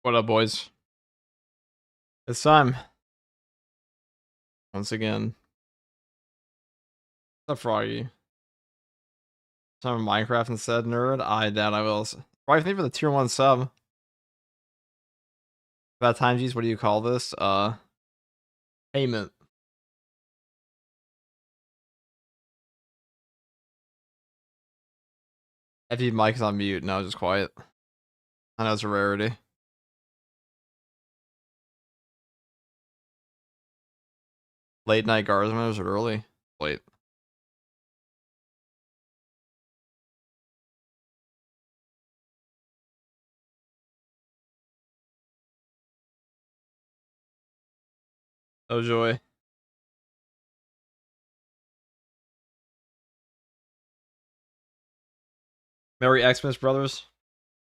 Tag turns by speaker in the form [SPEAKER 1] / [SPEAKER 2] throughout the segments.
[SPEAKER 1] What up, boys? It's time. Once again. What's up, Froggy? Some Minecraft instead, nerd? I doubt I will. Froggy, thank you for the tier 1 sub. About time, G's, what do you call this? Payment. If your mic's on mute, no, just quiet. I know it's a rarity. Late night Garzman, was it early? Late. Oh joy. Merry Xmas, brothers.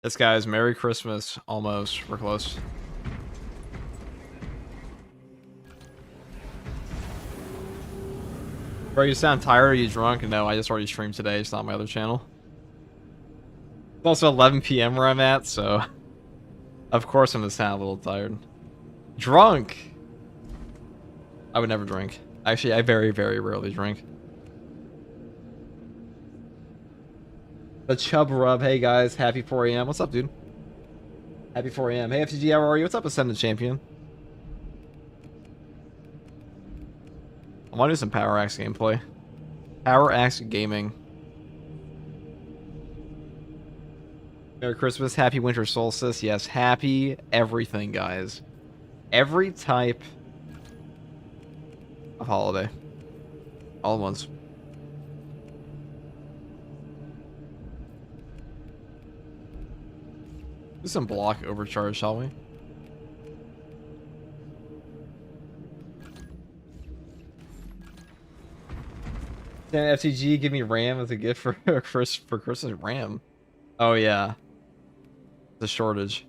[SPEAKER 1] This guy's Merry Christmas. Almost. We're close. Bro, you sound tired? Are you drunk? No, I just already streamed today. It's not my other channel. It's also 11 PM where I'm at, so of course I'm just sound a little tired. Drunk? I would never drink. Actually, I very, very rarely drink. The Chub Rub. Hey guys, happy 4 AM. What's up, dude? Happy 4 AM. Hey FTG, how are you? What's up, Ascendant Champion? I want to do some Power Axe gameplay. Power Axe Gaming. Merry Christmas, happy winter solstice. Yes, happy everything, guys. Every type of holiday. All at once. Do some block overcharge, shall we? Damn, FTG, give me RAM as a gift for Christmas. RAM. Oh yeah. The shortage.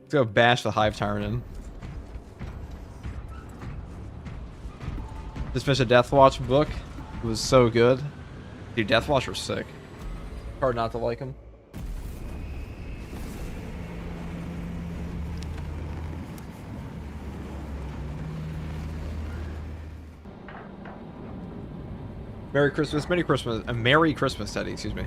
[SPEAKER 1] Let's go bash the Hive Tyrant in. Just finished a Deathwatch book. It was so good. Dude, Deathwatch were sick. Hard not to like them. Merry Christmas, Merry Christmas, Merry Christmas, Teddy, excuse me.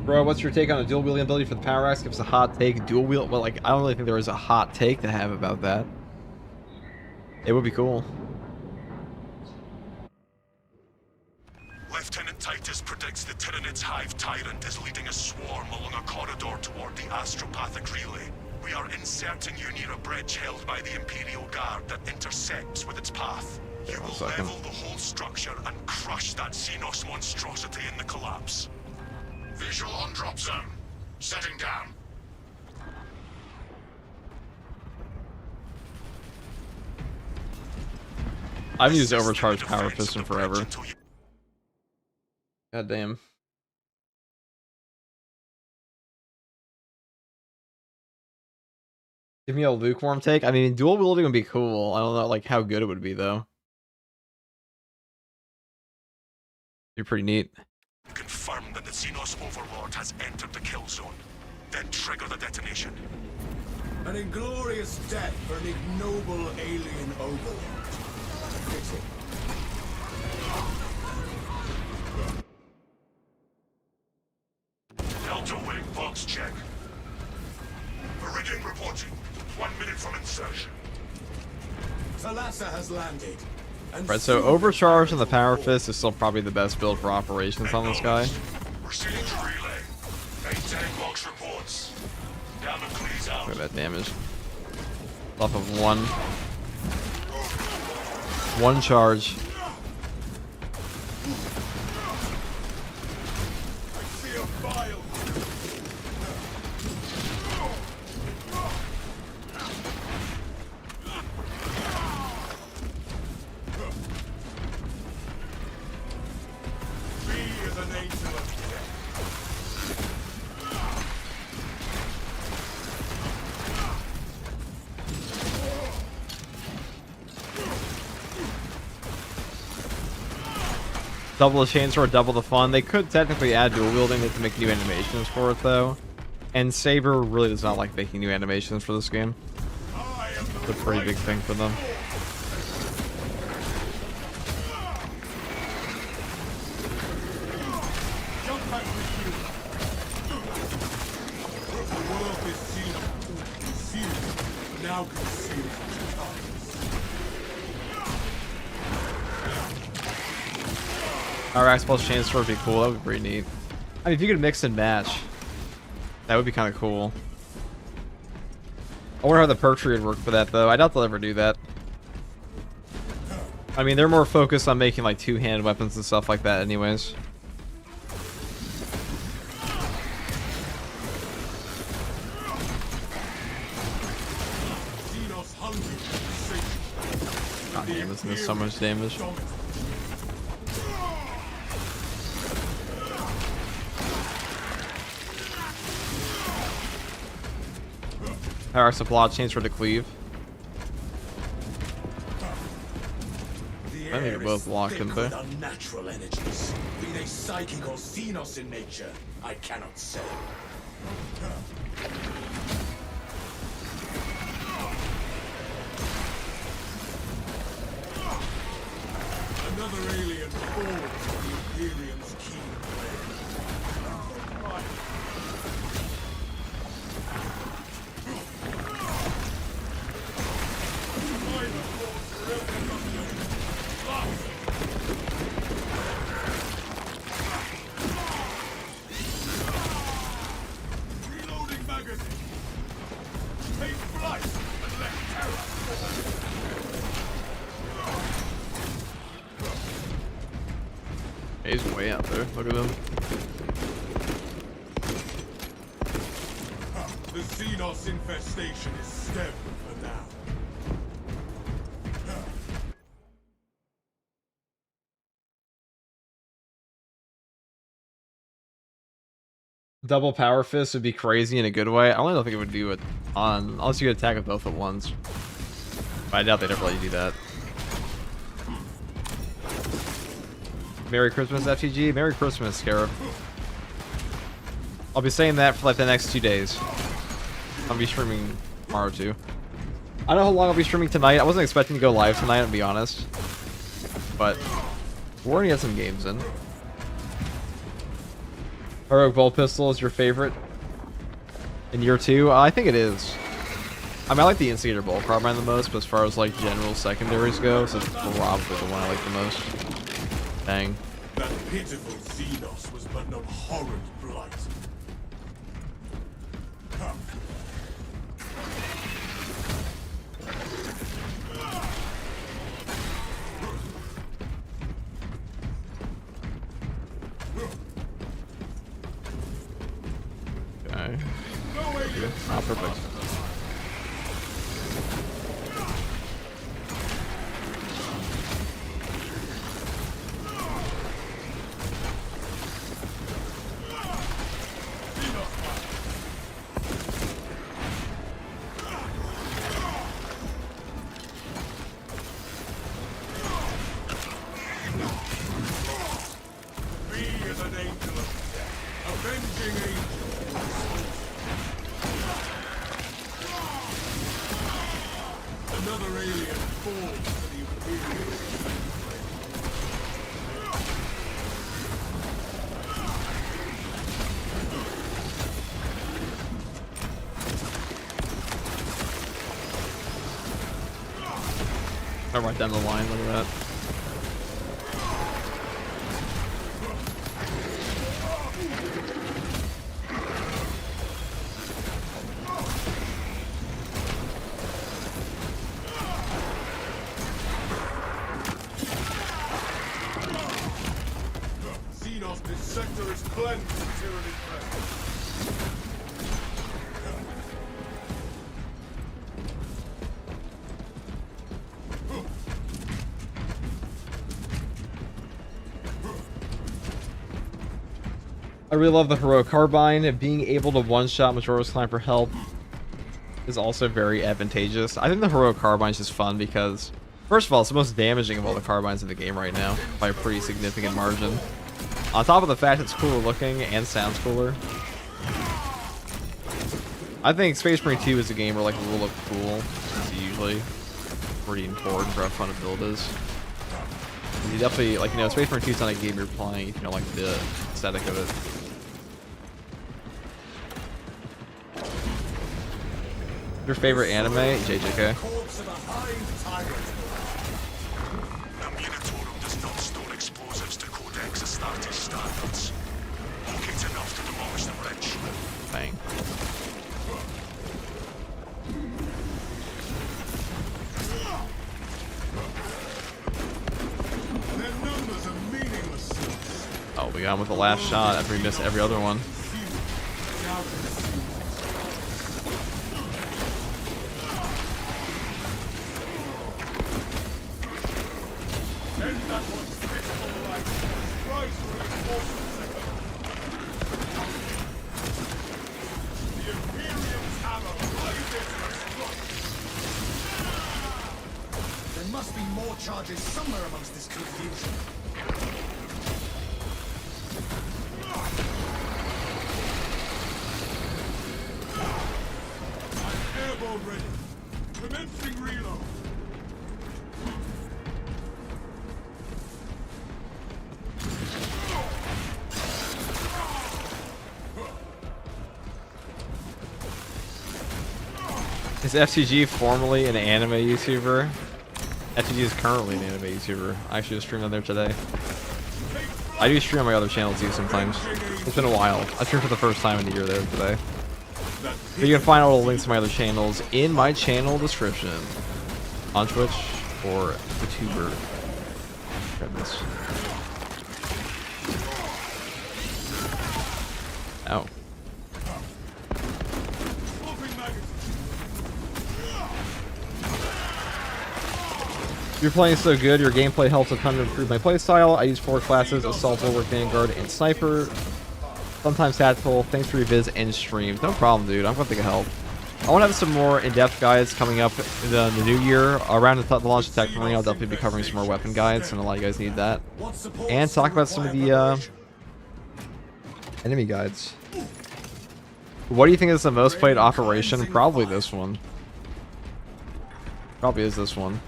[SPEAKER 1] Bro, what's your take on a dual wielding ability for the Power Axe? Give us a hot take. Dual wield, well, like, I don't really think there is a hot take to have about that. It would be cool.
[SPEAKER 2] Lieutenant Titus predicts the Tyrannid's Hive Tyrant is leading a swarm along a corridor toward the astropathic relay. We are inserting you near a bridge held by the Imperial Guard that intersects with its path. You will level the whole structure and crush that Xenos monstrosity in the collapse. Visual on drop zone. Setting down.
[SPEAKER 1] I've used overcharged power piston forever. God damn. Give me a lukewarm take. I mean, dual wielding would be cool. I don't know, like, how good it would be, though. Be pretty neat.
[SPEAKER 2] Confirm that the Xenos Overlord has entered the kill zone. Then trigger the detonation.
[SPEAKER 3] An inglorious death for an ignoble alien overlord. Pity.
[SPEAKER 2] Delta Wing box check. Meridian reporting. 1 minute from insertion.
[SPEAKER 3] Thalassa has landed.
[SPEAKER 1] Right, so overcharge and the power fist is still probably the best build for operations on this guy.
[SPEAKER 2] Proceeding to relay. Maintain box reports. Down and please out.
[SPEAKER 1] Look at that damage. Off of one. One charge.
[SPEAKER 3] I see a file.
[SPEAKER 1] Double the chainsword, double the fun. They could technically add dual wielding to make new animations for it though. And Saber really does not like making new animations for this game. It's a pretty big thing for them. Alright, I suppose chainsword would be cool. That would be pretty neat. I mean, if you could mix and match, that would be kind of cool. I wonder how the perk tree would work for that, though. I doubt they'll ever do that. I mean, they're more focused on making, like, two-handed weapons and stuff like that anyways. God damn, isn't this so much damage? Alright, so block chainsword to cleave. I think they're both locked in there.
[SPEAKER 3] Unnatural energies, be they psychic or xenos in nature, I cannot say. Another alien falls to the Imperium's keen blade. Reloading magazine. Take flight and let terror fall.
[SPEAKER 1] He's way out there. Look at him.
[SPEAKER 3] The Xenos infestation is stemmed for now.
[SPEAKER 1] Double power fist would be crazy in a good way. I only don't think it would do it on unless you could attack with both at once. But I doubt they'd ever let you do that. Merry Christmas, FTG. Merry Christmas, Scarab. I'll be saying that for like the next 2 days. I'll be streaming tomorrow too. I don't know how long I'll be streaming tonight. I wasn't expecting to go live tonight, to be honest. But we're gonna get some games in. Heroic Bolt Pistol is your favorite in year 2? I think it is. I mean, I like the Instigator Bolt Carbine the most, but as far as like general secondaries go, so it's probably the one I like the most. Dang.
[SPEAKER 3] That pitiful Xenos was but an abhorrent blight.
[SPEAKER 1] Okay. Ah, perfect. Right down the line, look at that.
[SPEAKER 3] Xenos, this sector is cleansed of tyranny presence.
[SPEAKER 1] I really love the Heroic Carbine, and being able to one-shot Majora's Climb for help is also very advantageous. I think the Heroic Carbine is just fun because First of all, it's the most damaging of all the carbines in the game right now, by a pretty significant margin. On top of the fact it's cooler looking and sounds cooler. I think Space Marine 2 is a game where like it will look cool. It's usually pretty important for how fun a build is. And you definitely, like, you know, Space Marine 2 is not a game you're playing if you don't like the aesthetic of it. Your favorite anime? JJK.
[SPEAKER 2] The Munitorum does not store explosives to Codex Astartes standards. Locate enough to demolish the bridge.
[SPEAKER 1] Bang.
[SPEAKER 3] Their numbers are meaningless.
[SPEAKER 1] Oh, we got him with the last shot after we missed every other one.
[SPEAKER 3] There must be more charges somewhere amongst this confusion. I'm airborne ready. Commencing reload.
[SPEAKER 1] Is FTG formerly an anime YouTuber? FTG is currently an anime YouTuber. I actually just streamed on there today. I do stream on my other channel too sometimes. It's been a while. I streamed for the first time in a year there today. But you can find all the links to my other channels in my channel description. On Twitch or YouTuber. Goodness. Ow. You're playing so good, your gameplay helps a ton to improve my playstyle. I use 4 classes, Assault, Bulwark, Vanguard, and Sniper. Sometimes Tactical. Thanks for your visit and streams. No problem, dude. I'm glad they can help. I want to have some more in-depth guides coming up in the new year. Around the launch of Tech Marine, I'll definitely be covering some more weapon guides, and a lot of you guys need that. And talk about some of the enemy guides. What do you think is the most played operation? Probably this one. Probably is this one.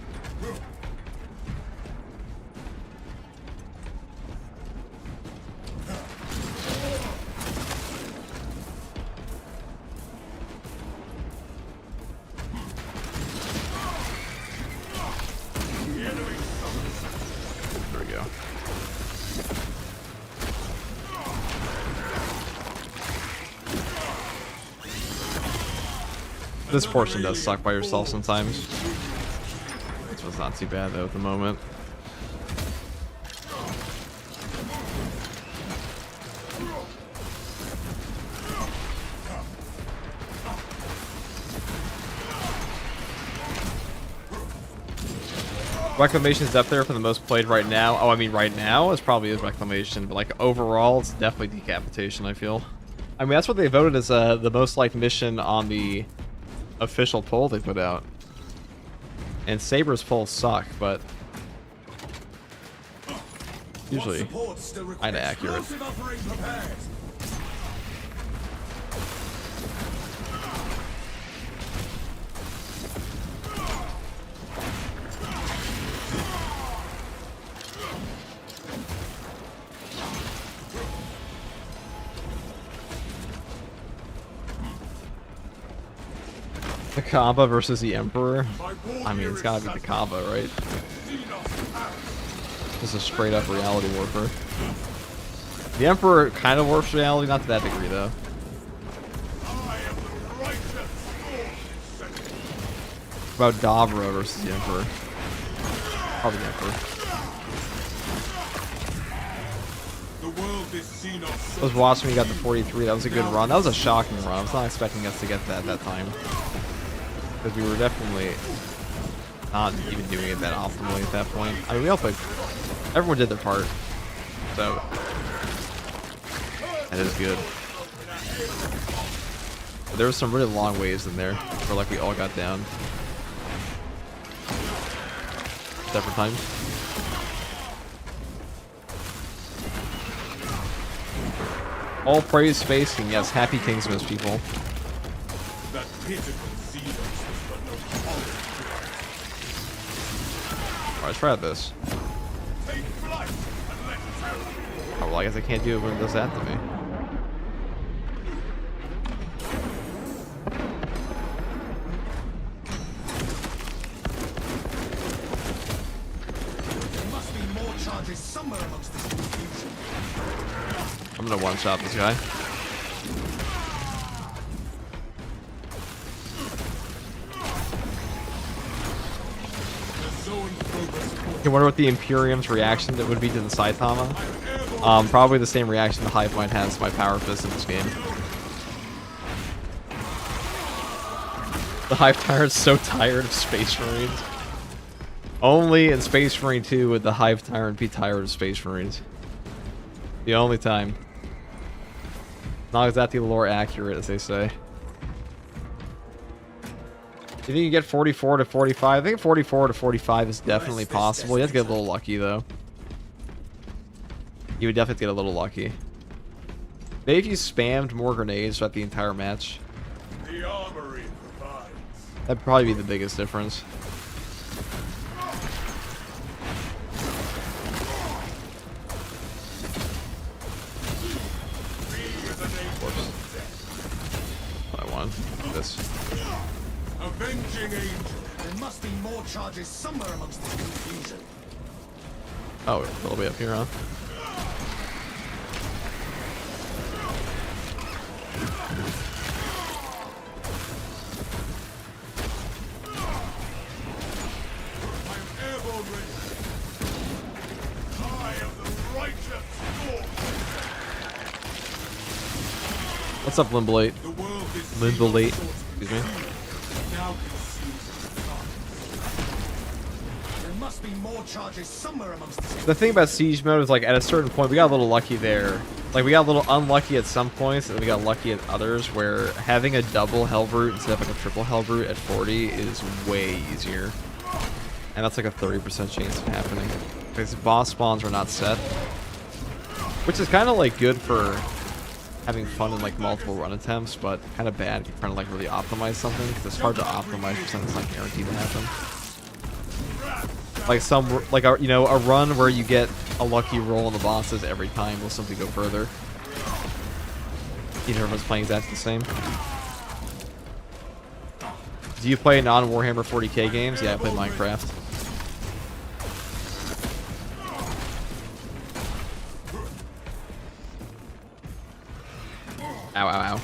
[SPEAKER 1] There we go. This portion does suck by yourself sometimes. This one's not too bad though at the moment. Reclamation is up there for the most played right now. Oh, I mean right now it probably is Reclamation, but like overall it's definitely Decapitation, I feel. I mean that's what they voted as the most liked mission on the official poll they put out. And Saber's polls suck, but usually kinda accurate. The Kaba versus the Emperor? I mean, it's gotta be the Kaba, right? This is straight up reality warfare. The Emperor kind of warps reality, not to that degree, though. About Davra versus the Emperor. Probably the Emperor. I was watching when you got the 43. That was a good run. That was a shocking run. I was not expecting us to get that at that time. Because we were definitely not even doing it that optimally at that point. I mean, we all played. Everyone did their part. So, that is good. But there was some really long waves in there where, like, we all got down. separate times. All praise Space King. Yes, happy KINGSMAS, people.
[SPEAKER 3] That pitiful Xenos was but no college.
[SPEAKER 1] Alright, let's try out this.
[SPEAKER 3] Take flight and let terror.
[SPEAKER 1] Oh, well, I guess I can't do it when it does that to me.
[SPEAKER 3] There must be more charges somewhere amongst this confusion.
[SPEAKER 1] I'm gonna one-shot this guy. I wonder what the Imperium's reaction that would be to the Saitama. Probably the same reaction the Hive Mind has to my Power Fist in this game. The Hive Tyrant's so tired of Space Marines. Only in Space Marine 2 would the Hive Tyrant be tired of Space Marines. The only time. Not exactly lore accurate, as they say. You think you get 44 to 45? I think 44 to 45 is definitely possible. You have to get a little lucky, though. You would definitely get a little lucky. Maybe if you spammed more grenades throughout the entire match.
[SPEAKER 3] The armory provides.
[SPEAKER 1] That'd probably be the biggest difference. I won. This.
[SPEAKER 3] Avenging angel. There must be more charges somewhere amongst this confusion.
[SPEAKER 1] Oh, a little bit up here, huh?
[SPEAKER 3] I'm airborne ready. I am the righteous storm.
[SPEAKER 1] What's up, Limblate?
[SPEAKER 3] The world is
[SPEAKER 1] Limblate. Excuse me.
[SPEAKER 3] now consumed with darkness. There must be more charges somewhere amongst this.
[SPEAKER 1] The thing about Siege mode is, like, at a certain point, we got a little lucky there. Like, we got a little unlucky at some points, and we got lucky at others, where having a double Hellbrute instead of, like, a triple Hellbrute at 40 is way easier. And that's, like, a 30% chance of happening. Because boss spawns are not set. Which is kind of, like, good for having fun in, like, multiple run attempts, but kind of bad if you're trying to, like, really optimize something, because it's hard to optimize for something that's not guaranteed to happen. Like you know, a run where you get a lucky roll on the bosses every time will simply go further. You know, everyone's playing exactly the same. Do you play non-Warhammer 40k games? Yeah, I play Minecraft. Ow, ow, ow.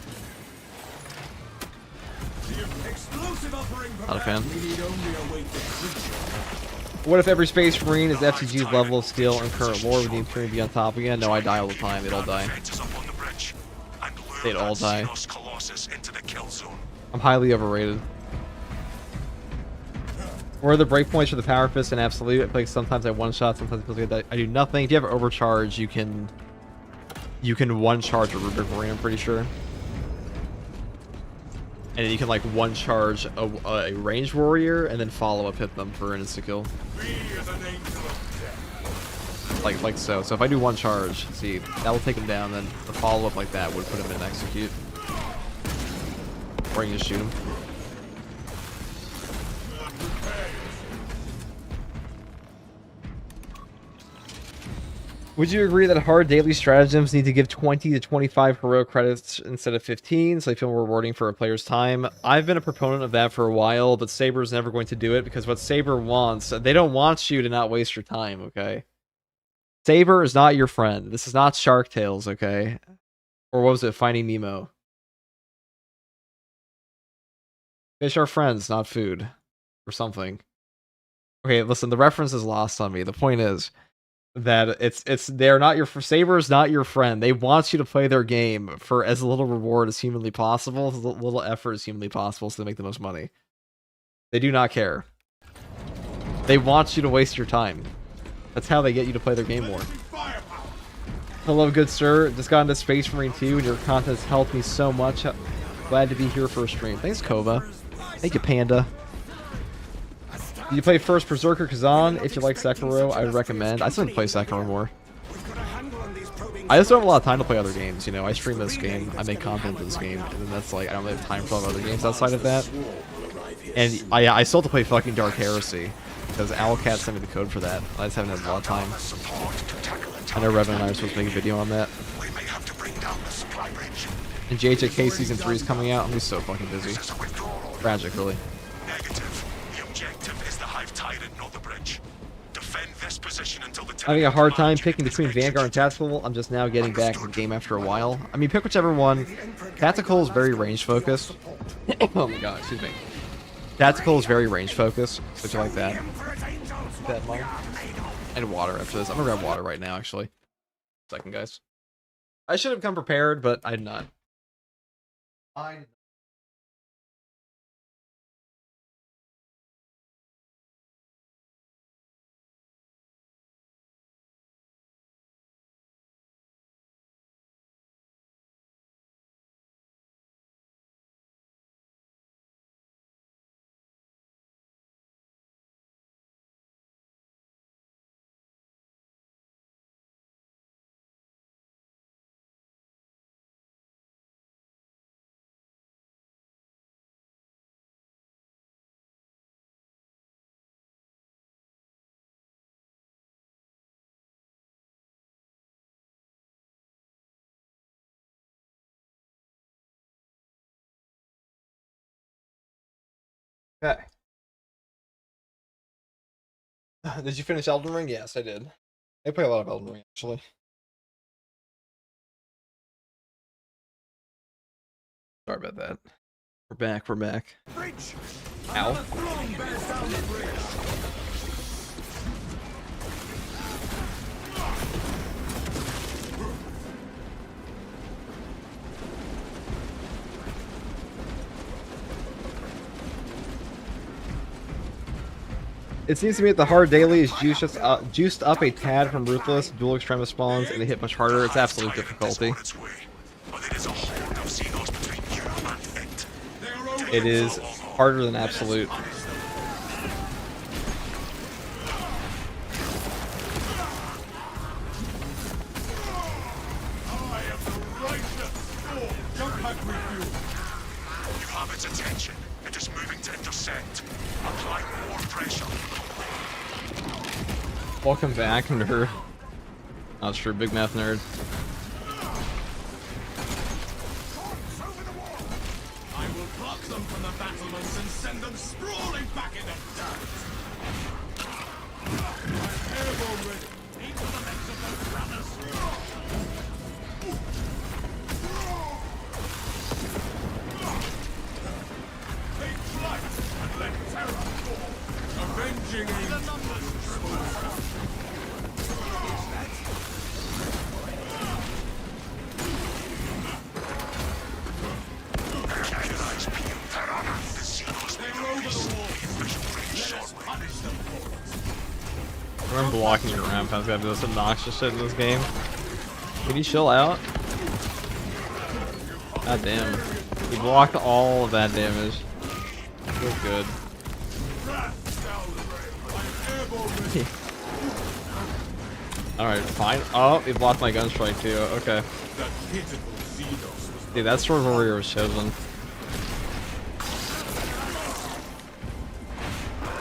[SPEAKER 1] Not a fan. What if every Space Marine is FTG's level of skill and current lore? Would the Imperium be on top again? No, I die all the time. They'd all die. They'd all die. I'm highly overrated. Where are the breakpoints for the Power Fist and Absolute? Like, sometimes I one-shot, sometimes I do nothing. If you have overcharge, you can one-charge a Rubric Marine, I'm pretty sure. And then you can, like, one-charge a ranged warrior and then follow-up hit them for an insta-kill. Like so. So if I do one charge, see, that will take him down, then the follow-up like that would put him in execute. Or you can just shoot him. Would you agree that hard daily stratagems need to give 20 to 25 heroic credits instead of 15, so they feel more rewarding for a player's time? I've been a proponent of that for a while, but Saber's never going to do it because what Saber wants, they don't want you to not waste your time, okay? Saber is not your friend. This is not Shark Tales, okay? Or what was it, Finding Nemo? Fish are friends, not food. Or something. Okay, listen, the reference is lost on me. The point is that they're not your Saber's not your friend. They want you to play their game for as little reward as humanly possible, as little effort as humanly possible, so they make the most money. They do not care. They want you to waste your time. That's how they get you to play their game more. Hello, good sir. Just got into Space Marine 2, and your content has helped me so much. Glad to be here for a stream. Thanks, Kova. Thank you, Panda. You play first Berserker Kazan. If you like Sekiro, I would recommend. I still need to play Sekiro more. I just don't have a lot of time to play other games, you know. I stream this game, I make content for this game, and then that's like, I don't really have time for other games outside of that. And I still have to play fucking Dark Heresy, because Owlcat sent me the code for that. I just haven't had a lot of time. I know Revan and I are supposed to make a video on that. And JJK Season 3 is coming out, I'm gonna be so fucking busy. Tragic, really.
[SPEAKER 2] Negative. The objective is the Hive Tyrant, not the bridge. Defend this position until the
[SPEAKER 1] Having a hard time picking between Vanguard and Tactical. I'm just now getting back into the game after a while. I mean, pick whichever one. Tactical is very range focused. Oh my god, excuse me. Tactical is very range focused, so you like that. And water after this. I'm gonna grab water right now, actually. Second, guys. I should have come prepared, but I did not. Okay. Did you finish Elden Ring? Yes, I did. I play a lot of Elden Ring, actually. Sorry about that. We're back, we're back. Ow. It seems to me that the hard daily is juiced up a tad from Ruthless, dual extremis spawns, and they hit much harder. It's absolute difficulty. It is harder than absolute.
[SPEAKER 2] You have its attention. It is moving to intercept. Apply more pressure.
[SPEAKER 1] Welcome back, nerd. Not sure, big math nerd.
[SPEAKER 3] I will pluck them from the battlements and send them sprawling back in the dirt. I'm airborne ready. Into the legs of those brothers. Take flight and let terror fall. Avenging angels.
[SPEAKER 1] I'm blocking your ramp. I've got to do this obnoxious shit in this game. Can you chill out? God damn. He blocked all of that damage. Feels good. Alright, fine. Oh, he blocked my gun strike too. Okay. Dude, that Sword Warrior was chosen.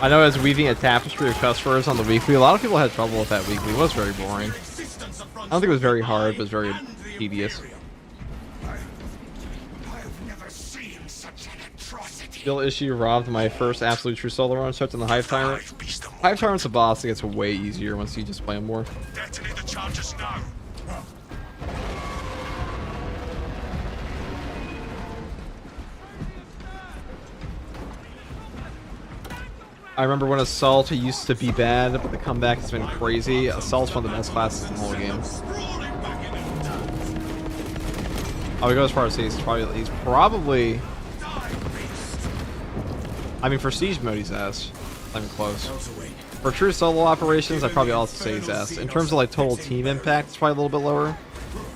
[SPEAKER 1] I know I was weaving a tapestry of customers on the weekly. A lot of people had trouble with that weekly. It was very boring. I don't think it was very hard, but it was very tedious. Skill issue robbed my first absolute true solo run. Starts in the Hive Tyrant. Hive Tyrant's a boss that gets way easier once you just play him more.
[SPEAKER 2] Detonate the charges now.
[SPEAKER 1] I remember when Assault used to be bad, but the comeback has been crazy. Assault's one of the best classes in the whole game. I would go as far as he's probably. I mean, for Siege mode, he's ass. Not even close. For true solo operations, I'd probably also say he's ass. In terms of like total team impact, it's probably a little bit lower.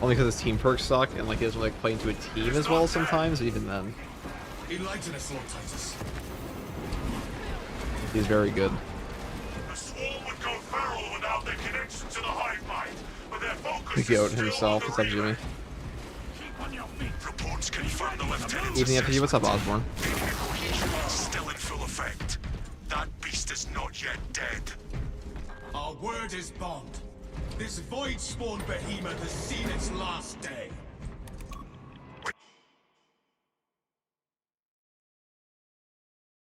[SPEAKER 1] Only because his team perks suck, and like he doesn't like play into a team as well sometimes, even then.
[SPEAKER 3] Enlighten us, Lord Titus.
[SPEAKER 1] He's very good.
[SPEAKER 2] The swarm would go feral without their connection to the hive mind, but their focus
[SPEAKER 1] The
[SPEAKER 2] is
[SPEAKER 1] goat
[SPEAKER 2] still
[SPEAKER 1] himself.
[SPEAKER 2] on
[SPEAKER 1] What's
[SPEAKER 2] the
[SPEAKER 1] up, Jimmy?
[SPEAKER 2] relay. Reports confirm the lieutenant's
[SPEAKER 1] Evening after you. What's up, Osborne?
[SPEAKER 2] assessment. Cohesion is still in full effect. That beast is not yet dead.
[SPEAKER 3] Our word is bond. This void-spawn behemoth has seen its last day.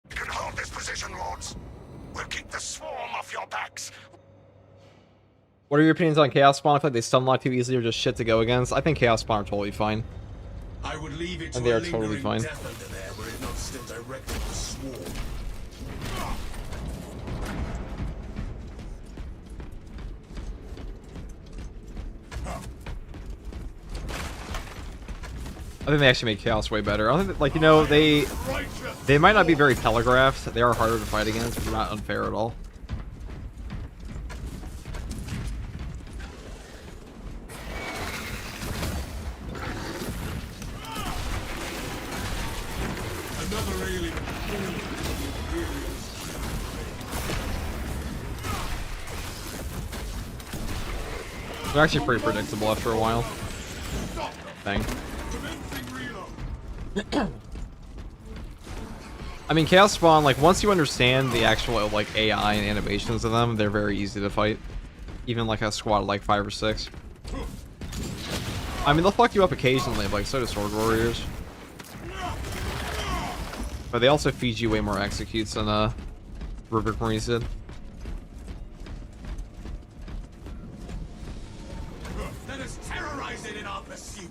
[SPEAKER 2] You can hold this position, Lords. We'll keep the swarm off your backs.
[SPEAKER 1] What are your opinions on Chaos Spawn? I feel like they stun lock too easily or just shit to go against. I think Chaos Spawn are totally fine.
[SPEAKER 3] I would leave it to
[SPEAKER 1] And they
[SPEAKER 3] a
[SPEAKER 1] are totally
[SPEAKER 3] lingering
[SPEAKER 1] fine.
[SPEAKER 3] death under there were it not still directed at the swarm.
[SPEAKER 1] I think they actually make Chaos way better. I don't think, like, you know, they might not be very telegraphed. They are harder to fight against, but they're not unfair at all.
[SPEAKER 3] Another alien.
[SPEAKER 1] They're actually pretty predictable after a while. Thing. I mean, Chaos Spawn, like, once you understand the actual, like, AI and animations of them, they're very easy to fight. Even, like, a squad of, like, 5 or 6. I mean, they'll fuck you up occasionally, but, like, so do Sword Warriors. But they also feed you way more executes than, Rubric Marines did.
[SPEAKER 3] Let us terrorize it in our pursuit.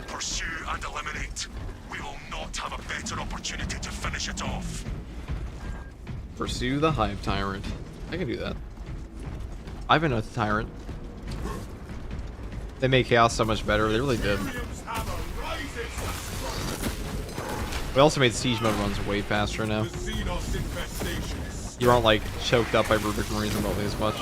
[SPEAKER 2] Pursue and eliminate. We will not have a better opportunity to finish it off.
[SPEAKER 1] Pursue the Hive Tyrant. I can do that. I've been a tyrant. They made Chaos so much better. They really did. We also made Siege mode runs way faster now.
[SPEAKER 3] The Xenos infestation is
[SPEAKER 1] You aren't, like, choked up by Rubric Marines remotely as much.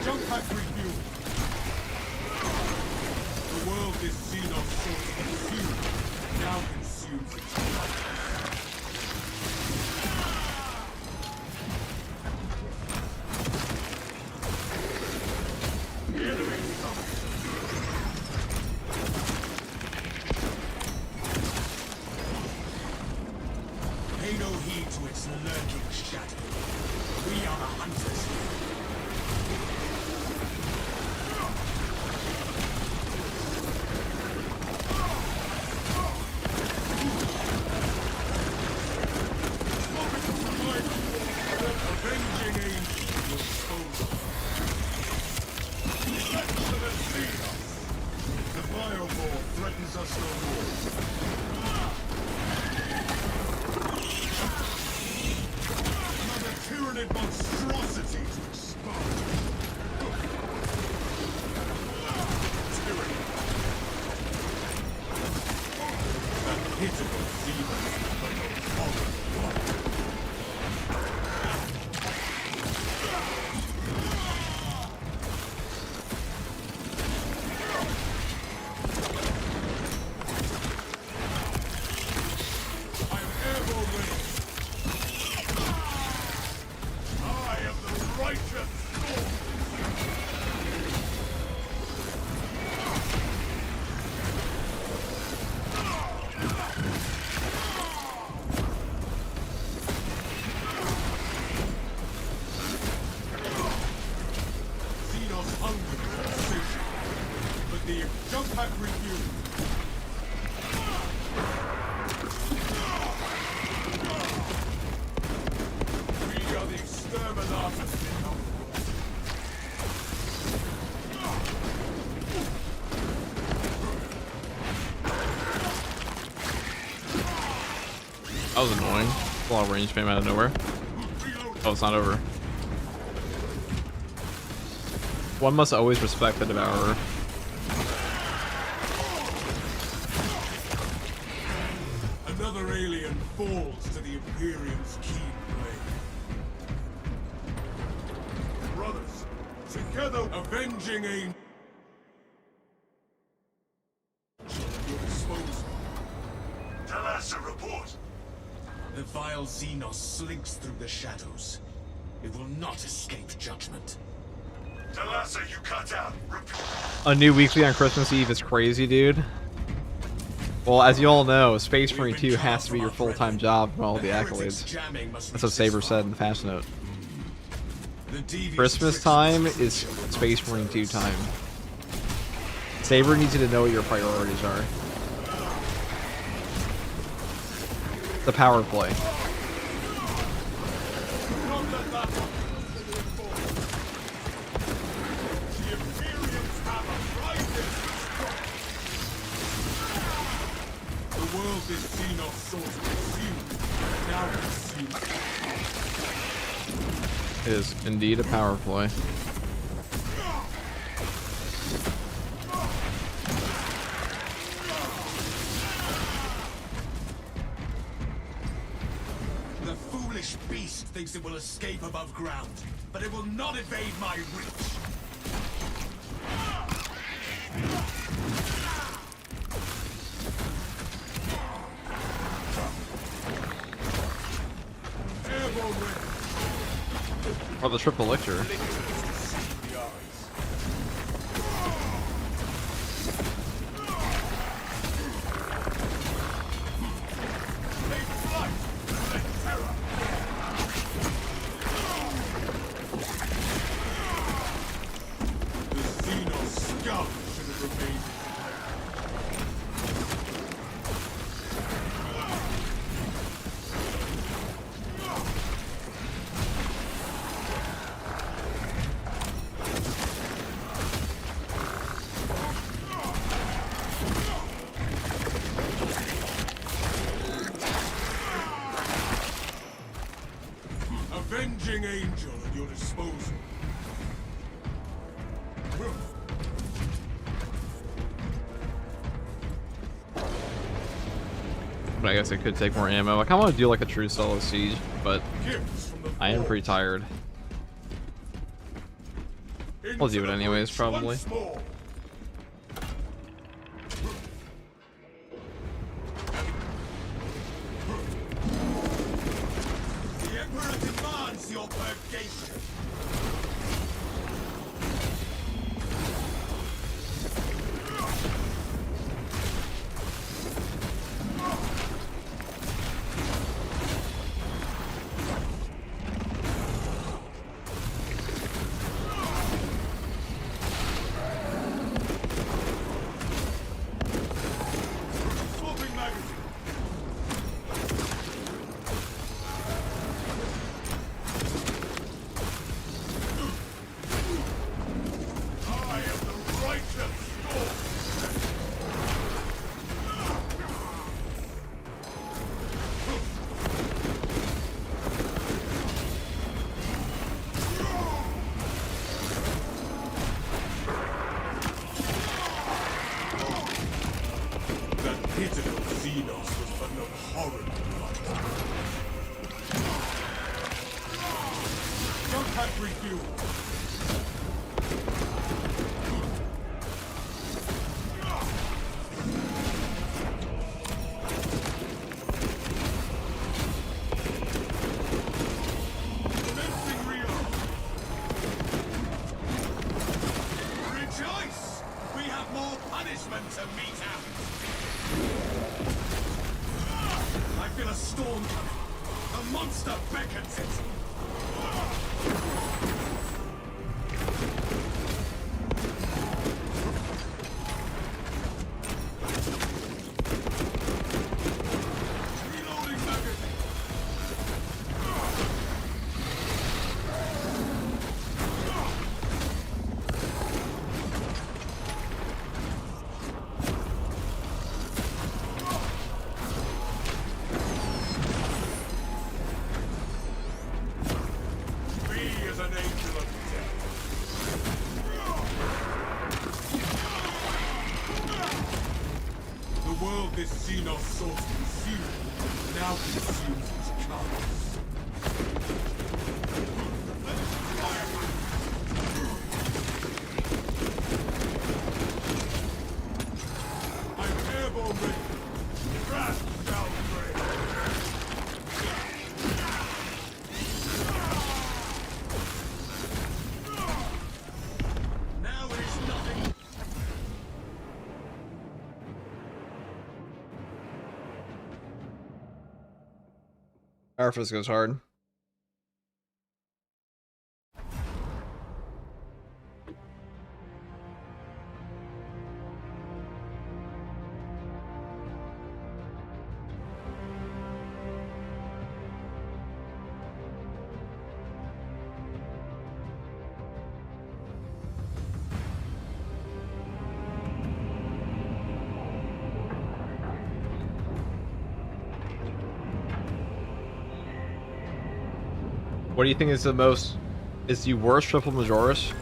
[SPEAKER 3] junk factory fuel. The world this Xenos sought to consume now consumes its life. Pay no heed to its lurking shadow. We are the hunters here. Avenging angel will expose us. The Motherboard threatens us no more. Another tyrannid monstrosity to expose. Tyranny. A pitiful demon, but a horrible one. I am ever ready. I am the righteous sword. Xenos hunger for precision, but the jump pack refused. We are the exterminators.
[SPEAKER 1] was annoying. A lot of range spam out of nowhere. Oh, it's not over. One must always respect the Devourer.
[SPEAKER 3] Another alien falls to the Imperium's keen blade. Brothers, together avenging a... Your disposal.
[SPEAKER 2] Tell us a report.
[SPEAKER 3] The vile Xenos slinks through the shadows. It will not escape judgment.
[SPEAKER 2] Talassa, you cut out. Repeat.
[SPEAKER 1] A new weekly on Christmas Eve is crazy, dude. Well, as you all know, Space Marine 2 has to be your full-time job from all the accolades. That's what Saber said in the Fast Note. Christmas time is Space Marine 2 time. Saber needs you to know what your priorities are. The power play.
[SPEAKER 3] The world is Xenos sought to consume. Now consumed.
[SPEAKER 1] It is indeed a power play.
[SPEAKER 3] The foolish beast thinks it will escape above ground, but it will not evade my reach.
[SPEAKER 1] Oh, the triple elixir.
[SPEAKER 3] Avenging angel at your disposal.
[SPEAKER 1] But I guess I could take more ammo. I kind of want to do like a true solo siege, but I am pretty tired. I'll do it anyways, probably.
[SPEAKER 3] The Emperor demands your purgation. Swapping magazine. I am the righteous storm. That pitiful Xenos was but an abhorrent fight. Don't have refuel. Commencing reload. Rejoice! We have more punishment to mete out. I feel a storm coming. The monster beckons it. Reloading magazine. This Xenos sought to consume, now consumes its carcass. I'm airborne ready. Crash shall break. Now it is nothing.
[SPEAKER 1] Power fist goes hard. What do you think is the worst triple Majoris?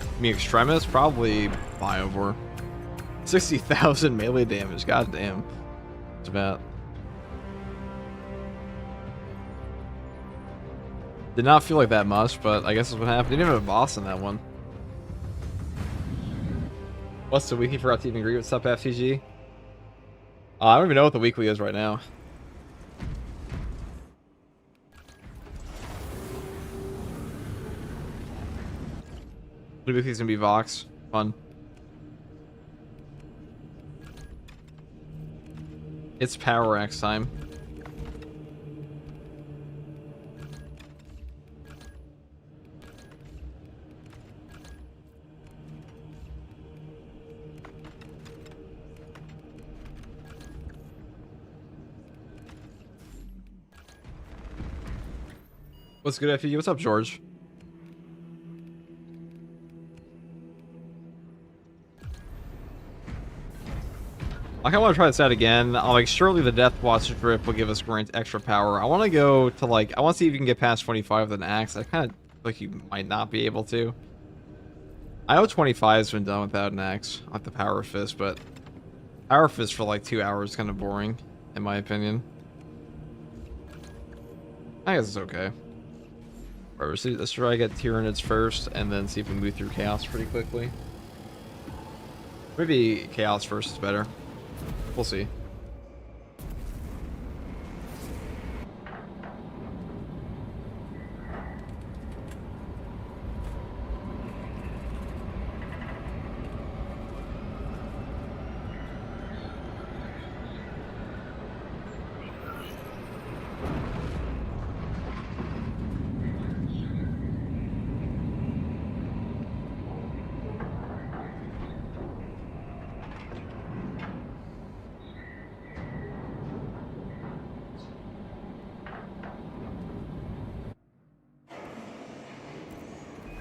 [SPEAKER 1] I mean, Extremis? Probably Biovore. 60,000 melee damage, goddamn. It's about. Did not feel like that much, but I guess that's what happened. Didn't even have a boss in that one. What's the weekly? Forgot to even agree with Sup FTG. I don't even know what the weekly is right now. The weekly's gonna be Vox. Fun. It's Power Axe time. What's good, FU? What's up, George? I kind of want to try this out again. Like, surely the Death Watch drip will give us grant extra power. I want to go to, like, I want to see if you can get past 25 with an axe. I kind of like you might not be able to. I know 25 has been done without an axe, like the Power Fist, but Power Fist for like 2 hours is kind of boring, in my opinion. I guess it's okay. Alright, let's try to get Tyranids first, and then see if we move through Chaos pretty quickly. Maybe Chaos first is better. We'll see.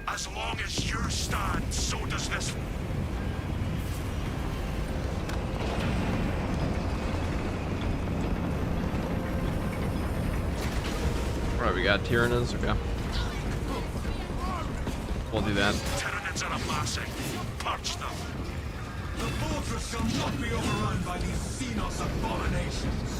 [SPEAKER 2] As long as you stand, so does this.
[SPEAKER 1] Alright, we got Tyranids. Okay. We'll do that.
[SPEAKER 2] Tyranids are amassing. Purge them.
[SPEAKER 3] The fortress shall not be overrun by these Xenos abominations.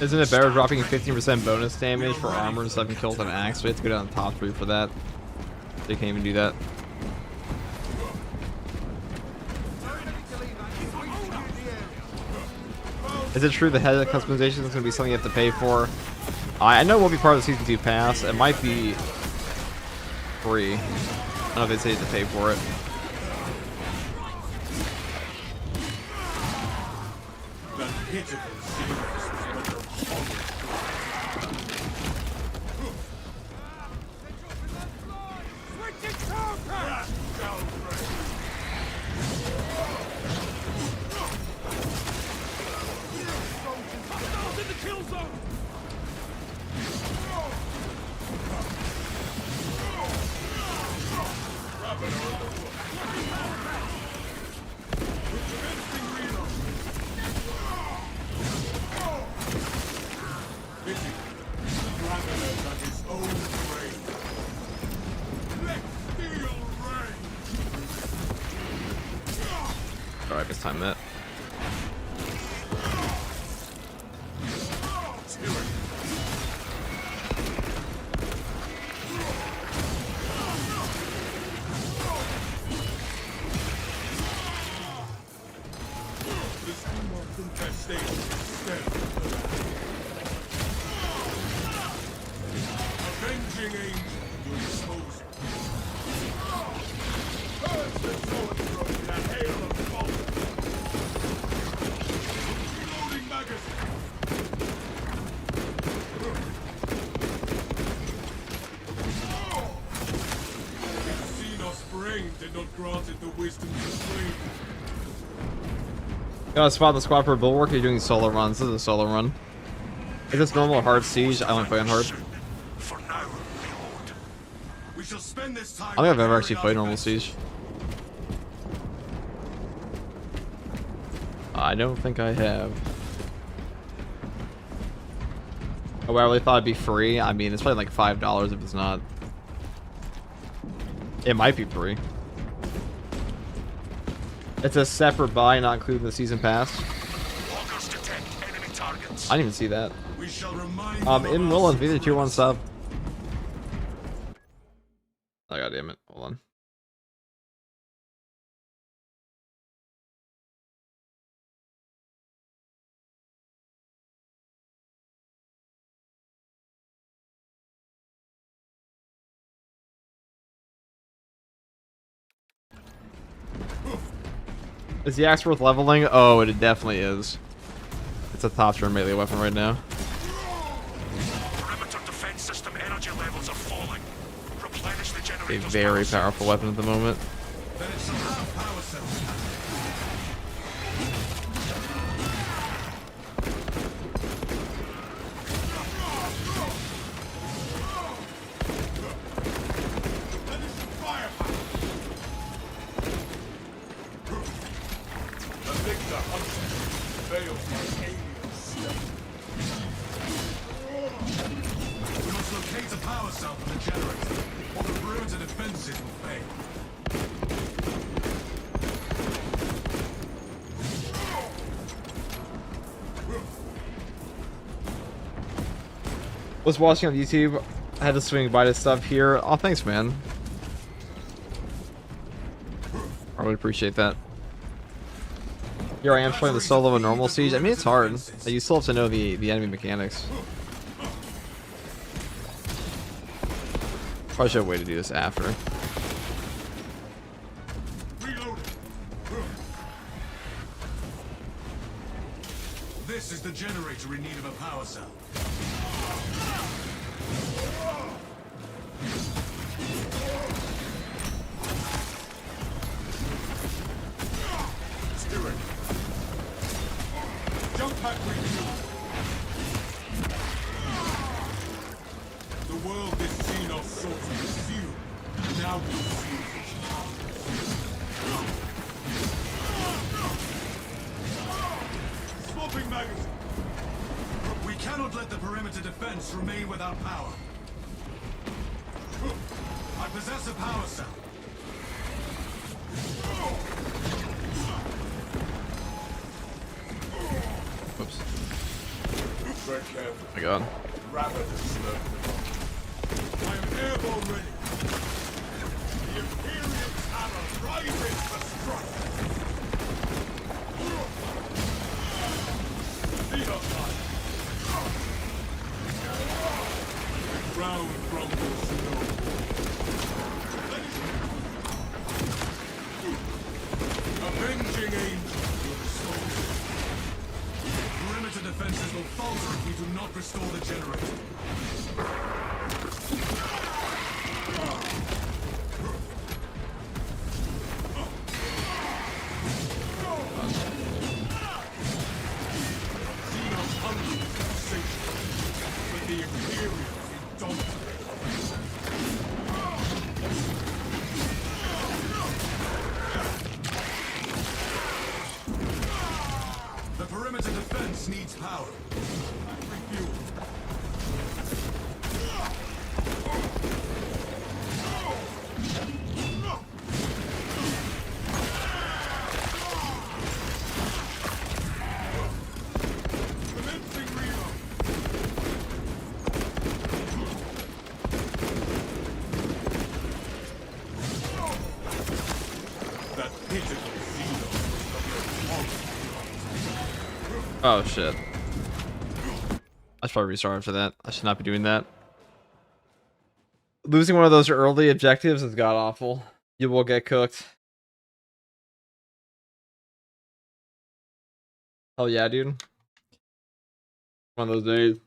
[SPEAKER 1] Isn't it better dropping 15% bonus damage for armor and 7 kills than an axe? We have to go down the top 3 for that. They can't even do that. Is it true the head customization is going to be something you have to pay for? I know it will be part of the Season 2 pass. It might be free. I don't know if they say you have to pay for it. Alright, this time that. Gotta spot the squad for a bulwark. You're doing solo runs. This is a solo run. Is this normal hard siege? I only play on hard.
[SPEAKER 2] For now, reload.
[SPEAKER 3] We shall spend this time.
[SPEAKER 1] I don't think I've ever actually played normal siege. I don't think I have. Oh, I really thought it'd be free. I mean, it's probably like $5 if it's not. It might be free. It's a separate buy, not including the season pass.
[SPEAKER 2] Walkers detect enemy targets.
[SPEAKER 1] I didn't even see that.
[SPEAKER 3] We shall remind
[SPEAKER 1] In Will and Vita 2-1 sub. Oh, God damn it. Hold on. Is the axe worth leveling? Oh, it definitely is. It's a top tier melee weapon right now.
[SPEAKER 2] Perimeter defense system energy levels are falling. Replenish the
[SPEAKER 1] A
[SPEAKER 2] generator's
[SPEAKER 1] very
[SPEAKER 2] power
[SPEAKER 1] powerful weapon at the moment.
[SPEAKER 3] Then it shall have power cells. We must locate a power cell for the generator, or the perimeter defenses will fail.
[SPEAKER 1] Was watching on YouTube. I had to swing by this stuff here. Oh, thanks, man. I really appreciate that. Here I am playing the solo of a normal siege. I mean, it's hard. You still have to know the enemy mechanics. Probably should have a way to do this after.
[SPEAKER 3] This is the generator in need of a power cell. Jump back where you The world has seen us sought to pursue. Now we see it. Swapping magazine. We cannot let the perimeter defense remain without power. I possess a power cell.
[SPEAKER 1] Whoops.
[SPEAKER 3] Tread carefully.
[SPEAKER 1] Oh my God.
[SPEAKER 3] Rapid and slow. I am airborne ready. The Imperial hammer rises to strike. See us light. The ground rumbles no more. Avenging angel, your soul. Perimeter defenses will falter if we do not restore the generator. Xenos hungry for sensation, but the Imperials indomitable. The perimeter defense needs power. Refuel.
[SPEAKER 1] Oh shit. I should probably restart after that. I should not be doing that. Losing one of those early objectives is god awful. You will get cooked. Oh yeah, dude. One of those days.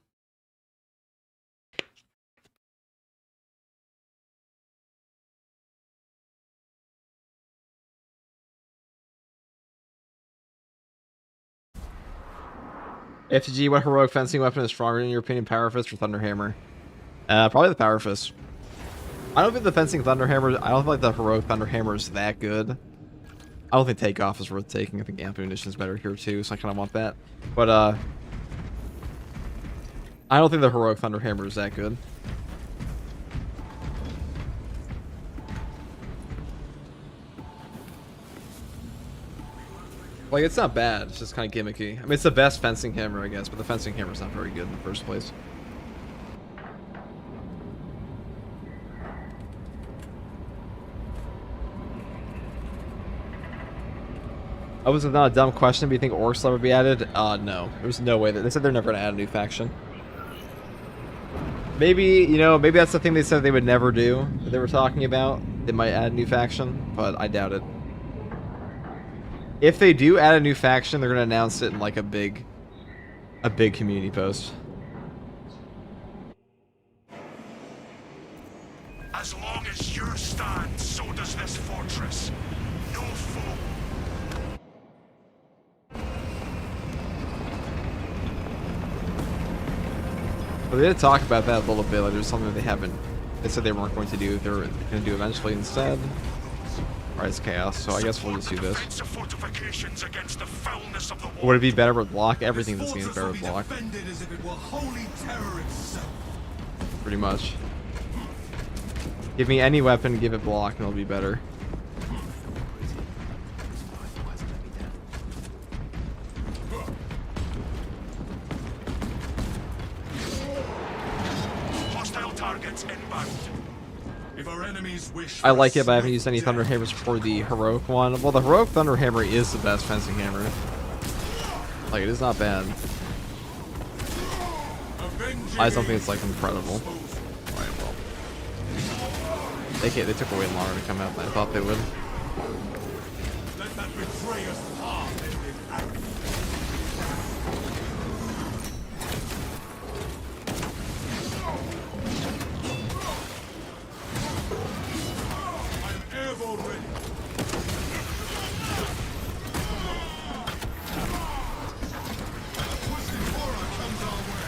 [SPEAKER 1] FG, what heroic fencing weapon is stronger in your opinion, Power Fist or Thunderhammer? Probably the Power Fist. I don't think the fencing Thunderhammer, I don't think the heroic Thunderhammer is that good. I don't think takeoff is worth taking. I think amp ammunition is better here too, so I kind of want that. But I don't think the heroic Thunderhammer is that good. Like, it's not bad. It's just kind of gimmicky. I mean, it's the best fencing hammer, I guess, but the fencing hammer is not very good in the first place. Oh, was it not a dumb question? Do you think orcs will ever be added? No. There's no way that they said they're never going to add a new faction. Maybe, you know, maybe that's the thing they said they would never do that they were talking about. They might add a new faction, but I doubt it. If they do add a new faction, they're going to announce it in like a big community post.
[SPEAKER 2] As long as you stand, so does this fortress. No foe.
[SPEAKER 1] Well, they did talk about that a little bit. Like, there's something they haven't. They said they weren't going to do. They were going to do eventually instead. Alright, it's chaos, so I guess we'll just do this. Would it be better with block? Everything in this game is better with block. Pretty much. Give me any weapon, give it block, and it'll be better.
[SPEAKER 2] Hostile targets inbound. If our enemies wish
[SPEAKER 1] I like it, but I haven't used any Thunder Hammers for the heroic one. Well, the heroic Thunder Hammer is the best fencing hammer. Like, it is not bad. I just don't think it's like incredible. Alright, well. They took way longer to come out than I thought they would.
[SPEAKER 3] Let that betrayer's heart end in agony.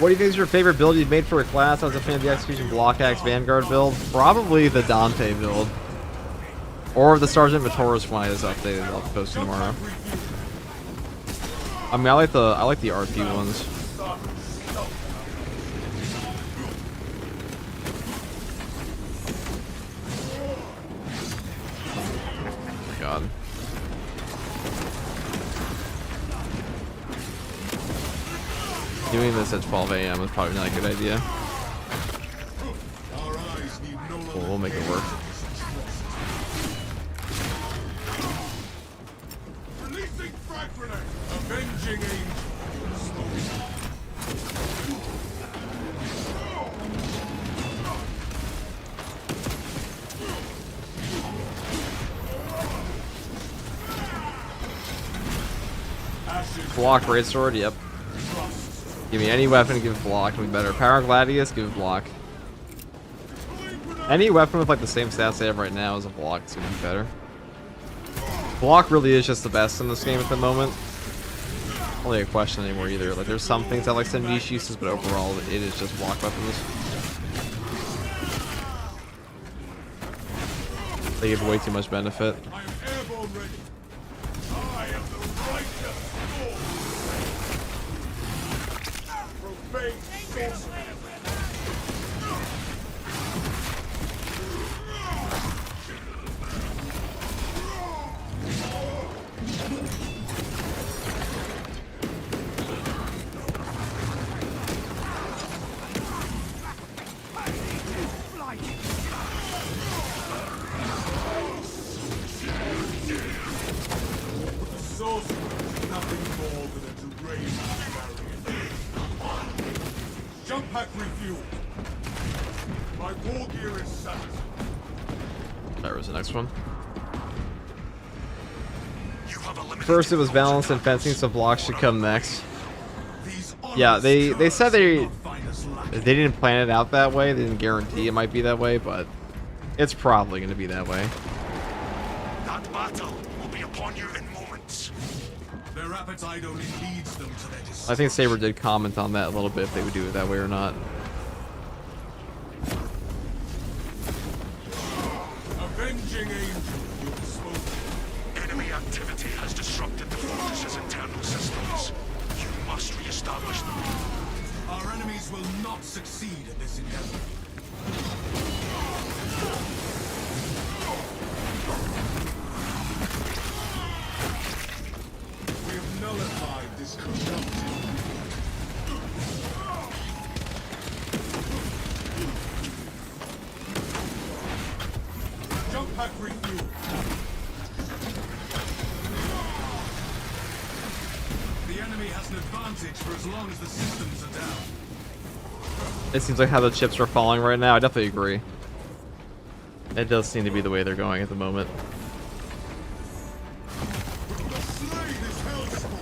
[SPEAKER 1] What do you think is your favorite build you've made for a class? I was a fan of the Execution Block Axe Vanguard build. Probably the Dante build. Or the Sergeant Matoris one I just updated. I'll post tomorrow. I mean, I like the RP ones. Oh my god. Doing this at 12 a.m. is probably not a good idea. We'll make it work.
[SPEAKER 3] Releasing frag grenade. Avenging angel.
[SPEAKER 1] Block greatsword, yep. Give me any weapon, give it block, it'll be better. Power Gladius, give it block. Any weapon with like the same stats they have right now as a block, it's gonna be better. Block really is just the best in this game at the moment. Not really a question anymore either. Like, there's some things that like some niche uses, but overall it is just block weapons. They give way too much benefit.
[SPEAKER 3] I am airborne ready. I am the righteous sword. Profane sorcery. Sorcery is nothing more than a raise the barrier. Jump pack refueled. My war gear is set.
[SPEAKER 1] There was the next one.
[SPEAKER 2] You have a limited
[SPEAKER 1] First it was balance and fencing, so blocks should come next. Yeah, they said they didn't plan it out that way. They didn't guarantee it might be that way, but it's probably going to be that way.
[SPEAKER 2] That battle will be upon you in moments.
[SPEAKER 3] Their appetite only leads them to their destruction.
[SPEAKER 1] I think Saber did comment on that a little bit, if they would do it that way or not.
[SPEAKER 3] Avenging angel, you have spoken.
[SPEAKER 2] Enemy activity has disrupted the fortress's internal systems. You must re-establish them.
[SPEAKER 3] Our enemies will not succeed at this endeavor. We have nullified this corruption. Jump pack refuel. The enemy has an advantage for as long as the systems are down.
[SPEAKER 1] It seems like how the chips are falling right now. I definitely agree. It does seem to be the way they're going at the moment.
[SPEAKER 3] Slay this hellspawn!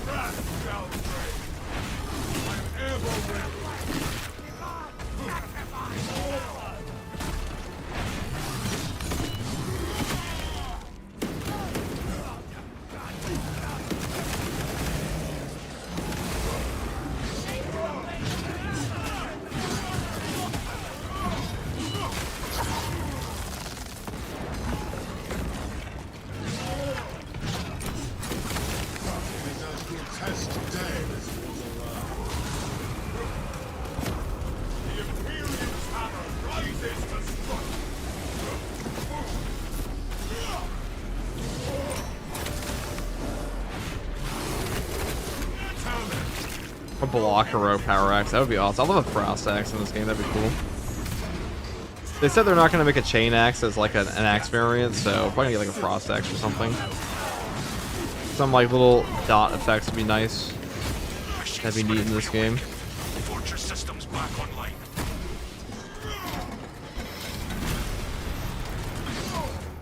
[SPEAKER 3] Wrath shall reign. I am ever ready.
[SPEAKER 1] A block or row power axe. That would be awesome. I love a frost axe in this game. That'd be cool. They said they're not going to make a chain axe as like an axe variant, so probably gonna get like a frost axe or something. Some like little dot effects would be nice. That'd be neat in this game.
[SPEAKER 2] Fortress systems back online.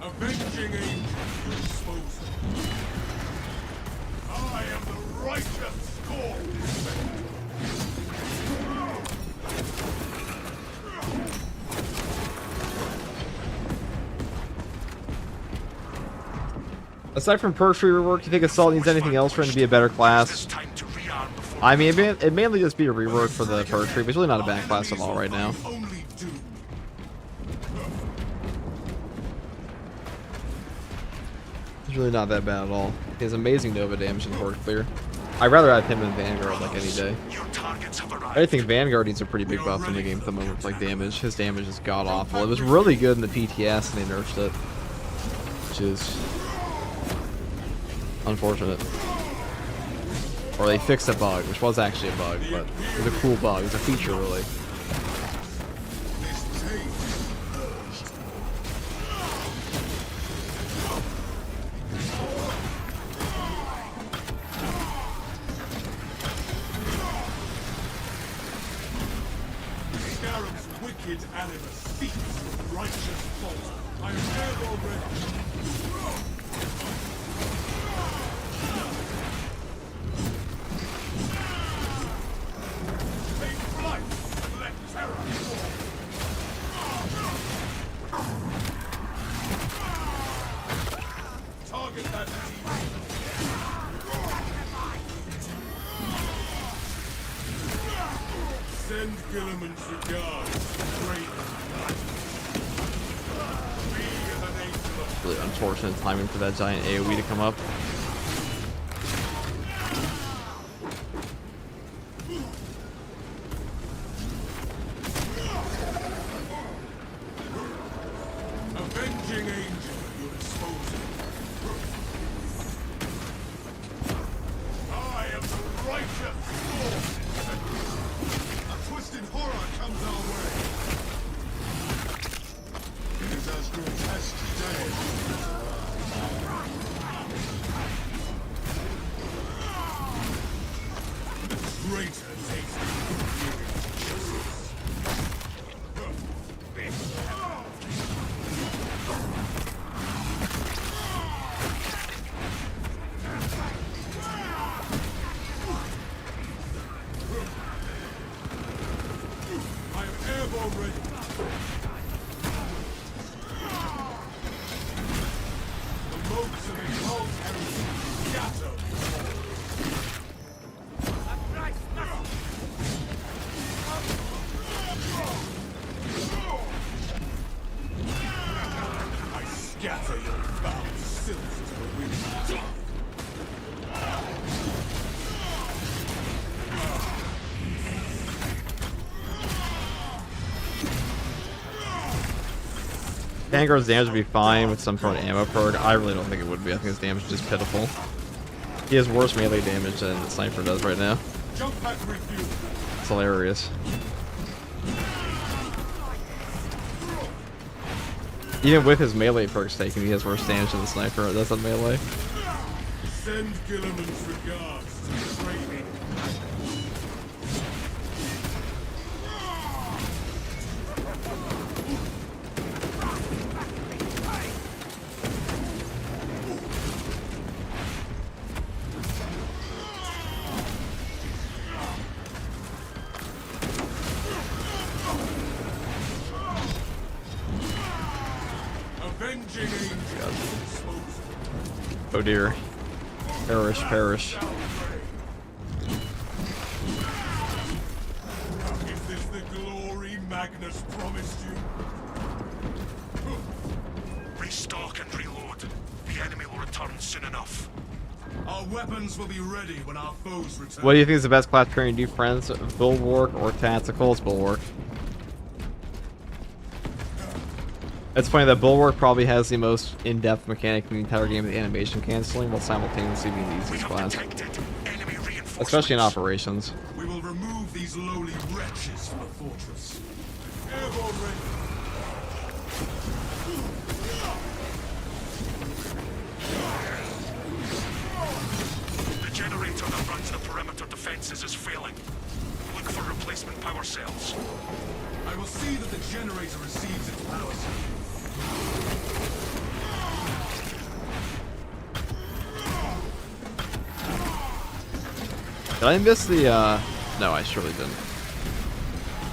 [SPEAKER 3] Avenging angel, you disposal. I am the righteous scorn.
[SPEAKER 1] Aside from perk tree rework, do you think Assault needs anything else for him to be a better class? I mean, it mainly just be a rework for the perk tree, but it's really not a bad class at all right now. It's really not that bad at all. He has amazing Nova damage and Horde clear. I'd rather have him than Vanguard like any day. I think Vanguard needs a pretty big buff in the game at the moment, like damage. His damage is god awful. It was really good in the PTS and they nerfed it, which is unfortunate. Or they fixed a bug, which was actually a bug, but it was a cool bug. It was a feature, really.
[SPEAKER 3] Scarab's wicked animus seeks with righteous fault. I am ever ready. Take flight! Let terror fall! Target that demon! Send Gilliman's regards. Great. Be an angel of
[SPEAKER 1] Really unfortunate timing for that giant AoE to come up.
[SPEAKER 3] avenging angel at your disposal. I am the righteous sword. A twisted horror comes our way. airborne ready. The motes of evolved heresy scatter. I scatter your foul silks to the wind.
[SPEAKER 1] Vanguard's damage would be fine with some sort of ammo perk. I really don't think it would be. I think his damage is just pitiful. He has worse melee damage than the sniper does right now.
[SPEAKER 3] Jump pack refuel.
[SPEAKER 1] It's hilarious. Even with his melee perks taken, he has worse damage than the sniper does on melee.
[SPEAKER 3] Send Gilliman's regards to the training. Avenging angel.
[SPEAKER 1] Oh dear. Perish, perish.
[SPEAKER 3] Is this the glory Magnus promised you?
[SPEAKER 2] Restock and reload. The enemy will return soon enough.
[SPEAKER 3] Our weapons will be ready when our foes return.
[SPEAKER 1] What do you think is the best class training to do, friends? Bulwark or tactical? It's Bulwark. It's funny that Bulwark probably has the most in-depth mechanic in the entire game of the animation canceling, while simultaneously being the
[SPEAKER 2] We
[SPEAKER 1] easiest
[SPEAKER 2] have
[SPEAKER 1] class.
[SPEAKER 2] detected enemy reinforcements.
[SPEAKER 1] Especially in operations.
[SPEAKER 3] We will remove these lowly wretches from the fortress. Airborne ready.
[SPEAKER 2] The generator that runs the perimeter defenses is failing. Look for replacement power cells.
[SPEAKER 3] I will see that the generator receives its power cell.
[SPEAKER 1] Did I miss the, No, I surely didn't.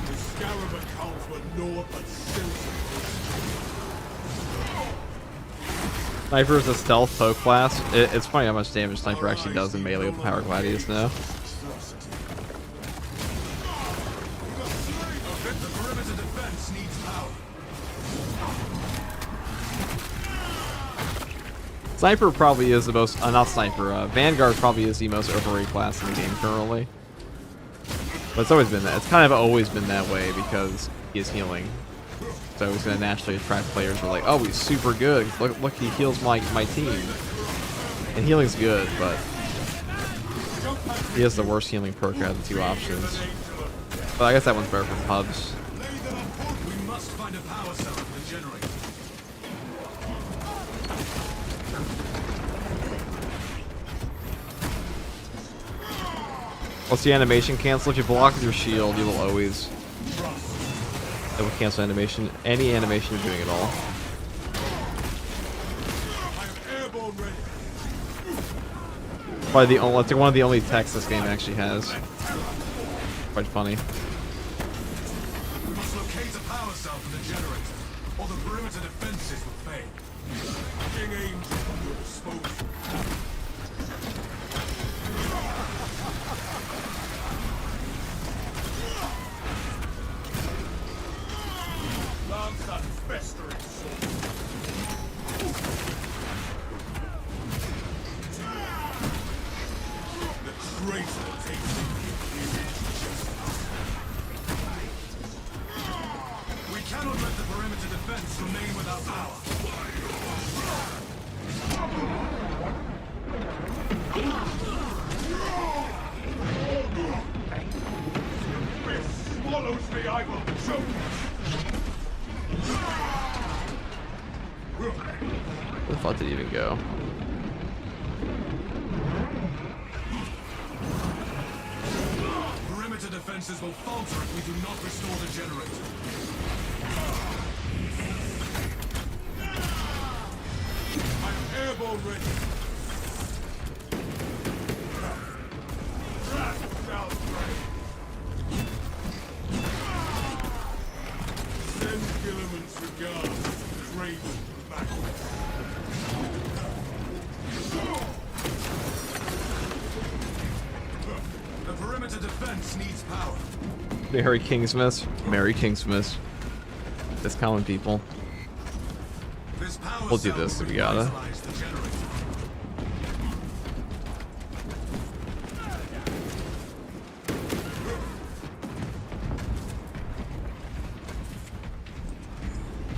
[SPEAKER 3] The scarab accounts were naught but silver.
[SPEAKER 1] Sniper is a stealth poke class. It's funny how much damage Sniper actually does in melee with the Power Gladius now.
[SPEAKER 3] The perimeter defense needs power.
[SPEAKER 1] Sniper probably is the most, not Sniper, Vanguard probably is the most overrated class in the game currently. But it's always been that. It's kind of always been that way because he is healing. So he's going to naturally attract players who are like, oh, he's super good. Look, he heals my team. And healing's good, but he has the worst healing perk out of the two options. But I guess that one's better for pubs.
[SPEAKER 3] We must find a power cell for the generator.
[SPEAKER 1] What's the animation cancel? If you block with your shield, you will always... It will cancel animation. Any animation you're doing at all.
[SPEAKER 3] I am airborne ready.
[SPEAKER 1] Probably the only, it's one of the only techs this game actually has. Quite funny.
[SPEAKER 3] We must locate a power cell for the generator, or the perimeter defenses will fail. King Angel at your disposal. Lance that festering sword. The traitor takes the We cannot let the perimeter defense remain without power. If swallows me, I will choke.
[SPEAKER 1] Where the fuck did he even go?
[SPEAKER 3] Perimeter defenses will falter if we do not restore the generator. I am airborne ready. Wrath shall reign.
[SPEAKER 1] Merry KINGSMAS. Merry KINGSMAS. It's common people.
[SPEAKER 3] This power
[SPEAKER 1] We'll do
[SPEAKER 3] cell
[SPEAKER 1] this
[SPEAKER 3] will
[SPEAKER 1] if we gotta.
[SPEAKER 3] revitalize the generator.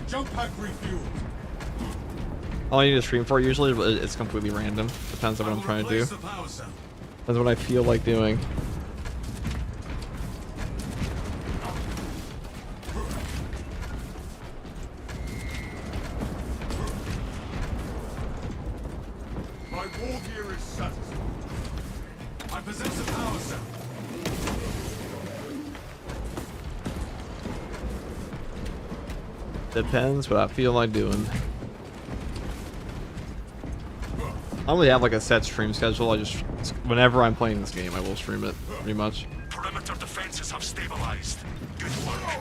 [SPEAKER 3] Jump pack refueled.
[SPEAKER 1] All I need to stream for usually, but it's completely random. Depends on what I'm trying to do.
[SPEAKER 3] The power cell.
[SPEAKER 1] Depends what I feel like doing.
[SPEAKER 3] My war gear is satisfied. I possess a power cell.
[SPEAKER 1] Depends what I feel like doing. I don't really have like a set stream schedule. I just, whenever I'm playing this game, I will stream it, pretty much.
[SPEAKER 2] Perimeter defenses have stabilized. Good work.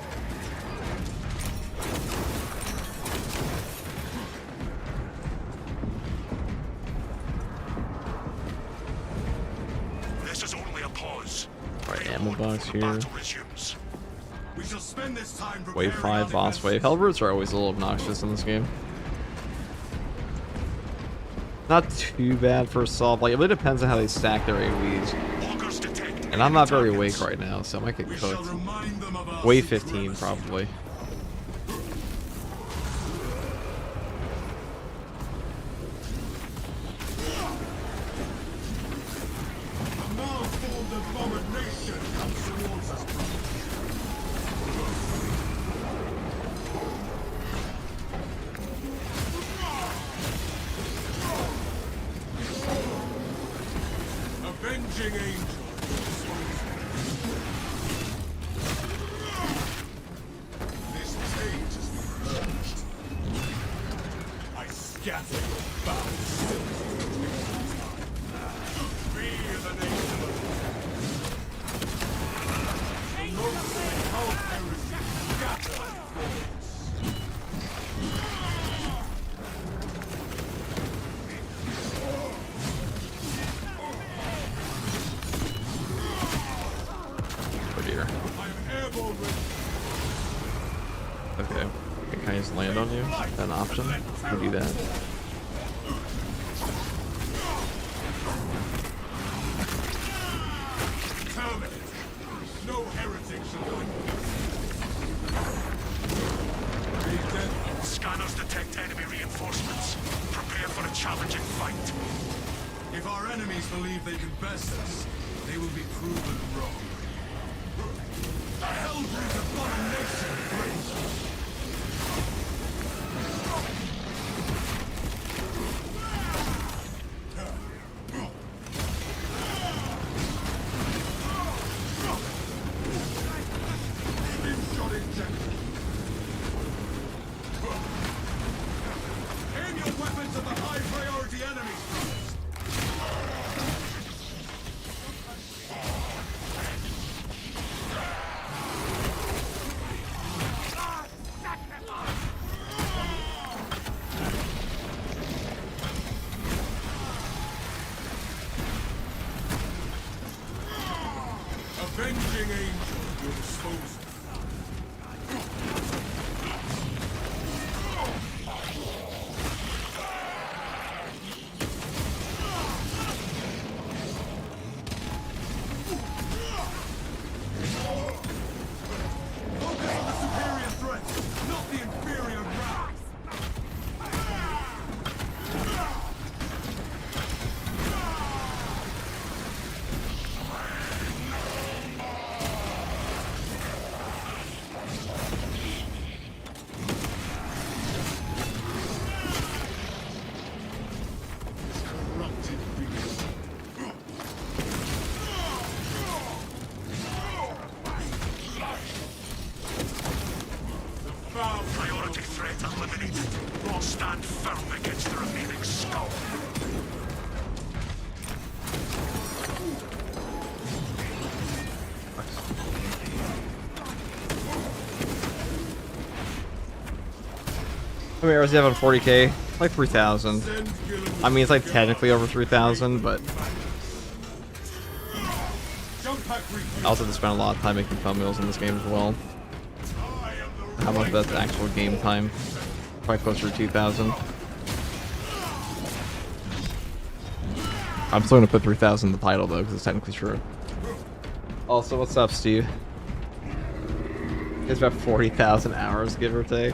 [SPEAKER 2] This is only a pause.
[SPEAKER 1] Alright, ammo box
[SPEAKER 2] The
[SPEAKER 1] here.
[SPEAKER 2] battle resumes.
[SPEAKER 3] We shall spend this time
[SPEAKER 1] Wave
[SPEAKER 3] preparing
[SPEAKER 1] 5,
[SPEAKER 3] our
[SPEAKER 1] boss wave.
[SPEAKER 3] defenses.
[SPEAKER 1] Hellbirds are always a little obnoxious in this game. Not too bad for assault. Like, it really depends on how they stack their AoEs.
[SPEAKER 2] Walkers detect
[SPEAKER 1] And I'm not very
[SPEAKER 2] enemy
[SPEAKER 1] awake
[SPEAKER 2] targets.
[SPEAKER 1] right now, so I might get
[SPEAKER 3] We shall
[SPEAKER 1] cooked.
[SPEAKER 3] remind them of our
[SPEAKER 1] Wave 15,
[SPEAKER 3] supremacy.
[SPEAKER 1] probably.
[SPEAKER 3] A malformed abomination comes towards us. Avenging angel. This cage has been purged. I scatter your foul Be the nation of the loathsome cult heresy scatter
[SPEAKER 1] Oh dear.
[SPEAKER 3] I'm airborne with
[SPEAKER 1] Okay. Can I just land on you? Is that an option? I can do that.
[SPEAKER 3] terminate. No heretic shall go in. Be dead.
[SPEAKER 2] Scanners detect enemy reinforcements. Prepare for a challenging fight.
[SPEAKER 3] If our enemies believe they can best us, they will be proven wrong. The Hellbreed abomination brings us. Shot injected. Aim your weapons at the high priority enemies first. Avenging angel at your disposal. Focus on the superior threats, not the inferior wrath. Corrupted beast. The foul
[SPEAKER 2] Priority threat eliminated. We'll stand firm against the remaining skull.
[SPEAKER 1] How many arrows do you have on 40k? Like 3,000.
[SPEAKER 3] send Gillen
[SPEAKER 1] I mean, it's like technically over 3,000, but
[SPEAKER 3] jump pack
[SPEAKER 1] I also have to spend a lot of time making thumbnails in this game as well. How much of that's actual game time? Probably closer to 2,000. I'm still gonna put 3,000 in the title though, because it's technically true. Also, what's up, Steve? It's about 40,000 hours, give or take.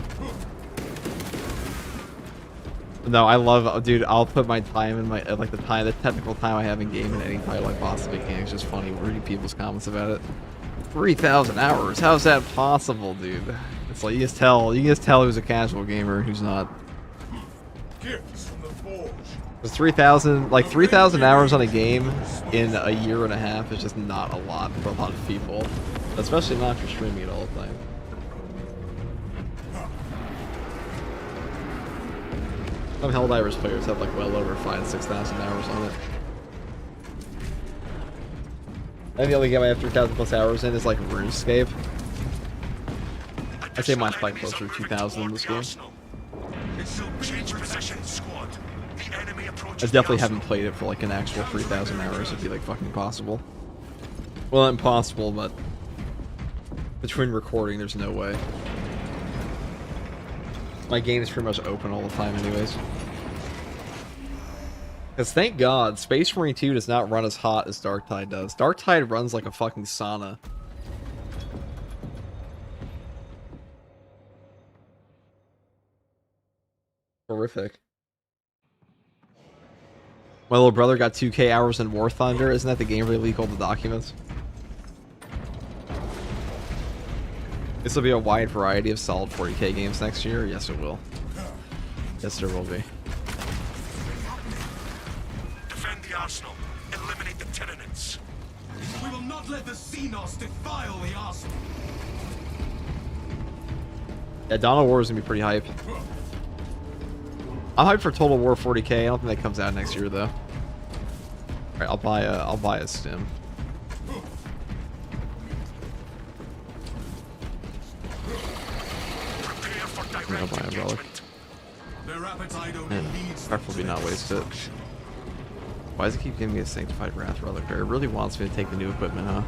[SPEAKER 1] No, I love, dude. I'll put my time in my like the technical time I have in game in any title I possibly can. It's just funny reading people's comments about it. 3,000 hours? How's that possible, dude? It's like you can just tell who's a casual gamer and who's not.
[SPEAKER 3] Gifts from the forge.
[SPEAKER 1] Because 3,000 hours on a game in a year and a half is just not a lot for a lot of people, especially not if you're streaming it all the time. Some Helldivers players have like well over 5,000 to 6,000 hours on it. And the only game I have 3,000 plus hours in is like RuneScape. I'd say mine's probably closer to 2,000 in this game.
[SPEAKER 2] Change position, squad. The enemy approaches
[SPEAKER 1] I definitely haven't played it for like an actual 3,000 hours. It'd be like fucking impossible. Well, not impossible, but between recording, there's no way. My game is pretty much open all the time anyways. Because thank God, Space Marine 2 does not run as hot as Darktide does. Darktide runs like a fucking sauna. Horrific. My little brother got 2K hours in War Thunder. Isn't that the game where they leak all the documents? This will be a wide variety of solid 40K games next year. Yes, it will. Yes, there will be.
[SPEAKER 2] Defend the arsenal. Eliminate the Tyranids.
[SPEAKER 3] We will not let the Xenos defile the arsenal.
[SPEAKER 1] Yeah, Dawn of War is gonna be pretty hype. I'm hyped for Total War 40K. I don't think that comes out next year though. Alright, I'll buy a stim. I'll buy a relic.
[SPEAKER 3] Their appetite only
[SPEAKER 1] And
[SPEAKER 3] leads
[SPEAKER 1] preferably not waste it. Why does it keep giving me a Sanctified Wrath relic? It really wants me to take the new equipment, huh?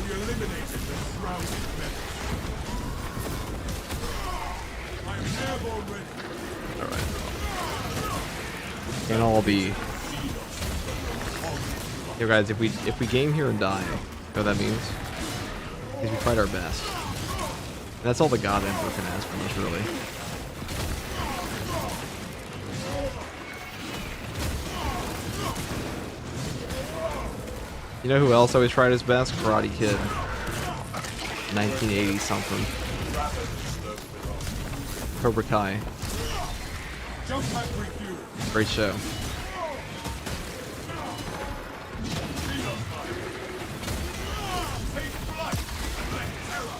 [SPEAKER 3] We eliminated the shrouded metal. I'm airborne ready.
[SPEAKER 1] Alright. And I'll be... Yo guys, if we game here and die, you know what that means? Is we fight our best. And that's all the God Emperor can ask from us, really. You know who else always tried his best? Karate Kid. 1980 something. Cobra Kai.
[SPEAKER 3] Jump pack refuel.
[SPEAKER 1] Great show.
[SPEAKER 3] Take flight. Let terror.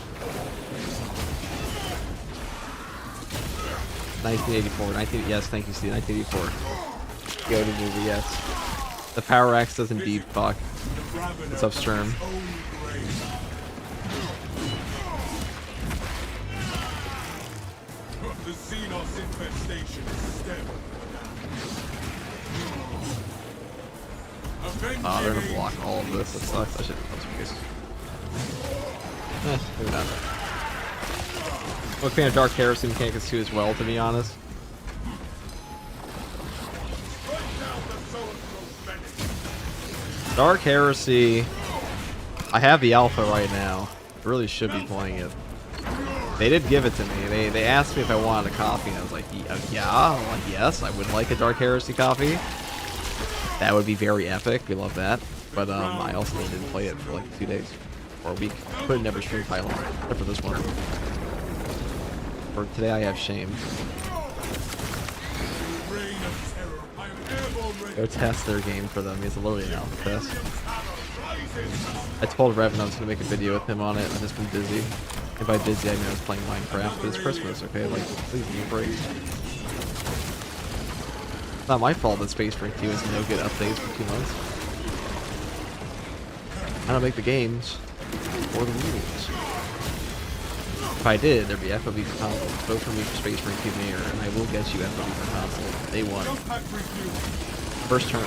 [SPEAKER 1] 1984. Yes, thank you, Steve. 1984. Go to movie, yes. The Power Axe does indeed fuck. What's up, Sturm?
[SPEAKER 3] The Xenos infestation is stemmed.
[SPEAKER 1] Oh, they're gonna block all of this. That sucks. I should have some cases. Maybe not. I'm a fan of Dark Heresy mechanics too as well, to be honest. Dark Heresy, I have the alpha right now. Really should be playing it. They did give it to me. They asked me if I wanted a copy, and I was like, yeah. I'm like, yes, I would like a Dark Heresy copy. That would be very epic. We love that. But I also didn't play it for like 2 days or a week. Could never stream title except for this one. For today, I have shame. Go test their game for them. It's literally an alpha test. I told Revan I was gonna make a video with him on it. I've just been busy. And by busy, I mean I was playing Minecraft. But it's Christmas, okay? Like, please give me a break. It's not my fault that Space Marine 2 has no good updates for 2 months. I don't make the games or the rules. If I did, there'd be FOV for console, vote for me for Space Marine Team Air, and I will get you FOV for console. Day one. First turn.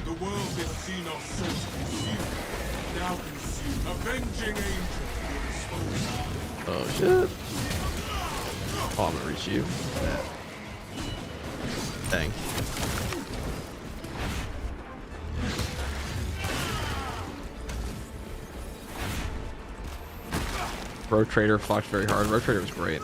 [SPEAKER 3] The world has seen our souls consumed. Now consume. Avenging angel at your disposal.
[SPEAKER 1] Oh shit. Oh, I'm gonna reach you. Dang. Road Trader fucked very hard. Road Trader was great.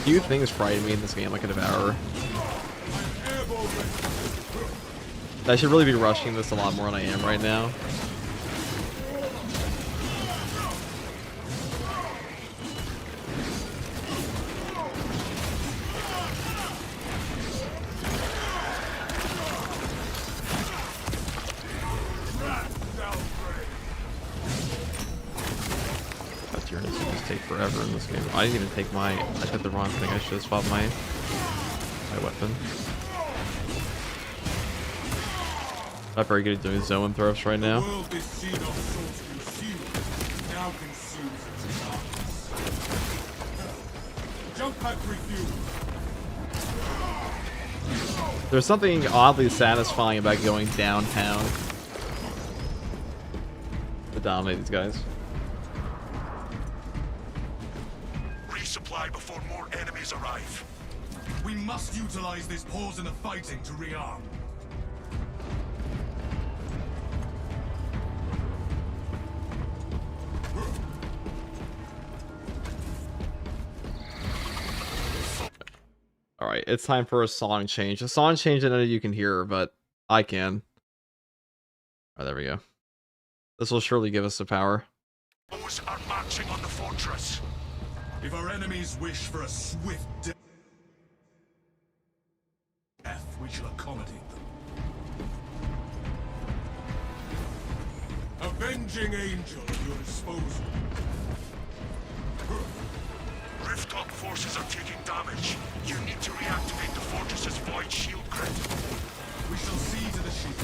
[SPEAKER 1] Few things frighten me in this game like a Devourer. I should really be rushing this a lot more than I am right now. Take forever in this game. I didn't even take my... I took the wrong thing. I should have swapped my weapon. Not very good at doing zone throws right now. There's something oddly satisfying about going downtown to dominate these guys.
[SPEAKER 2] Before more enemies arrive.
[SPEAKER 3] We must utilize this pause in the fighting to rearm.
[SPEAKER 1] Alright, it's time for a song change. A song change that none of you can hear, but I can. Oh, there we go. This will surely give us the power.
[SPEAKER 2] Those are marching on the fortress.
[SPEAKER 3] If our enemies wish for a swift death, we shall accommodate them. Avenging angel at your disposal.
[SPEAKER 2] Rooftop forces are taking damage. You need to reactivate the fortress's void shield grid.
[SPEAKER 3] We shall see to the shield.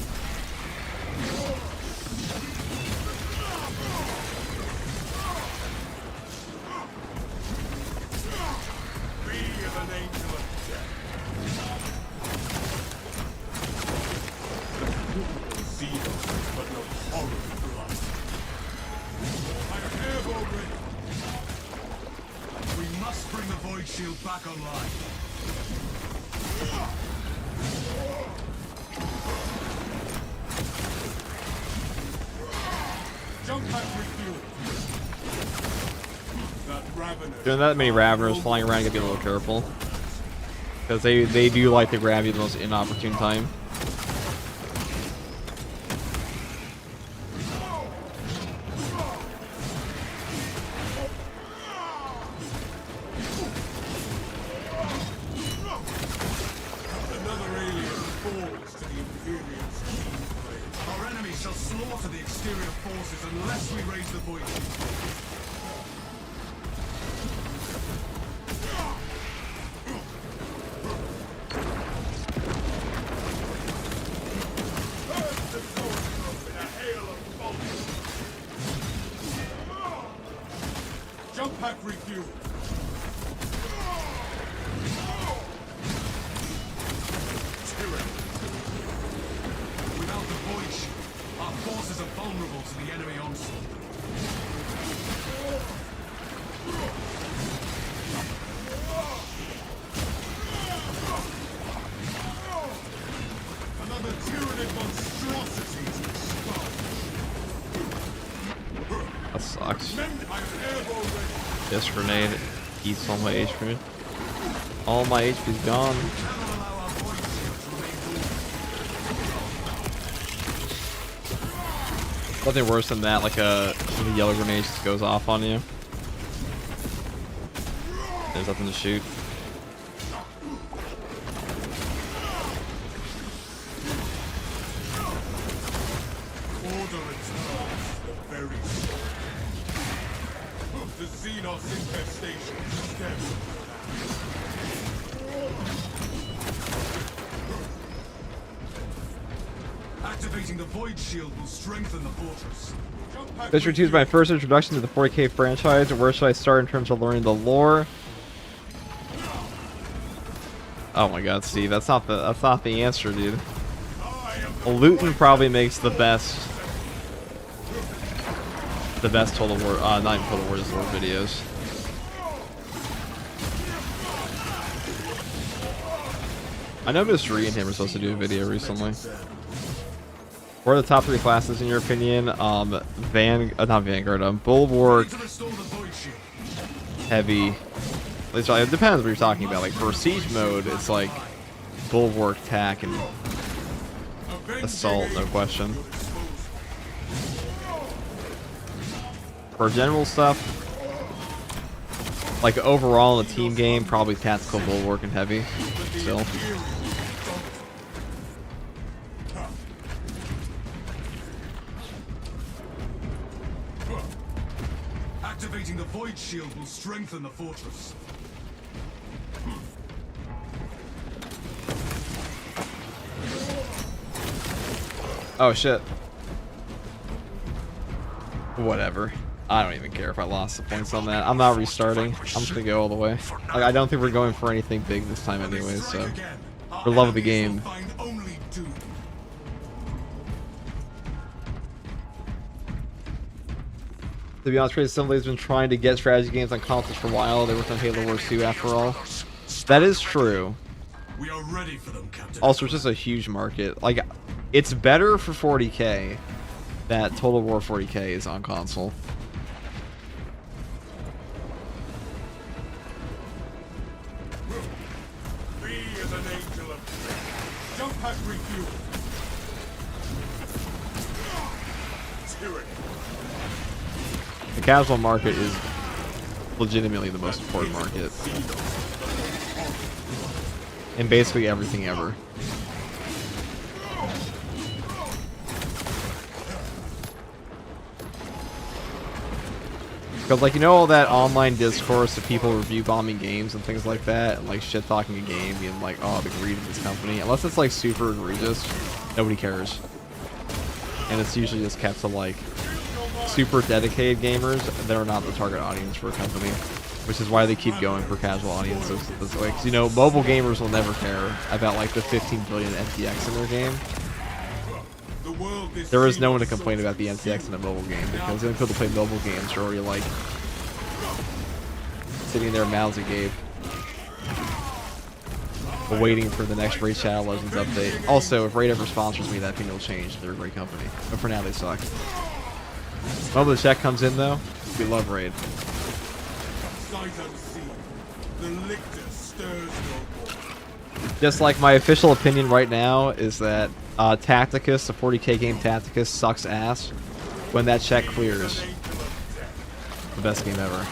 [SPEAKER 3] An angel of death. Zeal, but no horror of blood. I have already. We must bring the void shield back online. Jump pack refuel.
[SPEAKER 1] Doing that many Raveners flying around, you gotta be a little careful. Because they do like to grab you at the most inopportune time.
[SPEAKER 3] Another alien falls to the Imperium's keen blade. Our enemies shall slaughter the exterior forces unless we raise the void shield. Jump pack refuel. Tyranny. Without the void shield, our forces are vulnerable to the enemy onslaught. Another tyrannid monstrosity to expose.
[SPEAKER 1] That sucks.
[SPEAKER 3] I'm airborne ready.
[SPEAKER 1] This grenade eats all my HP. All my HP's gone. Nothing worse than that, like when the yellow grenade just goes off on you. There's nothing to shoot.
[SPEAKER 3] Order returns to the very soul. The Xenos infestation stems from that. Activating the Void Shield will strengthen the fortress.
[SPEAKER 1] Fisher 2 is my first introduction to the 40k franchise. Where should I start in terms of learning the lore? Oh my god, Steve, that's not the answer, dude. Luton probably makes the best Total War, not even Total War, just lore videos. I know Mr. E and him were supposed to do a video recently. What are the top 3 classes in your opinion? Not Vanguard, Bulwark, Heavy. It depends what you're talking about. Like for siege mode, it's like Bulwark, Tack, and Assault, no question. For general stuff, like overall in the team game, probably Tactical, Bulwark, and Heavy. Still.
[SPEAKER 3] Activating the Void Shield will strengthen the fortress.
[SPEAKER 1] Oh shit. Whatever. I don't even care if I lost the points on that. I'm not restarting. I'm just gonna go all the way. Like, I don't think we're going for anything big this time anyway, so for love of the game. To be honest, Trade Assembly has been trying to get strategy games on consoles for a while. They worked on Halo Wars 2 after all. That is true.
[SPEAKER 3] We are ready for them, Captain.
[SPEAKER 1] Also, it's just a huge market. Like, it's better for 40k that Total War 40k is on console.
[SPEAKER 3] Be as an angel of death. Jump pack refuel. Tyranny.
[SPEAKER 1] The casual market is legitimately the most important market in basically everything ever. Because, like, you know all that online discourse of people review bombing games and things like that, and like shit talking a game, being like, oh, the greed of this company. Unless it's like super egregious, nobody cares. And it's usually just kept to like super dedicated gamers that are not the target audience for a company, which is why they keep going for casual audiences this way. Because, you know, mobile gamers will never care about like the 15 billion NTX in their game. There is no one to complain about the NTX in a mobile game because the only people that play mobile games are already like sitting there mouths agape, waiting for the next Raid Shadow Legends update. Also, if Raid ever sponsors me, that thing will change. They're a great company, but for now they suck. When the check comes in though, we love Raid. Just like my official opinion right now is that Tacticus, the 40k game Tacticus, sucks ass. When that check clears, the best game ever.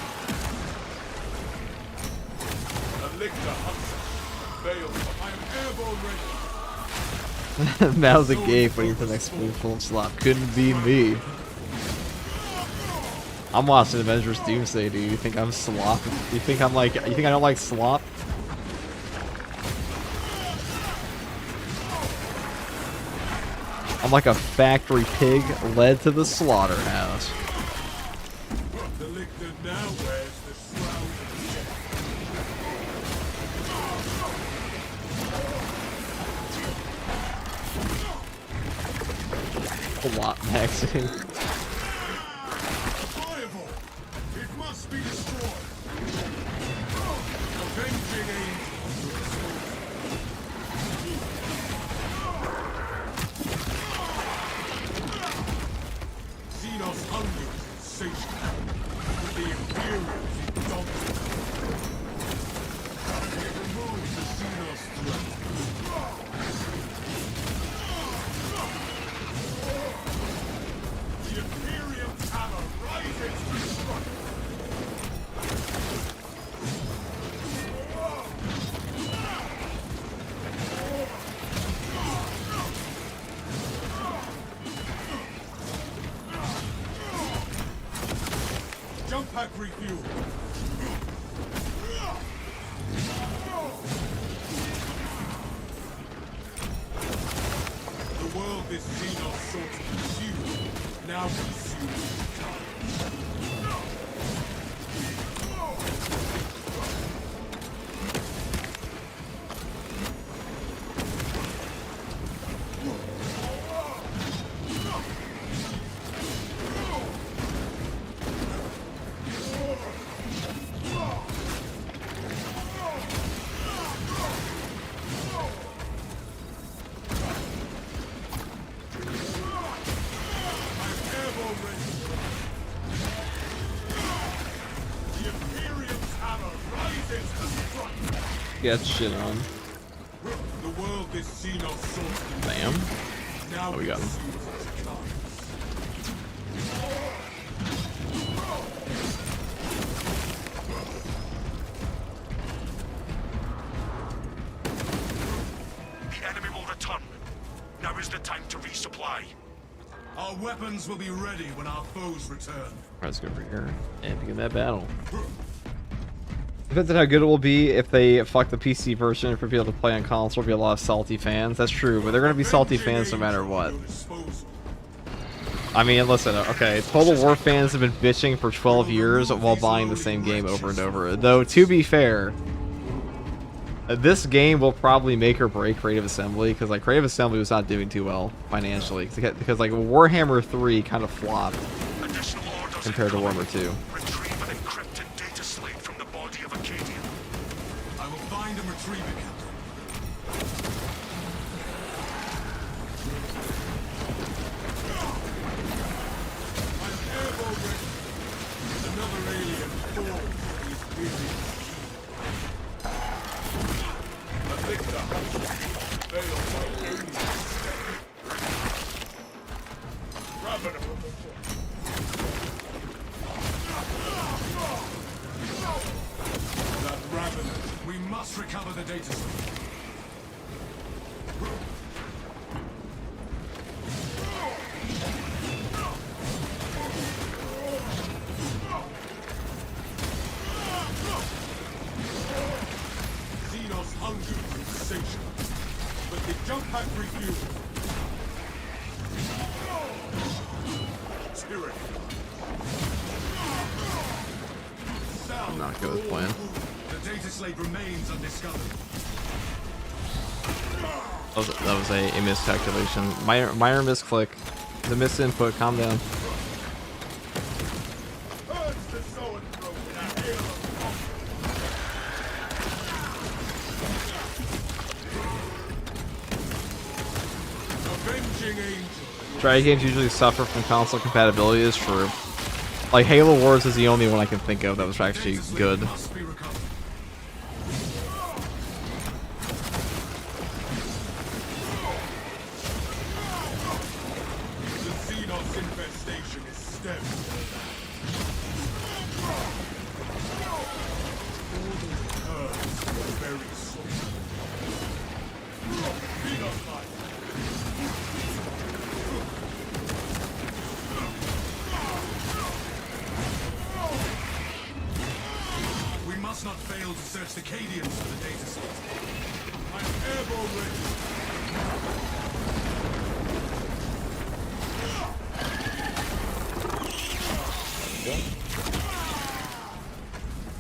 [SPEAKER 1] Mouths agape waiting for the next full slot. Couldn't be me. I'm watching Avengers Doomsday, dude. You think I'm slop? You think I'm like? You think I don't like slop? I'm like a factory pig led to the slaughterhouse.
[SPEAKER 3] The lictor now wears the shroud
[SPEAKER 1] A lot maxing.
[SPEAKER 3] Fireball! It must be destroyed! Avenging angels! Xenos hunger is insatiable. With the Imperials indomitable. It removes the Xenos threat. pack refueled. The world this Xenos sought to consume, now consumes.
[SPEAKER 1] Get shit on.
[SPEAKER 3] The world this Xenos sought to
[SPEAKER 1] Bam.
[SPEAKER 3] now
[SPEAKER 1] Oh, we got him.
[SPEAKER 2] The enemy will return. Now is the time to resupply.
[SPEAKER 3] Our weapons will be ready when our foes return.
[SPEAKER 1] Let's go over here and begin that battle. Depends on how good it will be if they fuck the PC version for people to play on console. There'll be a lot of salty fans. That's true, but they're going to be salty fans no matter what. I mean, listen, okay, Total War fans have been bitching for 12 years while buying the same game over and over. Though, to be fair, this game will probably make or break Creative Assembly, because like Creative Assembly was not doing too well financially, because like Warhammer 3 kind of flopped compared to Warhammer 2.
[SPEAKER 2] Retrieve an encrypted data slate from the body of Acadia.
[SPEAKER 3] I will find and retrieve it, Captain. I'm airborne ready. Another alien falls is busy. A victor failed by alien step. Ravener. That Ravener. We must recover the data set. Xenos hunger is insatiable, but the jump pack refueled. Tyranny.
[SPEAKER 1] I'm not good with playing.
[SPEAKER 3] The data slate remains undiscovered.
[SPEAKER 1] That was a miscalculation. Minor misclick. The misinput. Calm down.
[SPEAKER 3] Urge the soul throat in a hail of avenging angel.
[SPEAKER 1] Stratagems usually suffer from console compatibility. Is true. Like Halo Wars is the only one I can think of that was actually good.
[SPEAKER 3] Must be recovered. The Xenos infestation is stemmed. Hurts the very soul. Phenotype. We must not fail to search the Cadians for the data set. I'm airborne ready.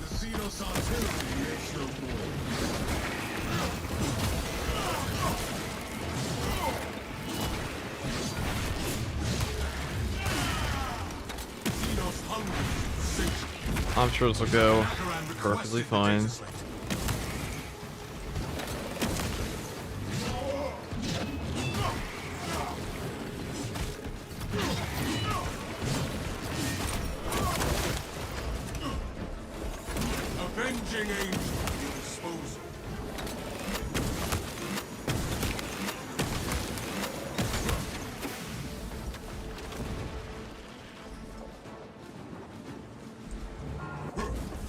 [SPEAKER 3] The Xenos artillery is no more. Xenos hunger is insatiable.
[SPEAKER 1] I'm sure this will go perfectly fine.
[SPEAKER 3] Avenging angel at your disposal.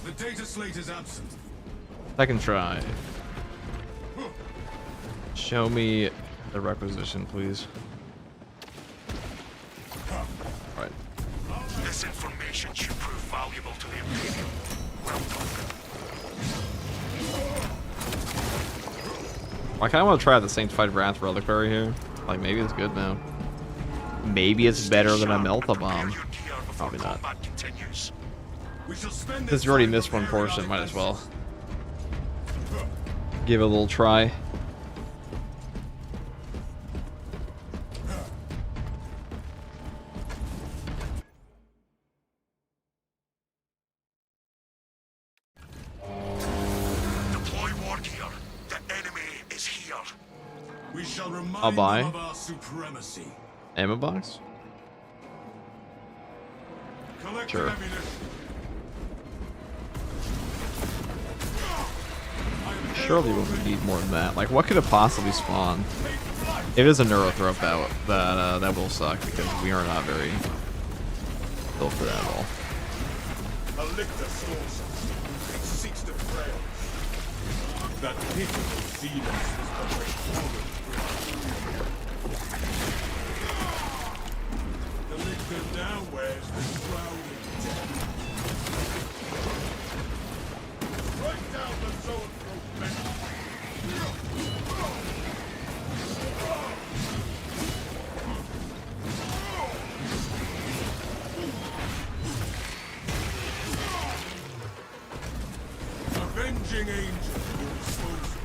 [SPEAKER 3] The data slate is absent.
[SPEAKER 1] Second try. Show me the requisition, please. Right.
[SPEAKER 2] The This information should prove valuable to the Imperium. Well done.
[SPEAKER 1] I kind of want to try out the Sanctified Wrath Reliquary here. Like, maybe it's good now. Maybe it's better than a Melt-A-Bomb. Probably not. Since you already missed one portion, might as well give it a little try.
[SPEAKER 2] Deploy war gear. The enemy is here.
[SPEAKER 3] We shall remind
[SPEAKER 1] I'll buy.
[SPEAKER 3] them of our supremacy.
[SPEAKER 1] Ammo box?
[SPEAKER 3] Collect
[SPEAKER 1] Sure.
[SPEAKER 3] ammunition.
[SPEAKER 1] Surely we would need more than that. Like, what could have possibly spawned? It is a Neurothrope that will suck because we are not very built for that at all.
[SPEAKER 3] A lictor source it seeks to frail. That pitiful Venus is the way forward. The lictor now wears the shroud of death. Strike down the zoanthrope men. Avenging angel at your disposal.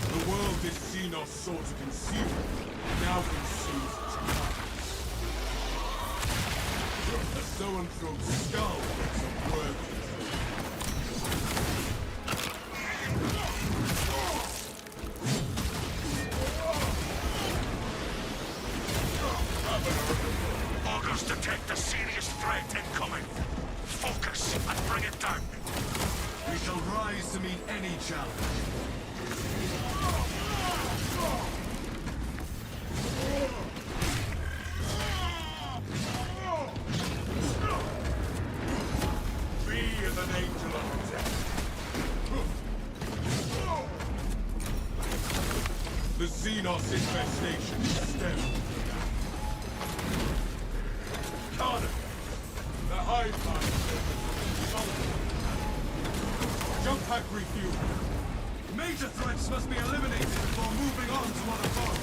[SPEAKER 3] The world this Xenos sought to conceal, now conceals its purpose. The zoanthrope's skull is a worthy
[SPEAKER 2] Augurs detect a serious threat incoming. Focus and bring it down.
[SPEAKER 3] We shall rise to meet any challenge. Be as an angel of death. The Xenos infestation is stemmed. Carter, the hive mind. Jump pack refuel. Major threats must be eliminated before moving on to other foes.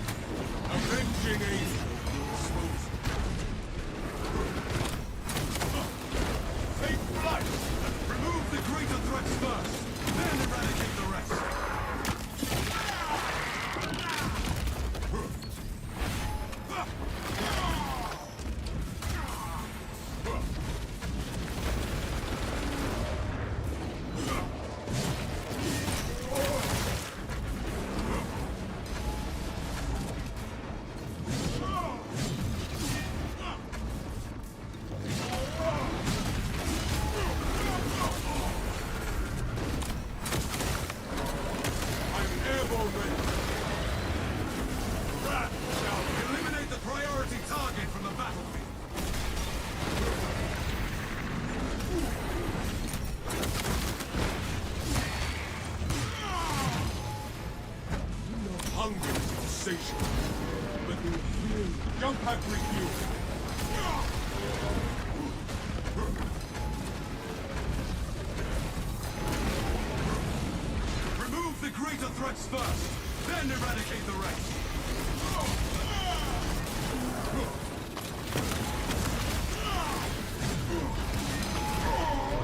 [SPEAKER 3] Avenging angel at your disposal. Take flight! Remove the greater threats first, then eradicate the rest. I'm airborne ready. Rat shall eliminate the priority target from the battlefield. Your hunger is insatiable, but your fuel. Jump pack refuel. Remove the greater threats first, then eradicate the rest.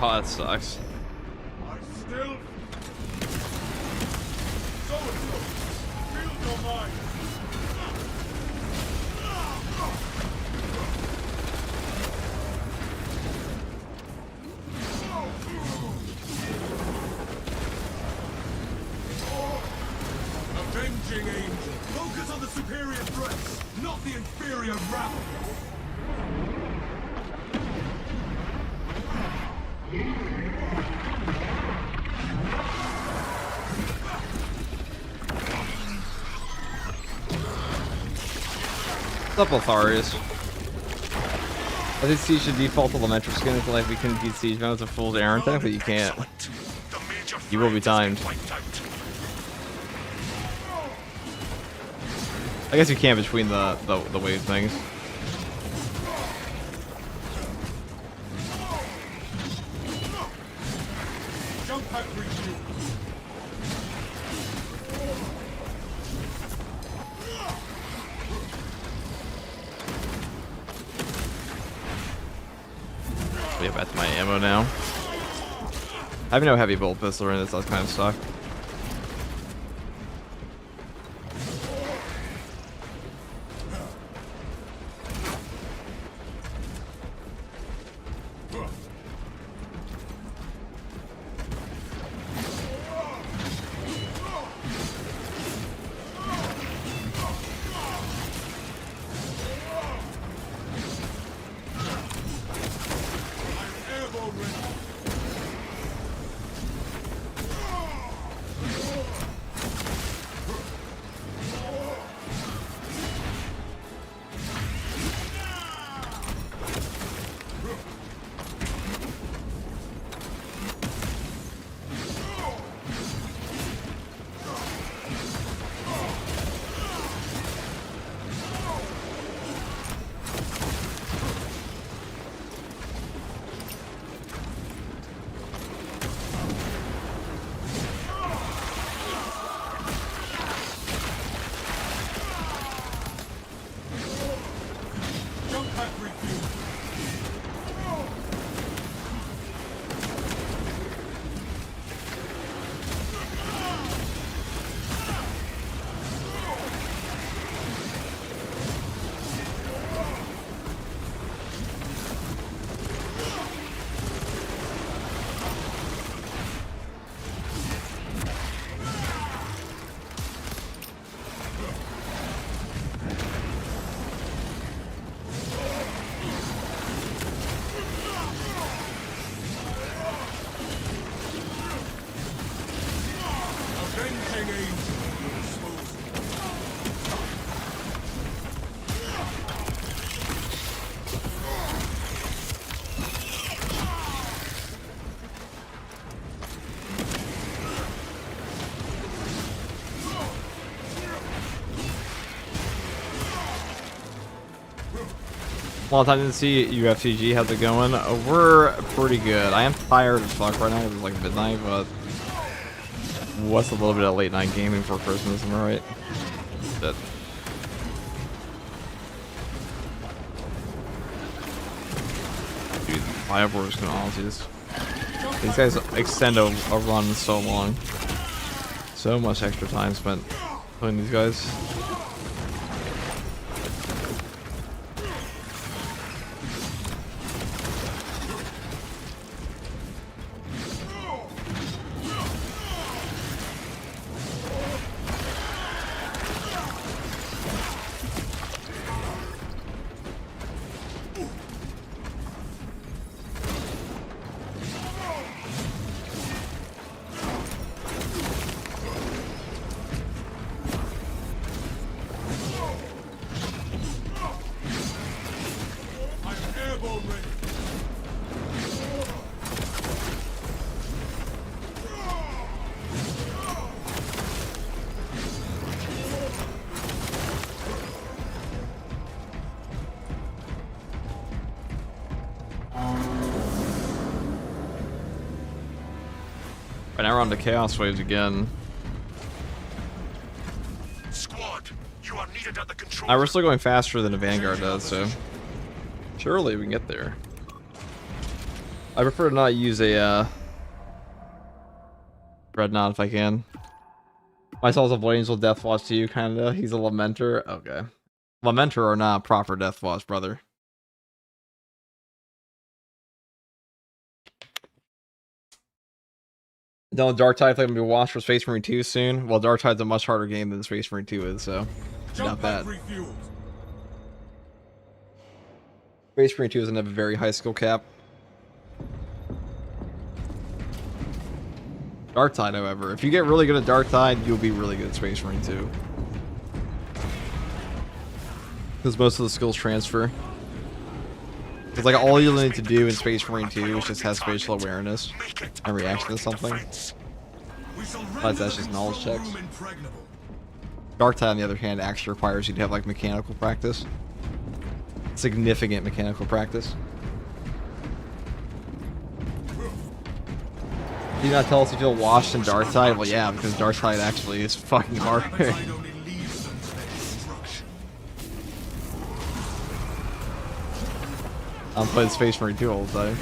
[SPEAKER 1] Oh, that sucks.
[SPEAKER 3] I still... So-and-so, field your mind. Avenging angel. Focus on the superior threats, not the inferior rabble.
[SPEAKER 1] What's up, Altharius? I think Siege should default to Elemental skin until like we can beat Siege man with a full Aaron tank, but you can't. You will be timed. I guess you can between the wave things.
[SPEAKER 3] Jump pack refuel.
[SPEAKER 1] Get back to my ammo now. I have no heavy bolt pistol in this, that's kind of suck. Long time didn't see UFCG. How's it going? We're pretty good. I am tired as fuck right now. It's like midnight, but what's a little bit of late night gaming for Christmas? Am I right? Shit. Dude, Motherboard is gonna honestly just. These guys extend a run so long. So much extra time spent playing these guys. Right now we're on the Chaos Waves again.
[SPEAKER 2] Squad, you are needed at the control.
[SPEAKER 1] We're still going faster than the Vanguard does, so surely we can get there. I prefer to not use a Dreadnought if I can. Myself a Angel Deathwatch to you, kinda. He's a Lamenter. Okay. Lamenter or not, proper Deathwatch, brother. Don't Dark Tide play gonna be watched for Space Marine 2 soon? Well, Dark Tide's a much harder game than Space Marine 2 is, so not bad. Space Marine 2 doesn't have a very high skill cap. Dark Tide, however, if you get really good at Dark Tide, you'll be really good at Space Marine 2. Because most of the skills transfer. It's like all you need to do in Space Marine 2 is just have spatial awareness and reaction to something. Besides, that's just knowledge checks. Dark Tide, on the other hand, actually requires you to have like mechanical practice. Significant mechanical practice. Did you not tell us you feel washed in Dark Tide? Well, yeah, because Dark Tide actually is fucking hard. I'm playing Space Marine 2 all the time.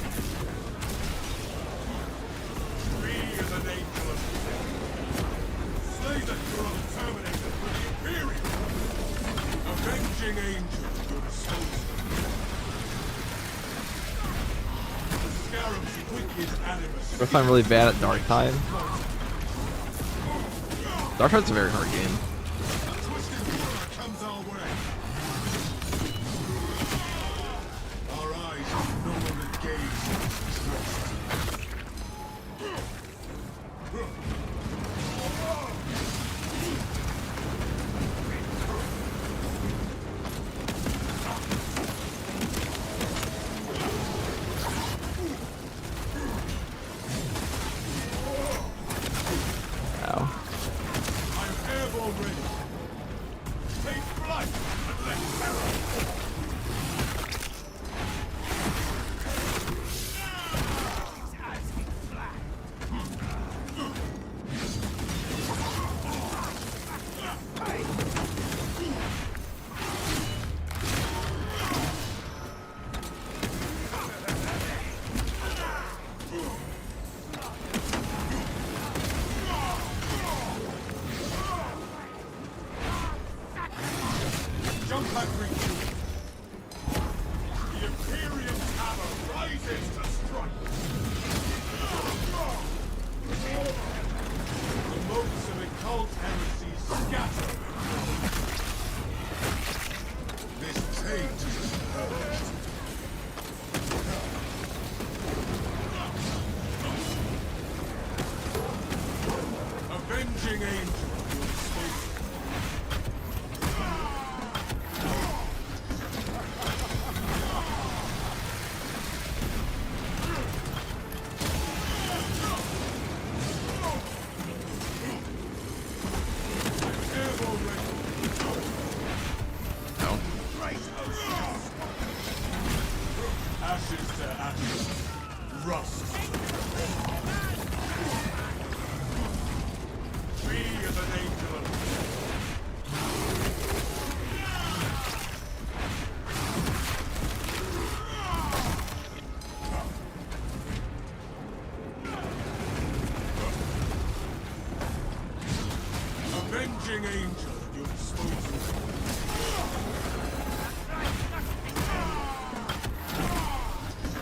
[SPEAKER 1] If I'm really bad at Dark Tide. Dark Tide's a very hard game.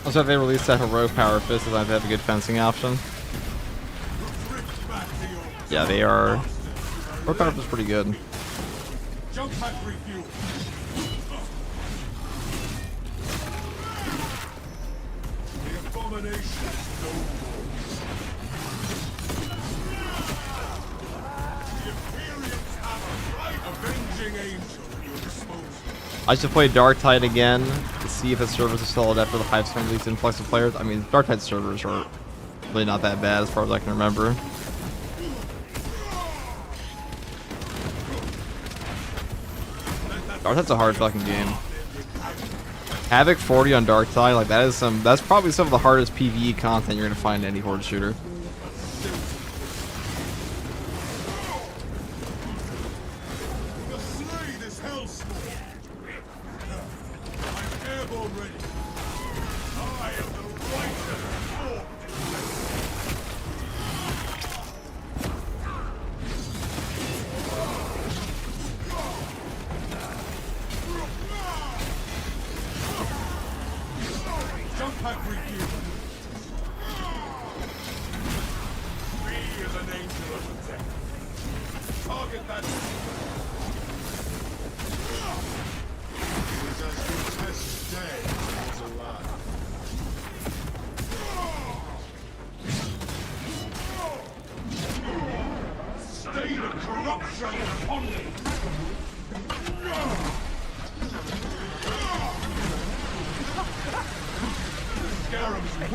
[SPEAKER 1] Also, if they release that heroic power fist, I have a good fencing option. Yeah, they are. Heroic power fist is pretty good. I should play Dark Tide again to see if its servers are solid after the hype some of these influx of players. I mean, Dark Tide servers are really not that bad as far as I can remember. Dark Tide's a hard fucking game. Havoc 40 on Dark Tide, like that's probably some of the hardest PvE content you're gonna find in any horde shooter.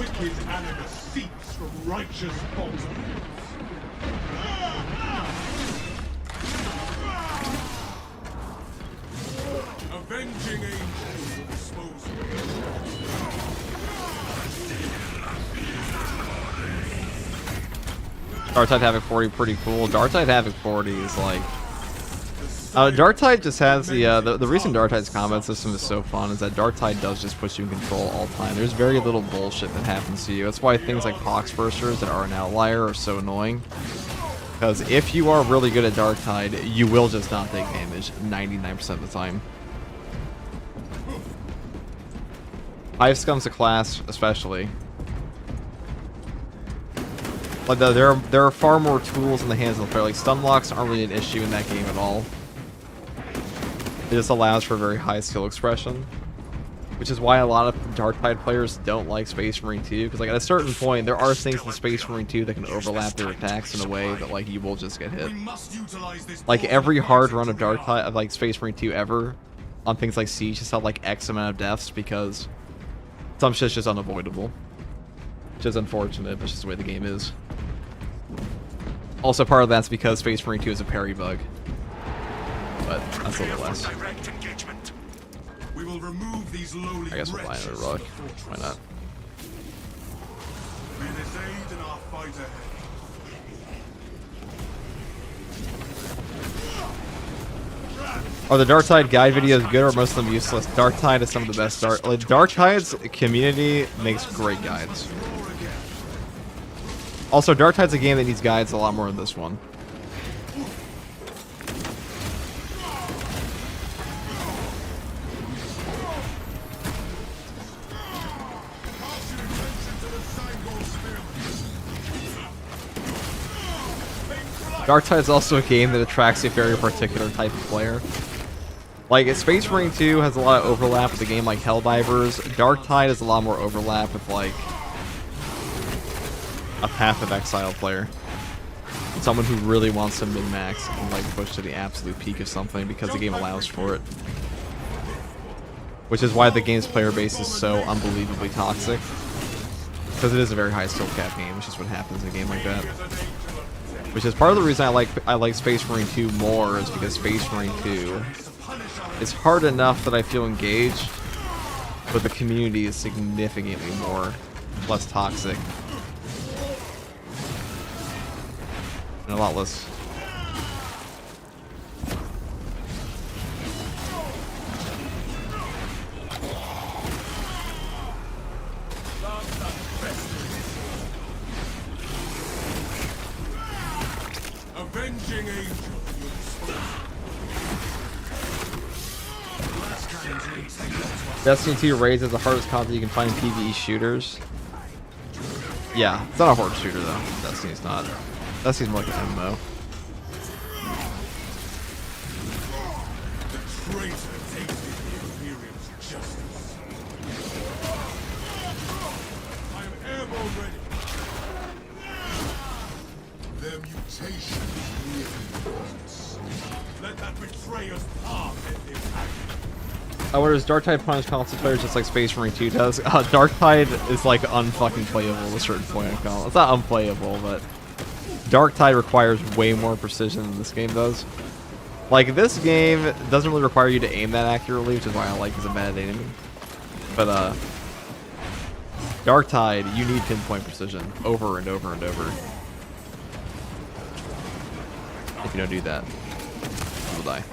[SPEAKER 3] wicked animus seeps from righteous bottoms. Avenging angels will dispose of
[SPEAKER 1] Darktide Havoc 40 pretty cool. Darktide Havoc 40 is like Darktide just has the reason Darktide's combat system is so fun is that Darktide does just put you in control all the time. There's very little bullshit that happens to you. That's why things like Pox Bursters that are an outlier are so annoying. Because if you are really good at Darktide, you will just not take damage 99% of the time. Hive Scum's a class, especially. But there are far more tools in the hands of the player. Like stun locks aren't really an issue in that game at all. It just allows for very high skill expression, which is why a lot of Darktide players don't like Space Marine 2. Because like at a certain point, there are things in Space Marine 2 that can overlap their attacks in a way that like you will just get hit. Like every hard run of Darktide of like Space Marine 2 ever on things like Siege just have like X amount of deaths because some shit's just unavoidable. Which is unfortunate, but it's just the way the game is. Also, part of that's because Space Marine 2 is a parry bug. But that's a little less.
[SPEAKER 3] We will remove these lowly
[SPEAKER 1] I guess we'll buy another relic. Why not?
[SPEAKER 3] May this aid in our fight ahead.
[SPEAKER 1] Are the Darktide guide videos good or most of them useless? Darktide is some of the best Darktide's community makes great guides. Also, Darktide's a game that needs guides a lot more than this one. Darktide is also a game that attracts a very particular type of player. Like, Space Marine 2 has a lot of overlap with a game like Helldivers. Darktide has a lot more overlap with, like, a Path of Exile player. Someone who really wants to min-max and, like, push to the absolute peak of something because the game allows for it. Which is why the game's player base is so unbelievably toxic. Because it is a very high skill cap game, which is what happens in a game like that. Which is part of the reason I like Space Marine 2 more, is because Space Marine 2 is hard enough that I feel engaged, but the community is significantly less toxic. And a lot less.
[SPEAKER 3] Avenging angel.
[SPEAKER 1] Destiny 2 raids is the hardest content you can find in PvE shooters. Yeah, it's not a hard shooter though. Destiny's not. Destiny's more like an MMO.
[SPEAKER 3] The traitor tasted the Imperium's justice. I am airborne ready. Their mutation is reinforced. Let that betrayer's path end in agony.
[SPEAKER 1] I wonder, is Darktide punish console players just like Space Marine 2 does? Darktide is like unfucking playable at a certain point on console. It's not unplayable, but Darktide requires way more precision than this game does. Like, this game doesn't really require you to aim that accurately, which is why I like as a bad enemy. But Darktide, you need pinpoint precision over and over and over. If you don't do that, you will die.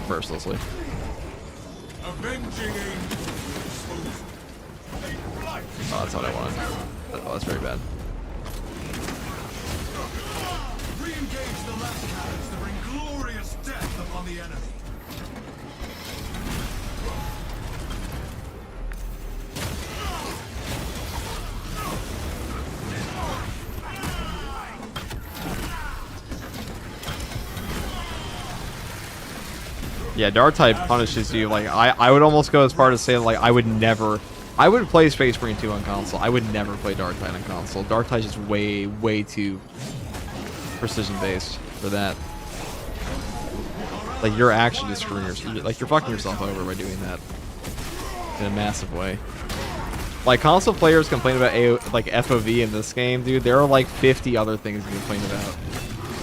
[SPEAKER 1] Mercilessly.
[SPEAKER 3] Avenging angel.
[SPEAKER 1] Oh, that's what I wanted. Oh, that's very bad.
[SPEAKER 3] Re-engage the last cannons to bring glorious death upon the enemy.
[SPEAKER 1] Yeah, Darktide punishes you. Like, I would almost go as far to say, like, I would play Space Marine 2 on console. I would never play Darktide on console. Darktide's just way, way too precision-based for that. Like, you're actually just screwing yourself. Like, you're fucking yourself over by doing that in a massive way. Like, console players complain about like FOV in this game, dude. There are like 50 other things you complain about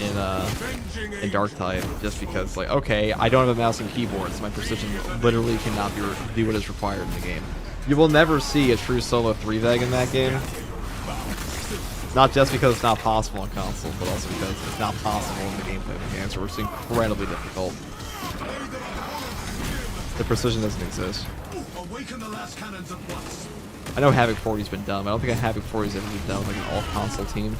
[SPEAKER 1] in Darktide, just because, like, okay, I don't have a mouse and keyboard, so my precision literally cannot do what is required in the game. You will never see a true solo 3-veg in that game. Not just because it's not possible on console, but also because it's not possible in the gameplay of the game, so it's incredibly difficult. The precision doesn't exist.
[SPEAKER 3] Awaken the last cannons at once.
[SPEAKER 1] I know Havoc 40's been dumb. I don't think a Havoc 40's ever been done with like an all-console team.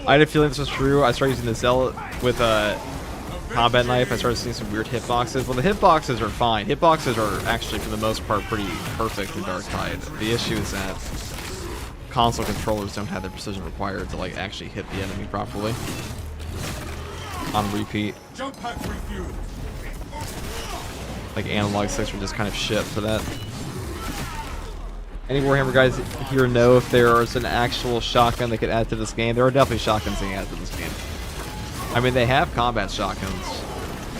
[SPEAKER 1] I had a feeling this was true. I started using the Zealot with a combat knife. I started seeing some weird hitboxes. Well, the hitboxes are fine. Hitboxes are actually, for the most part, pretty perfect in Darktide. The issue is that console controllers don't have the precision required to like actually hit the enemy properly on repeat. Like analog sticks are just kind of shit for that. Any Warhammer guys here know if there is an actual shotgun they could add to this game? There are definitely shotguns they can add to this game. I mean, they have combat shotguns.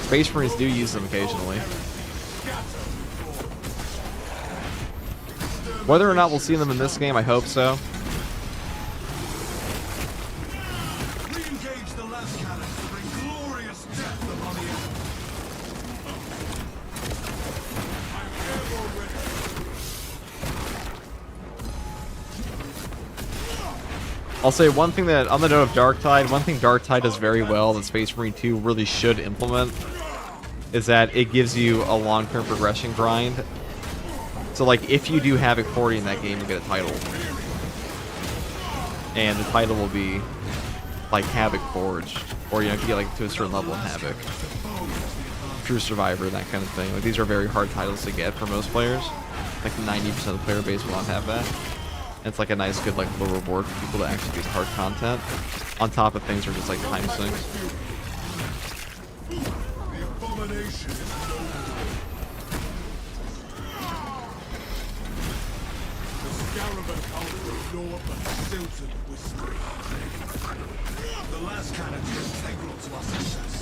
[SPEAKER 1] Space Marines do use them occasionally. Whether or not we'll see them in this game, I hope so.
[SPEAKER 3] Re-engage the last cannons to bring glorious death upon the enemy.
[SPEAKER 1] I'll say one thing that, on the note of Darktide, one thing Darktide does very well that Space Marine 2 really should implement is that it gives you a long-term progression grind. So, like, if you do Havoc 40 in that game, you get a title. And the title will be, like, Havoc Forged. Or, you know, if you get, like, to a certain level of Havoc. True Survivor, that kind of thing. Like, these are very hard titles to get for most players. Like, 90% of the player base will not have that. It's like a nice, good, like, low reward for people to actually do hard content. On top of things are just like time sinks.
[SPEAKER 3] The abomination is the Scarab comes from north and silted whispering. The last cannons are integral to our success.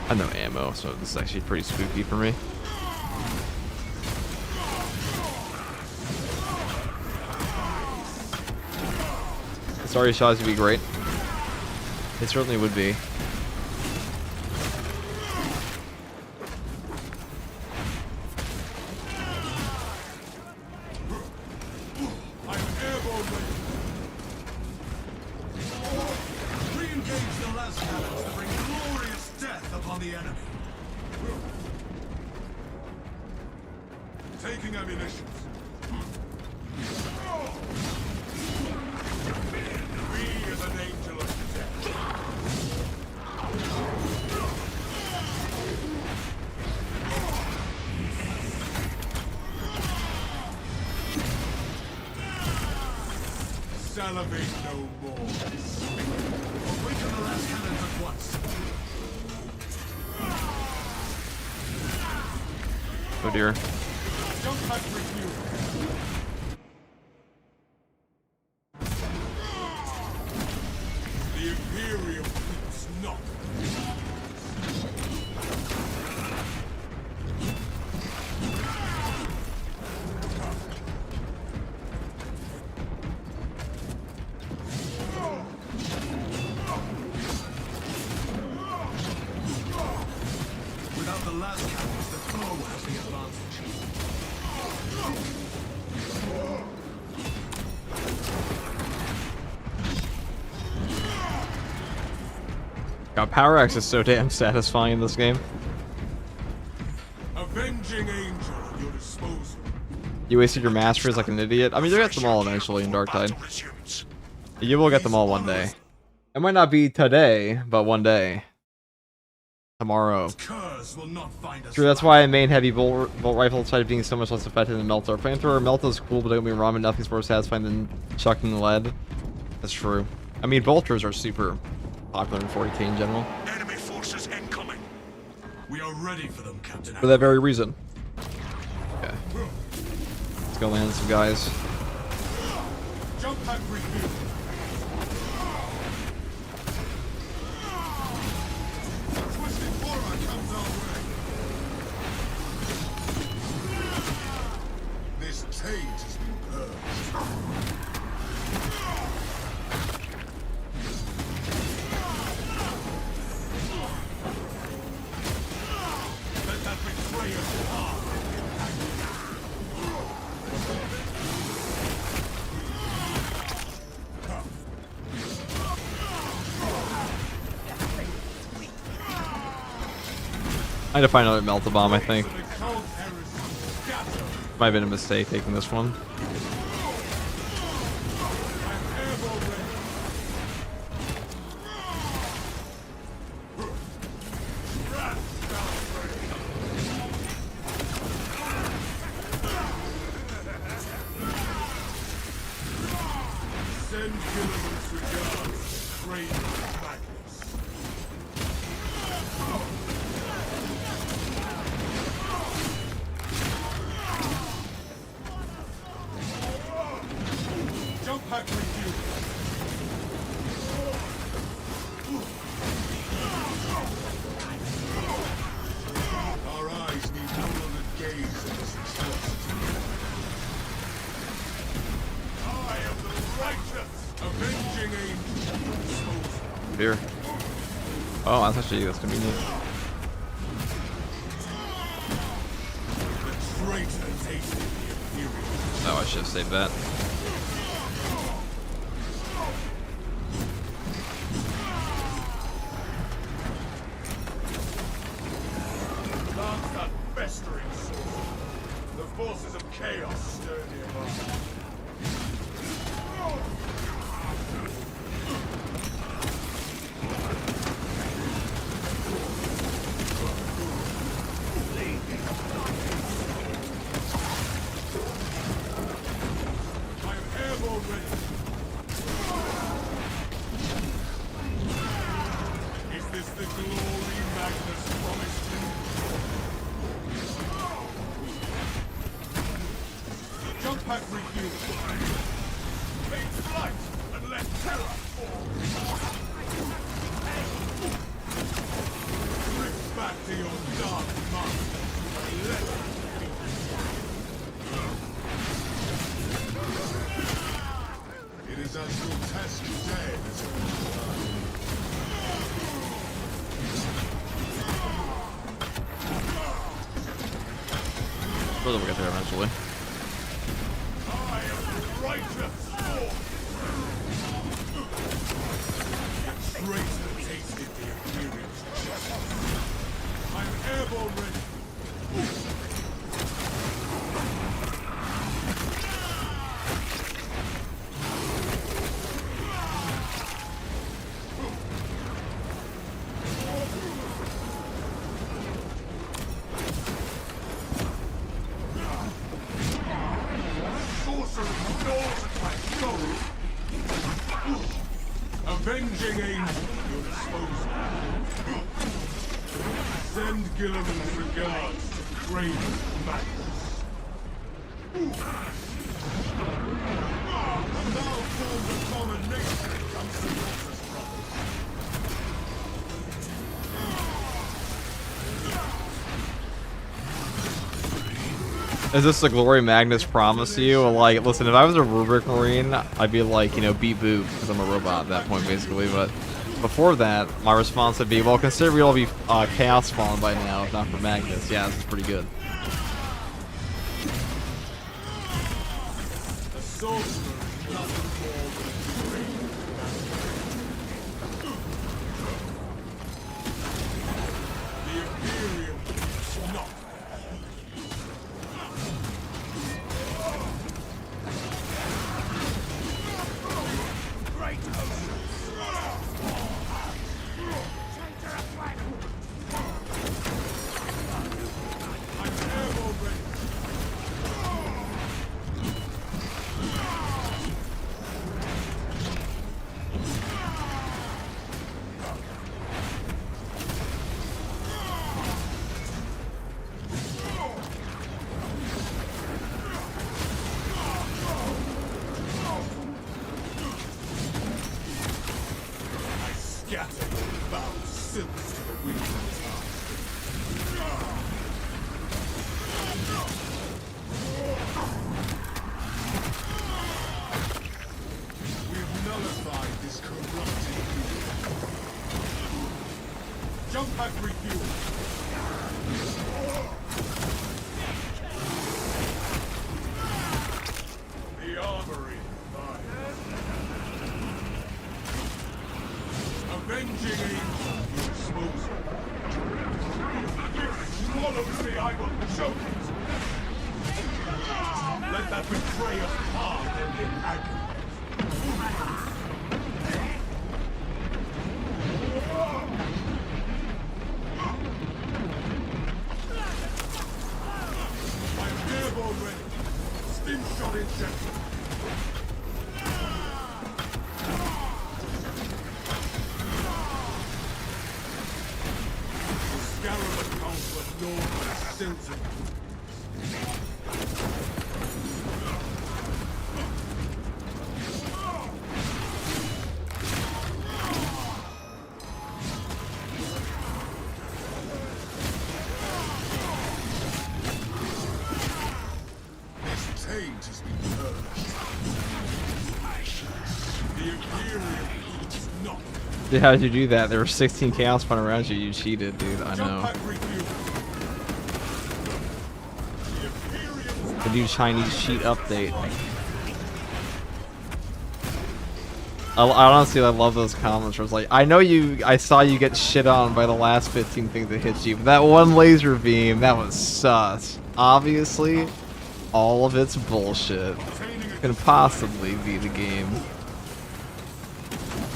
[SPEAKER 1] I have no ammo, so this is actually pretty spooky for me. Sorry, shots would be great. It certainly would be.
[SPEAKER 3] Re-engage the last cannons to bring glorious death upon the enemy. Taking ammunitions. An angel of death. Salivate no more. Awaken the last cannons at once.
[SPEAKER 1] Oh dear.
[SPEAKER 3] Jump pack review. The Imperium keeps not. Without the last cannons, the foe has the advantage.
[SPEAKER 1] God, Power Axe is so damn satisfying in this game.
[SPEAKER 3] Avenging angel at your disposal.
[SPEAKER 1] You wasted your masters like an idiot. I mean, you'll get them all eventually in Darktide. You will get them all one day. It might not be today, but one day. Tomorrow.
[SPEAKER 3] Curse will not find us.
[SPEAKER 1] True, that's why I main heavy bolt rifle decided being so much less effective than Melter. Flamethrower Melter's cool, but don't get me wrong, but nothing's more satisfying than chucking lead. That's true. I mean, bolters are super popular in 40k in general.
[SPEAKER 2] Enemy forces incoming.
[SPEAKER 3] We are ready for them, Captain.
[SPEAKER 1] For that very reason. Okay. Let's go land some guys.
[SPEAKER 3] Jump pack review. Twisted horror comes our way. This taint has been purged. Let that betrayer depart.
[SPEAKER 1] I had to find another melta bomb, I think. Might have been a mistake taking this one.
[SPEAKER 3] Send Gilliman's regards, Great Magnus. Jump pack review. Our eyes need no longer gaze at this atrocity. I am the righteous, avenging angel.
[SPEAKER 1] Here. Oh, that's actually that's convenient.
[SPEAKER 3] The traitor tasted the imperial.
[SPEAKER 1] Oh, I should have saved that.
[SPEAKER 3] Lance that festering sword. The forces of chaos stir nearby. I am airborne ready. Is this the glory Magnus promised me? Jump pack review. Take flight and let terror fall. Drift back to your dark master and let him be. It is as grotesque dead as it was alive.
[SPEAKER 1] We'll get there eventually.
[SPEAKER 3] I am the righteous sword. The traitor tasted the imperial's justice. I am airborne ready. Sorcery gnaws at my soul. Avenging angel at your disposal. Send Gilliman's regards to Great Magnus. And thou formed a common nation comes to Walter's promise.
[SPEAKER 1] Is this the glory Magnus promised you? Like, listen, if I was a Rubric Marine, I'd be like, you know, beat boot, because I'm a robot at that point, basically. But before that, my response would be, well, consider we'd all be Chaos Spawn by now, if not for Magnus. Yeah, this is pretty good.
[SPEAKER 3] The sorcerer is nothing more than a great master. The Imperium is not. Great I'm airborne ready. We've nullified this corrupting unit. Jump pack refuel. The armory. Avenging angel, your disposal. Swallows me, I will choke it. Let that betrayer part end in agony. I'm airborne ready. Stim shot injected. The scarab account for Norman Stilton. This taint has been purged. The Imperium eats not.
[SPEAKER 1] Dude, how did you do that? There were 16 chaos spawn around you. You cheated, dude. I
[SPEAKER 3] Jump
[SPEAKER 1] know.
[SPEAKER 3] pack refuel. The Imperium's
[SPEAKER 1] The new Chinese cheat update. I honestly, I love those comments where it's like, I saw you get shit on by the last 15 things that hit you, but that one laser beam, that was sus. Obviously, all of it's bullshit. Can possibly be the game.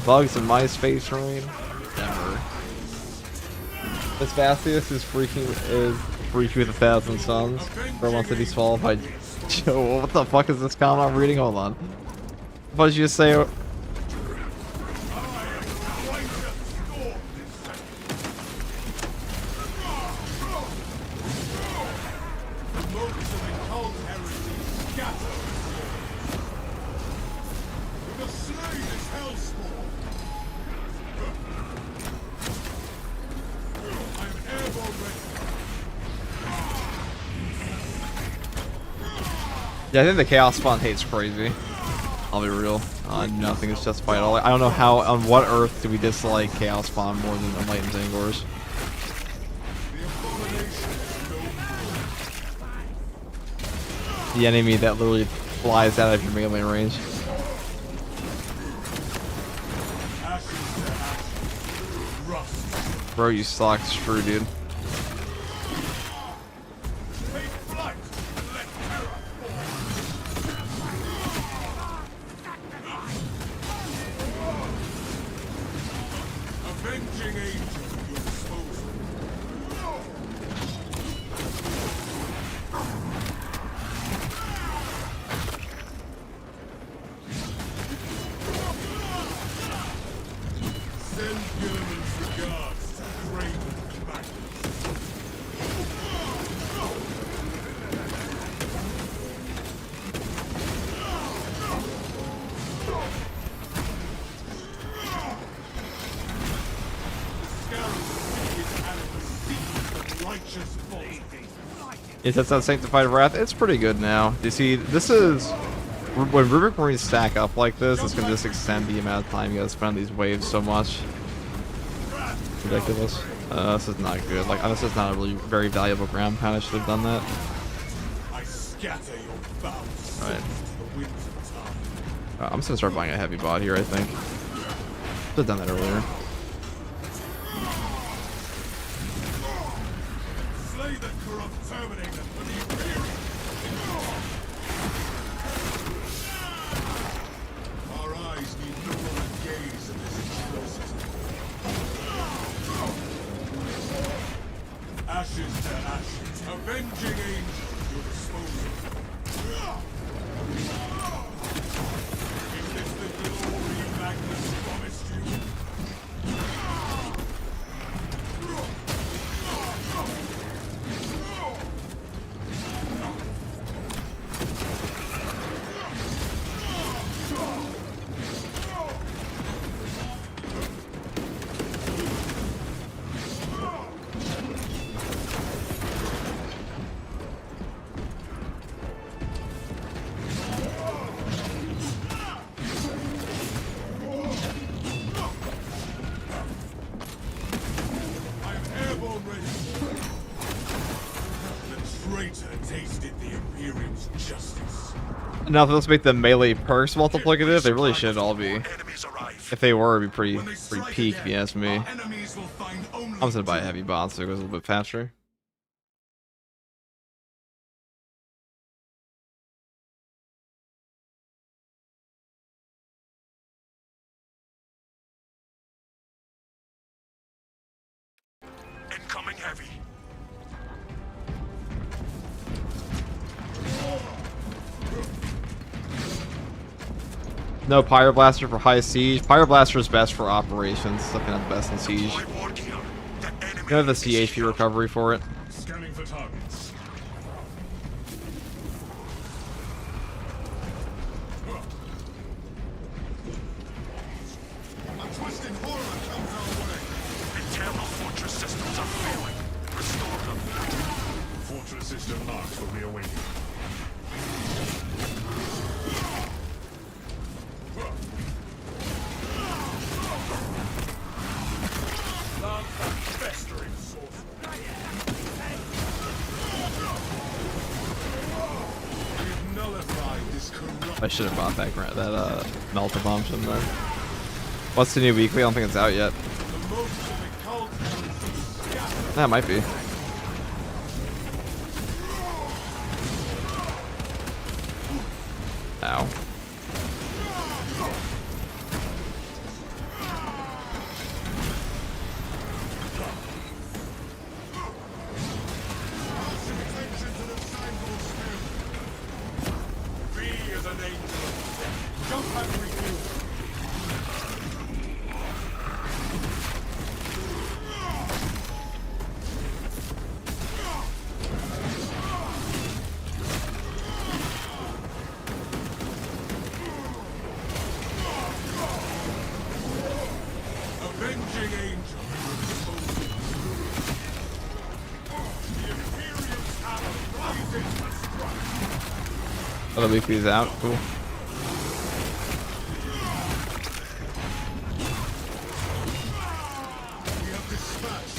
[SPEAKER 1] Bugs in my space marine? Never. This Vastius is freaking with 1,000 suns. For once that he's followed by Joe. What the fuck is this comment I'm reading? Hold on. What did you just say? Yeah, I think the Chaos Spawn hate's crazy. I'll be real. Nothing is justified at all. I don't know how, on what earth do we dislike Chaos Spawn more than Enlightened Zangors? The enemy that literally flies out of your melee range. Bro, you suck. It's true, dude. Is that Sanctified Wrath? It's pretty good now. You see, this is... When Rubric Marines stack up like this, it's going to just extend the amount of time you guys spend on these waves so much. It's ridiculous. This is not good. Like, this is not a really very valuable ground pound. I should have done that. Alright. I'm just going to start buying a heavy bot here, I think. Should have done that earlier.
[SPEAKER 3] Ashes to ashes. Avenging angel, your disposal. Is this the glory Magnus promised you? ready. The traitor tasted the Imperium's justice.
[SPEAKER 1] Now, if let's make the melee perks multiplicative, they really should all be.
[SPEAKER 2] Enemies arrive.
[SPEAKER 1] If they were, it'd be
[SPEAKER 3] When they
[SPEAKER 1] pretty
[SPEAKER 3] strike
[SPEAKER 1] peak, if
[SPEAKER 3] again,
[SPEAKER 1] you ask me.
[SPEAKER 3] our enemies will find only
[SPEAKER 1] I'm just gonna buy a
[SPEAKER 3] doom.
[SPEAKER 1] heavy bot so it goes a little bit faster.
[SPEAKER 2] Incoming heavy.
[SPEAKER 1] No Pyroblaster for high siege. Pyroblaster is best for operations. Definitely not the best in siege.
[SPEAKER 2] Deploy ward here. The enemy
[SPEAKER 1] You have the
[SPEAKER 2] is
[SPEAKER 1] CHP
[SPEAKER 2] here.
[SPEAKER 1] recovery for it.
[SPEAKER 3] Scanning for targets. A twisted horror comes our way.
[SPEAKER 2] Internal fortress systems are failing. Restore them.
[SPEAKER 3] Fortress system marked for reawakening. Festering source. We've nullified this corrupt.
[SPEAKER 1] I should have bought that melter bomb, shouldn't I? What's the new weekly? I don't think it's out yet.
[SPEAKER 3] The most of the cult scattered.
[SPEAKER 1] That might be. Ow.
[SPEAKER 3] Attention to the signpost still. Be as an angel. Jump and refuel. Avenging angel. The Imperium's hammer rises to strike.
[SPEAKER 1] Oh, the weekly's out. Cool.
[SPEAKER 3] We have dispatched.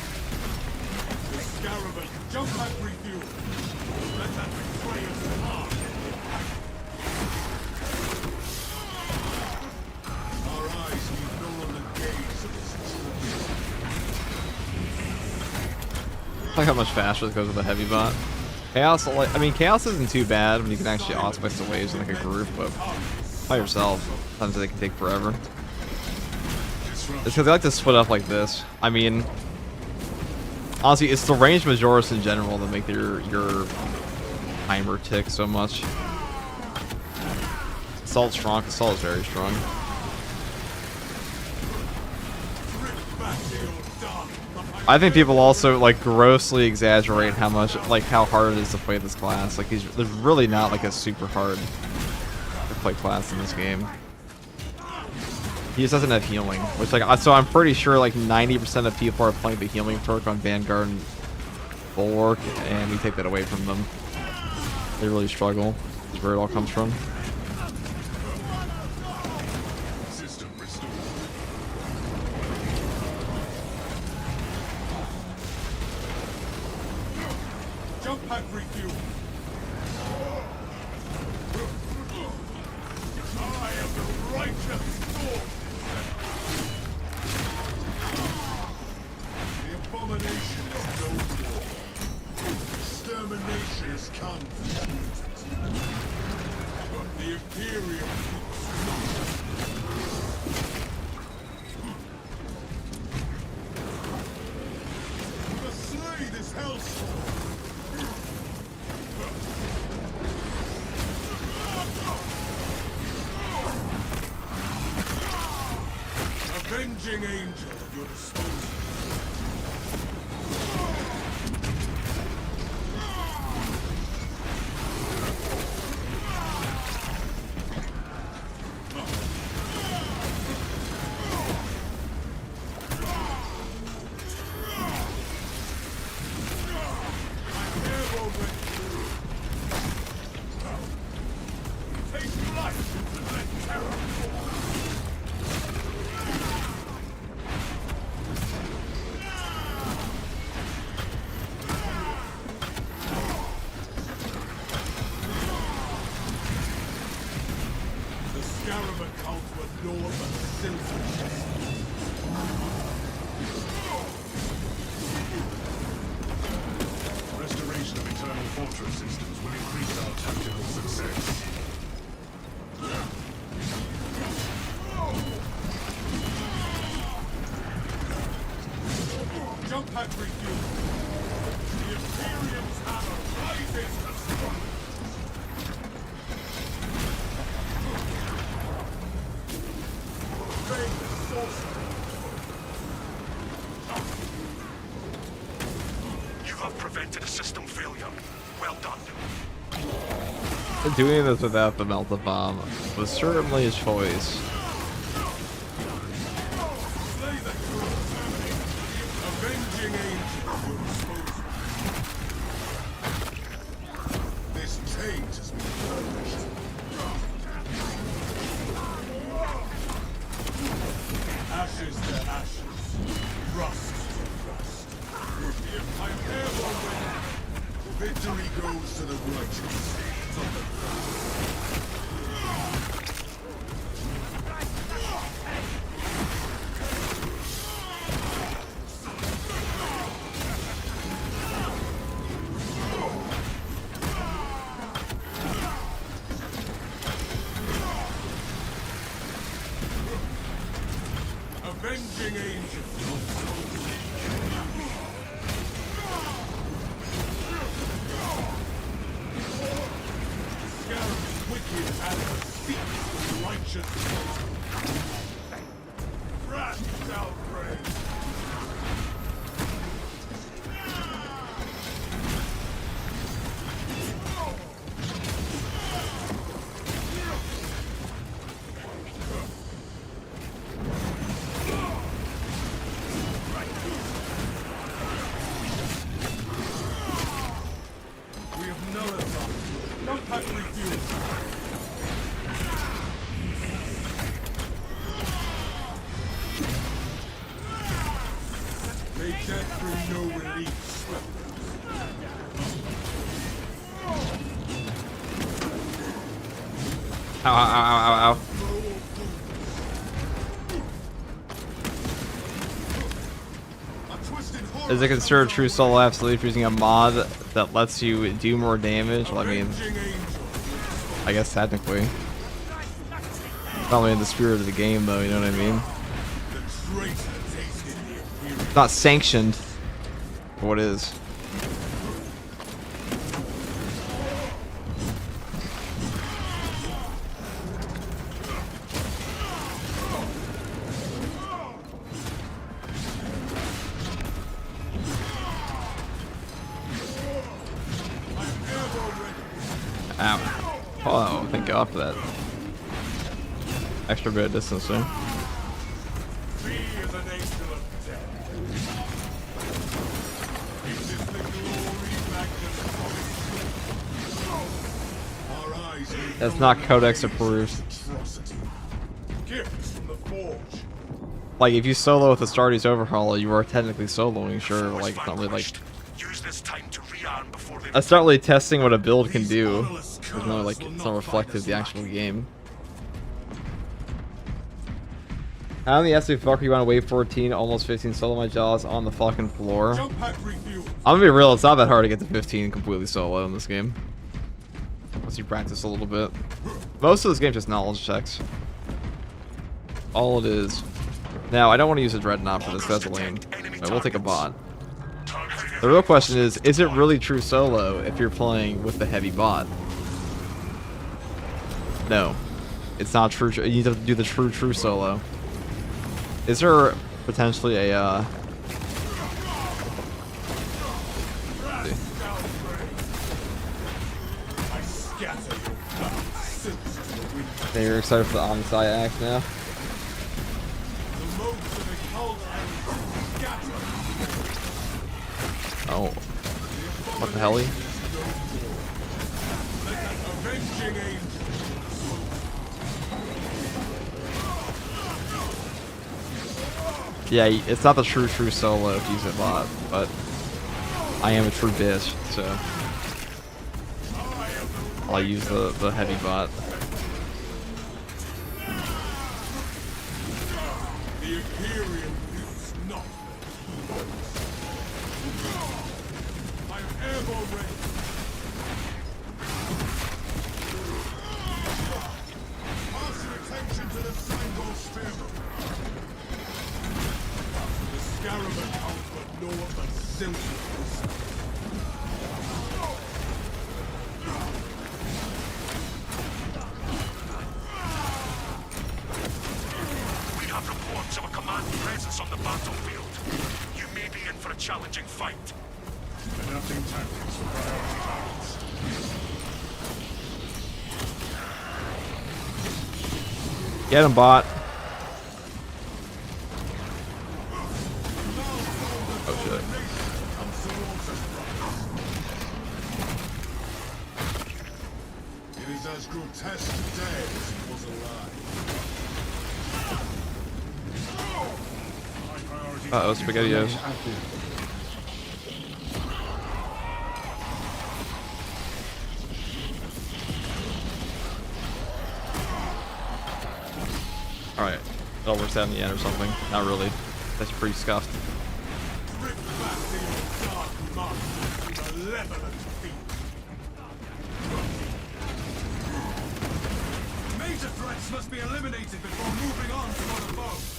[SPEAKER 3] The Scarabin, jump and refuel. Let that betray us hard. Our eyes need no longer gaze at this truth.
[SPEAKER 1] I like how much faster it goes with a heavy bot. Chaos, I mean, Chaos isn't too bad when you can actually auspice the waves in like a group, but by yourself, sometimes they can take forever. It's because they like to split up like this. I mean, honestly, it's the range majoris in general that make your timer tick so much. Assault's strong. Assault is very strong.
[SPEAKER 3] Rip back to your dark.
[SPEAKER 1] I think people also like grossly exaggerate how much, like how hard it is to play this class. Like there's really not like a super hard to play class in this game. He just doesn't have healing, which like so I'm pretty sure like 90% of people are playing the healing perk on Vanguard and Bulwark, and we take that away from them. They really struggle. That's where it all comes from.
[SPEAKER 3] System restored. Jump pack refuel. I am the righteous sword. The abomination is no more. Extermination has come to choose it. But the Imperium we must slay this hellstorm. Avenging angel at your disposal. The Scarab account were naught but silver. Restoration of Eternal Fortress systems will increase our tactical success. Jump pack refuel. The Imperium's hammer rises to strike. Fake sorcery.
[SPEAKER 2] You have prevented a system failure. Well done.
[SPEAKER 1] Doing this without the melta bomb was certainly a choice.
[SPEAKER 3] Slay the good. Avenging angel will expose you. This change has been purged. Ashes to ashes. Rust to rust. I'm airborne winner. Victory goes to the righteous. Avenging angel. Scarab's wicked and seeks righteous. Wrath shall reign. We have nullified. No pack refuel. May death bring no relief.
[SPEAKER 1] Ow, ow, ow, ow, ow. Is it considered true solo absolute for using a mod that lets you do more damage? Well, I mean, I guess technically. Probably in the spirit of the game, though, you know what I mean? It's not sanctioned for what it is. Ow. Oh, thank God for that. Extra bit of distance there. That's not Codex approved.
[SPEAKER 3] Gifts from the forge.
[SPEAKER 1] Like, if you solo with the Astartes overhaul, you are technically soloing, sure. Like, it's not really like.
[SPEAKER 2] Use this time to rearm before they
[SPEAKER 1] That's not really testing what a build can do. It's not like it's not reflective of the actual game. How in the SV fuck are you on wave 14, almost 15, solo my jaws on the fucking floor?
[SPEAKER 3] Jump pack refuel.
[SPEAKER 1] I'm gonna be real, it's not that hard to get to 15 completely solo in this game. Once you practice a little bit. Most of this game is just knowledge checks. All it is. Now, I don't want to use a Dreadnought for this, that's lame. I will take a bot. The real question is it really true solo if you're playing with the heavy bot? No. It's not true. You need to do the true solo. Is there potentially a, Hey, you're excited for the Omnisci act now? Oh. What the hell? Yeah, it's not the true solo if you use a bot, but I am a true bitch, so I'll use the heavy bot.
[SPEAKER 3] The Imperium is not. I'm airborne ready. Pass your attention to the Sangol Spearman. The Scarab accounts for naught but silver.
[SPEAKER 2] We have reports of a command presence on the battlefield. You may be in for a challenging fight.
[SPEAKER 3] Adapting tactics for priority targets.
[SPEAKER 1] Get him, bot. Oh shit.
[SPEAKER 3] It is as grotesque today as it was alive. High priority
[SPEAKER 1] Uh oh, SpaghettiOs. Alright. It all works out in the end or something. Not really. That's pretty scuffed.
[SPEAKER 3] Rip back to your dark mark with a malevolent feet. Major threats must be eliminated before moving on to other foes.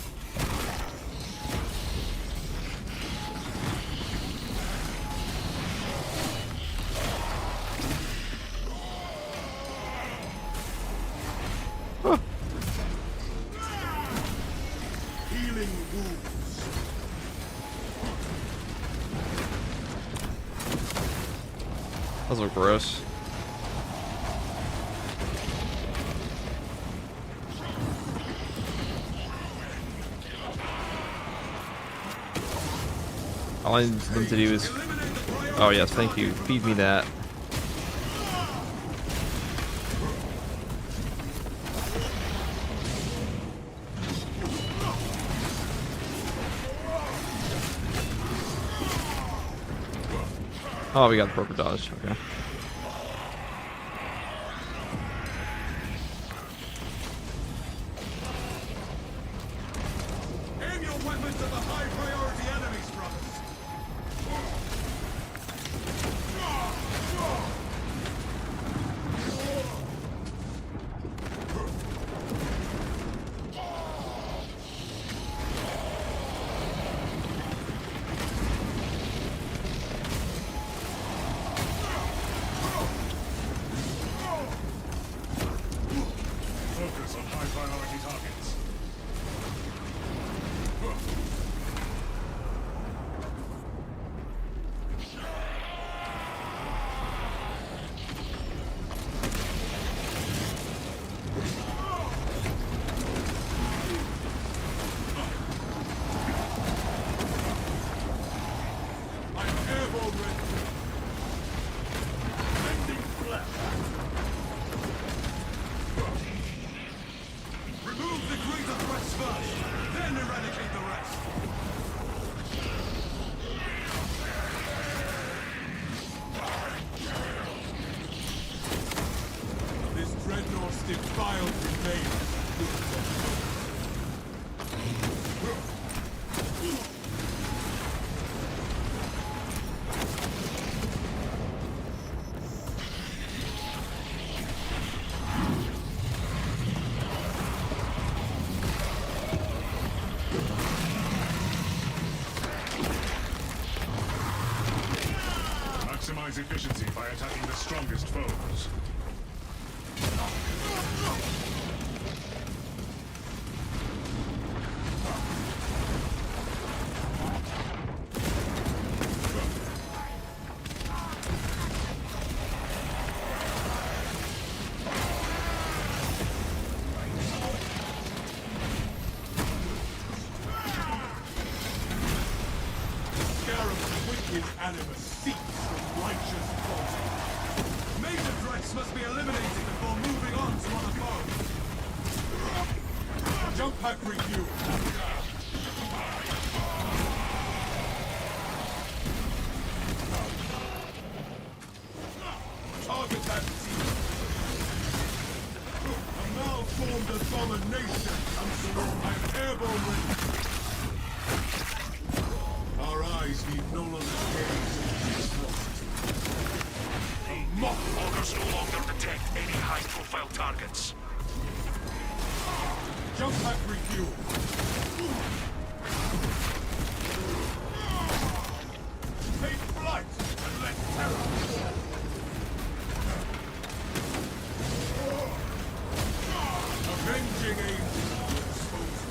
[SPEAKER 3] Healing wounds.
[SPEAKER 1] Those look gross. All I need them to do is... Oh yes, thank you. Feed me that. Oh, we got the proper dodge. Okay.
[SPEAKER 3] Aim your weapons at the high priority enemies, brothers. Focus on high priority targets. I'm airborne ready. Sending flash. Remove the greater threats first, then eradicate the rest. This dreadnought's defiled remains. Maximize efficiency by attacking the strongest foes. Scarab's wicked animus seeks from righteous faulty. Major threats must be eliminated before moving on to other foes. Jump pack review. Armed abomination comes along. I am airborne ready. Our eyes need no longer gaze into this lost.
[SPEAKER 2] Mock loggers no longer detect any high-profile targets.
[SPEAKER 3] Jump pack refuel. Take flight and let terror fall. Avenging angel exposed.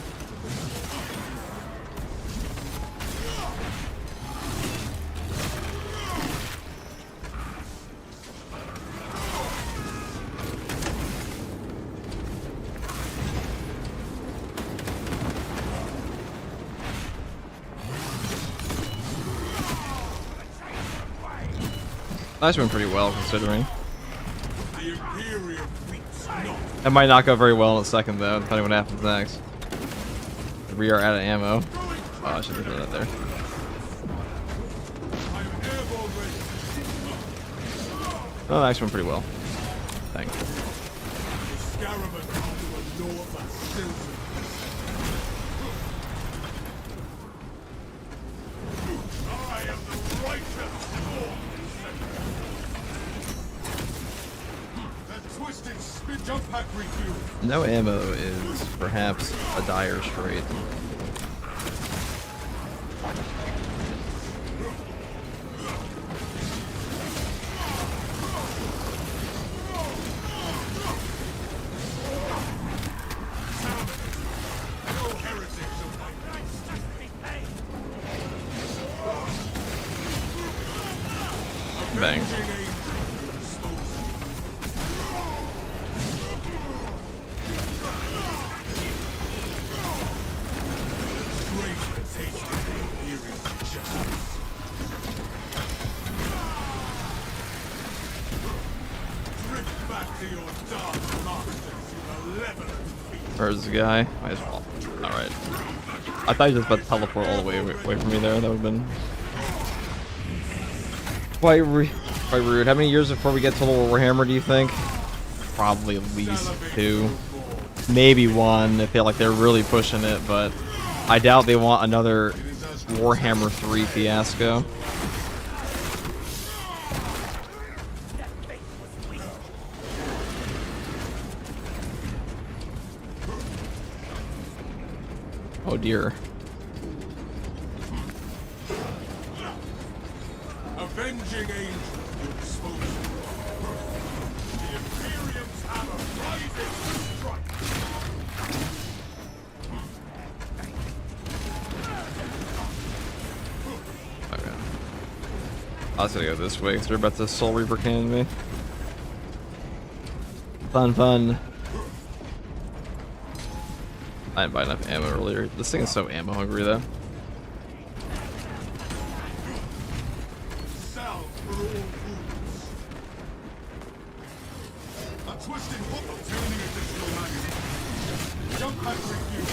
[SPEAKER 1] That's been pretty well considering.
[SPEAKER 3] The Imperium weeps not.
[SPEAKER 1] That might not go very well in a second though, depending on what happens next. We are out of ammo. Oh, I should have done that there.
[SPEAKER 3] I am airborne ready.
[SPEAKER 1] Oh, that actually went pretty well. Thank you.
[SPEAKER 3] The Scaramouche to a north and Stilton. I am the righteous Lord. The twisted spin jump pack refuel.
[SPEAKER 1] No ammo is perhaps a dire strait.
[SPEAKER 3] No heretics of my
[SPEAKER 1] Bang.
[SPEAKER 3] avenging angel exposed. Great taste of the Imperial justice. Drift back to your dark masters, you malevolent fiend.
[SPEAKER 1] Where's the guy? Might as well. Alright. I thought he was about to teleport all the way away from me there. That would have been quite rude. How many years before we get to Total Warhammer do you think? Probably at least 2. Maybe 1 if they're really pushing it, but I doubt they want another Warhammer 3 fiasco. Oh dear.
[SPEAKER 3] Avenging angel exposed. The Imperium's hammer rises to strike.
[SPEAKER 1] Okay. I was gonna go this way because they're about to Soul Reaper cannon me. Fun. I didn't buy enough ammo earlier. This thing is so ammo hungry though.
[SPEAKER 3] Salve for all wounds. A twisted hook obtaining additional magazine. Jump pack refuel.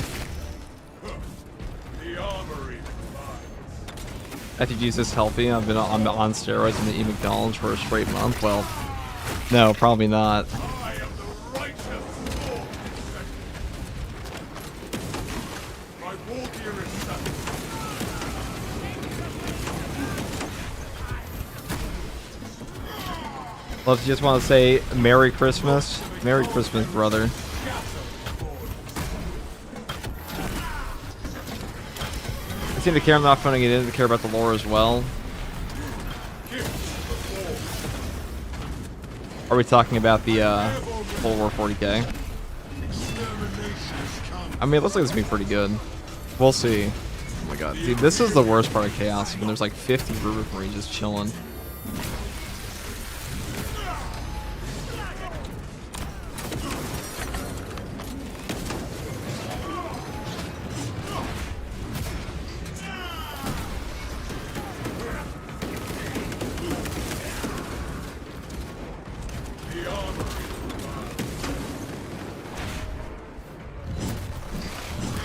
[SPEAKER 3] The armory provides.
[SPEAKER 1] FTG's this healthy. I'm on steroids in the E. McDonald's for a straight month. Well, no, probably not.
[SPEAKER 3] I am the righteous Lord. My war gear is set.
[SPEAKER 1] Well, if you just want to say Merry Christmas. Merry Christmas, brother. I seem to care enough when I get in to care about the lore as well. Are we talking about the World War 40k? I mean, it looks like it's gonna be pretty good. We'll see. Oh my god. Dude, this is the worst part of Chaos when there's like 50 Rubik Marines just chilling.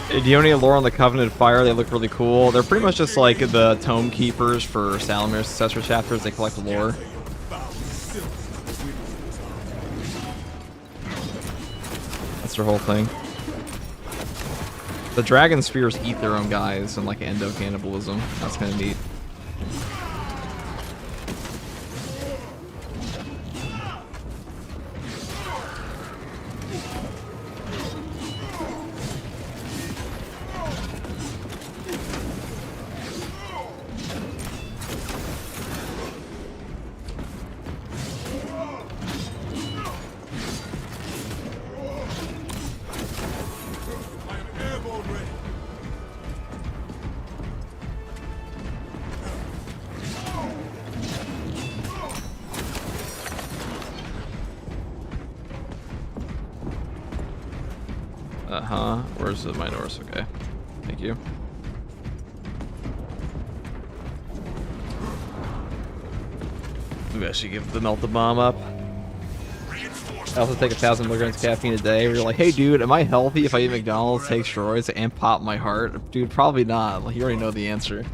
[SPEAKER 1] Do you know any lore on the Covenant Fire? They look really cool. They're pretty much just like the Tome Keepers for Salamir's successor chapters. They collect the lore. That's their whole thing. The dragon spears eat their own guys and like endo cannibalism. That's kind of neat. Where's the Minor's? Okay. Thank you. Maybe I should give the melt the bomb up. I also take 1,000 milligrams of caffeine a day. We're like, hey dude, am I healthy if I eat McDonald's, take steroids, and pop my heart? Dude, probably not. Like, you already know the answer.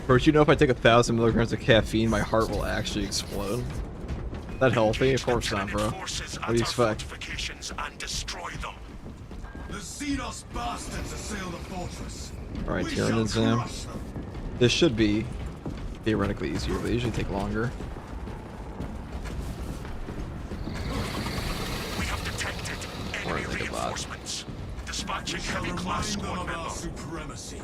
[SPEAKER 1] But you know, if I take 1,000 milligrams of caffeine, my heart will actually explode. Is that healthy? Of course not, bro. What do you expect?
[SPEAKER 3] The Xenos bastards assail the fortress.
[SPEAKER 1] Alright, Tyrannism. This should be theoretically easier, but they usually take longer.
[SPEAKER 2] We have detected enemy reinforcements. Dispatching heavy class squad member.
[SPEAKER 3] Supremacy.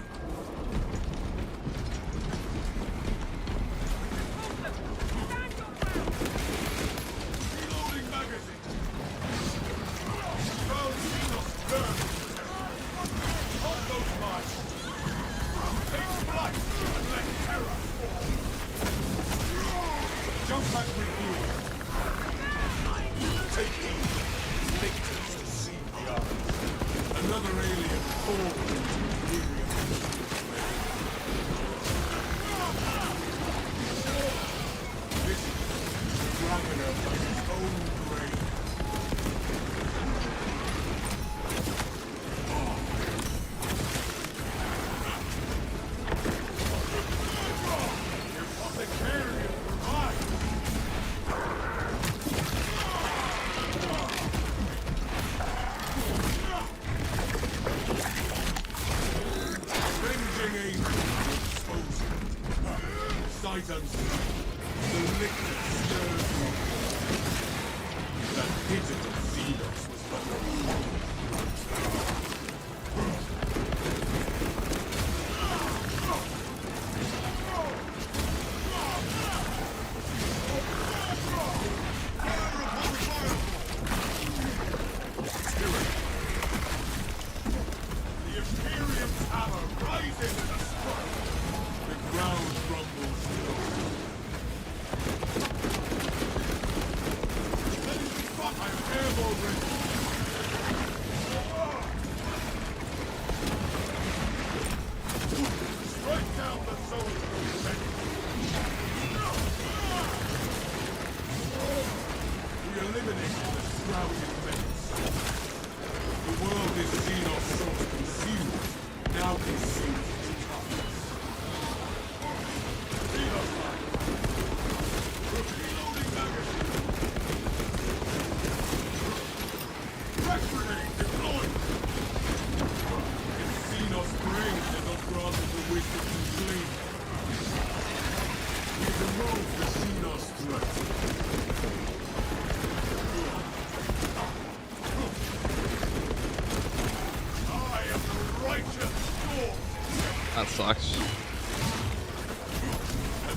[SPEAKER 1] That sucks.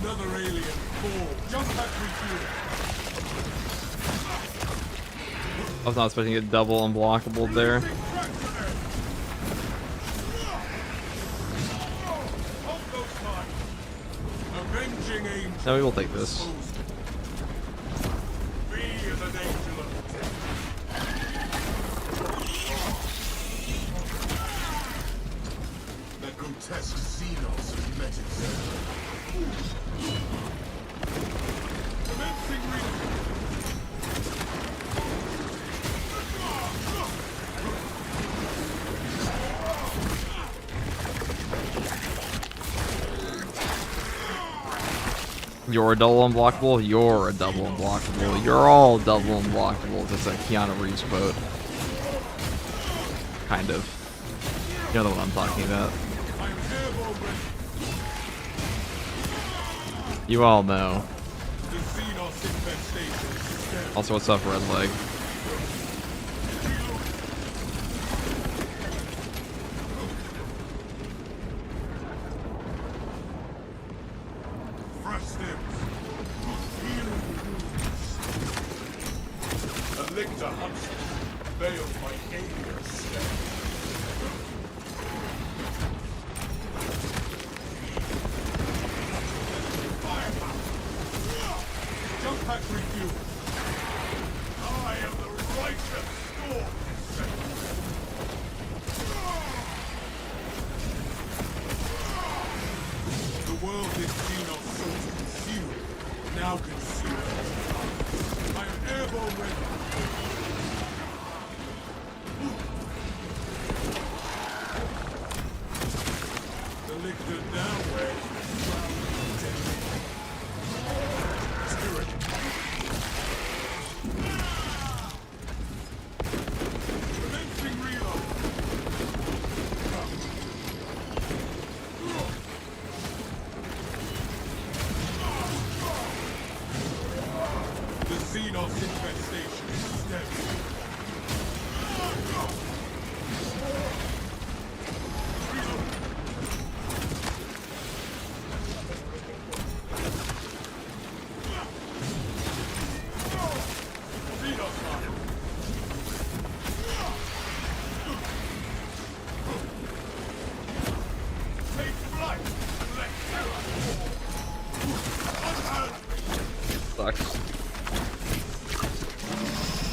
[SPEAKER 3] Another alien fall. Jump back refuel.
[SPEAKER 1] I was not expecting a double unblockable there. No, we will take this. You're a double unblockable. You're a double unblockable. You're all double unblockable. It's a Keanu Reeves quote. Kind of. You know what I'm talking about. You all know. Also, what's up, Red Leg?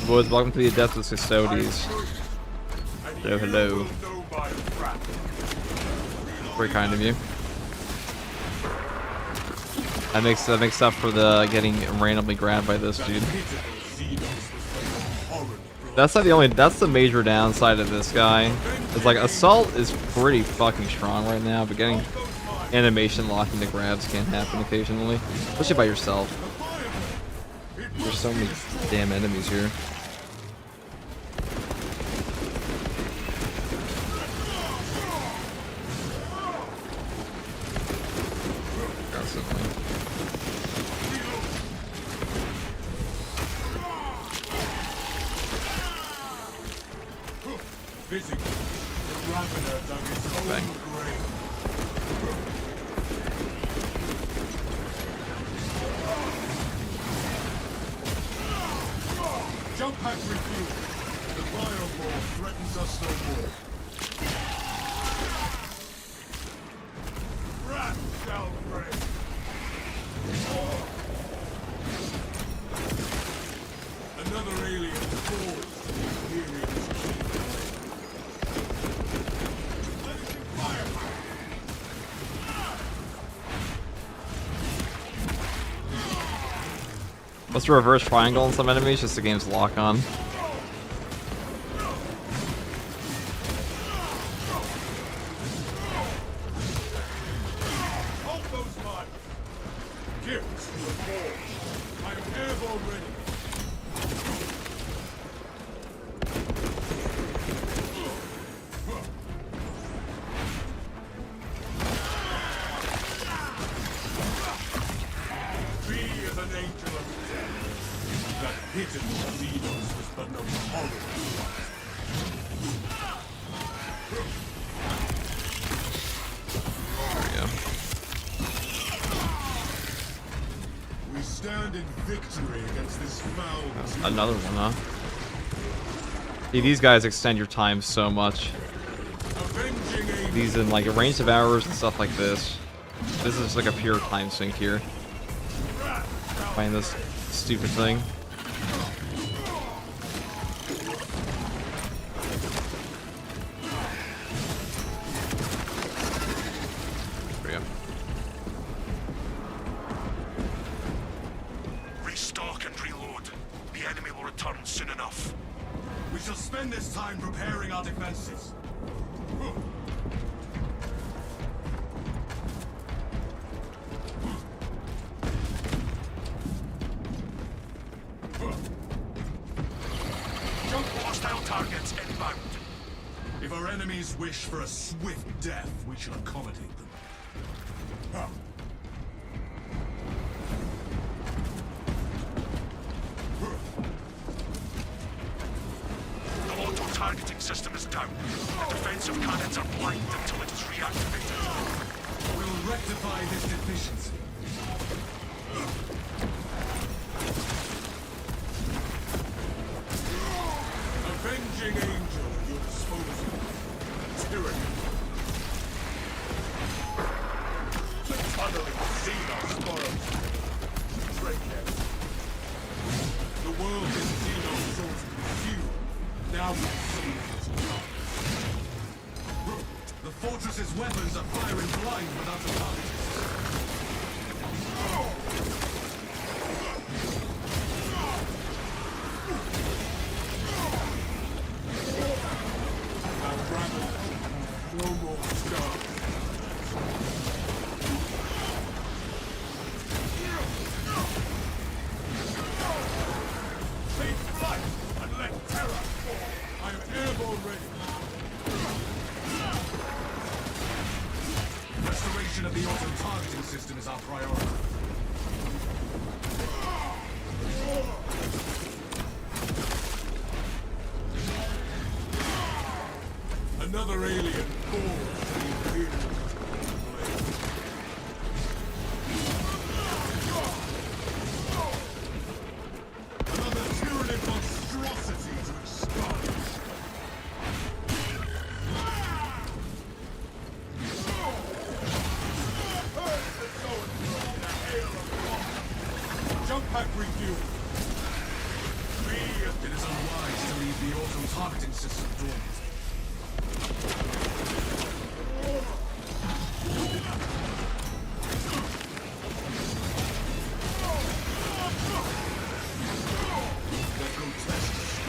[SPEAKER 1] Boys, welcome to the Death of Custodies. Hello, hello. Very kind of you. That makes up for the getting randomly grabbed by this dude. That's not the only. That's the major downside of this guy. It's like Assault is pretty fucking strong right now, but getting animation locking the grabs can happen occasionally, especially by yourself. There's so many damn enemies here.
[SPEAKER 3] Jump pack refuel. The Motherboard threatens us no more. Wrath shall reign. Another alien falls to the Imperial's key. Letting fire.
[SPEAKER 1] Let's reverse triangle on some enemies just the game's lock on.
[SPEAKER 3] Hold those mines. Gifts to the forge. I'm airborne ready. Be as an angel of death. That hidden Xenos was but no horror.
[SPEAKER 1] There we go.
[SPEAKER 3] We stand in victory against this foul.
[SPEAKER 1] Another one, huh? See, these guys extend your time so much.
[SPEAKER 3] Avenging angel.
[SPEAKER 1] These in like a range of hours and stuff like this. This is like a pure time sink here. Find this stupid thing. There we go.
[SPEAKER 2] Restock and reload. The enemy will return soon enough.
[SPEAKER 3] We shall spend this time preparing our defenses.
[SPEAKER 2] Hostile targets inbound.
[SPEAKER 3] If our enemies wish for a swift death, we shall accommodate them. Huh.
[SPEAKER 2] The auto-targeting system is down. The defensive cannons are blind until it is reactivated.
[SPEAKER 3] We'll rectify this deficiency. Avenging angel at your disposal. Tyranny. The tunneling Xenos borrows. Tread carefully. The world is Xenos sought to consume. Now we see it. The fortress's weapons are firing blind without the target. No more stars. Take flight and let terror fall. I am airborne ready. Restoration of the auto-targeting system is our priority. Another alien falls to the Imperial blade. Another tyrannid monstrosity to expunge. Jump pack refuel. It is unwise to leave the auto-targeting system dormant.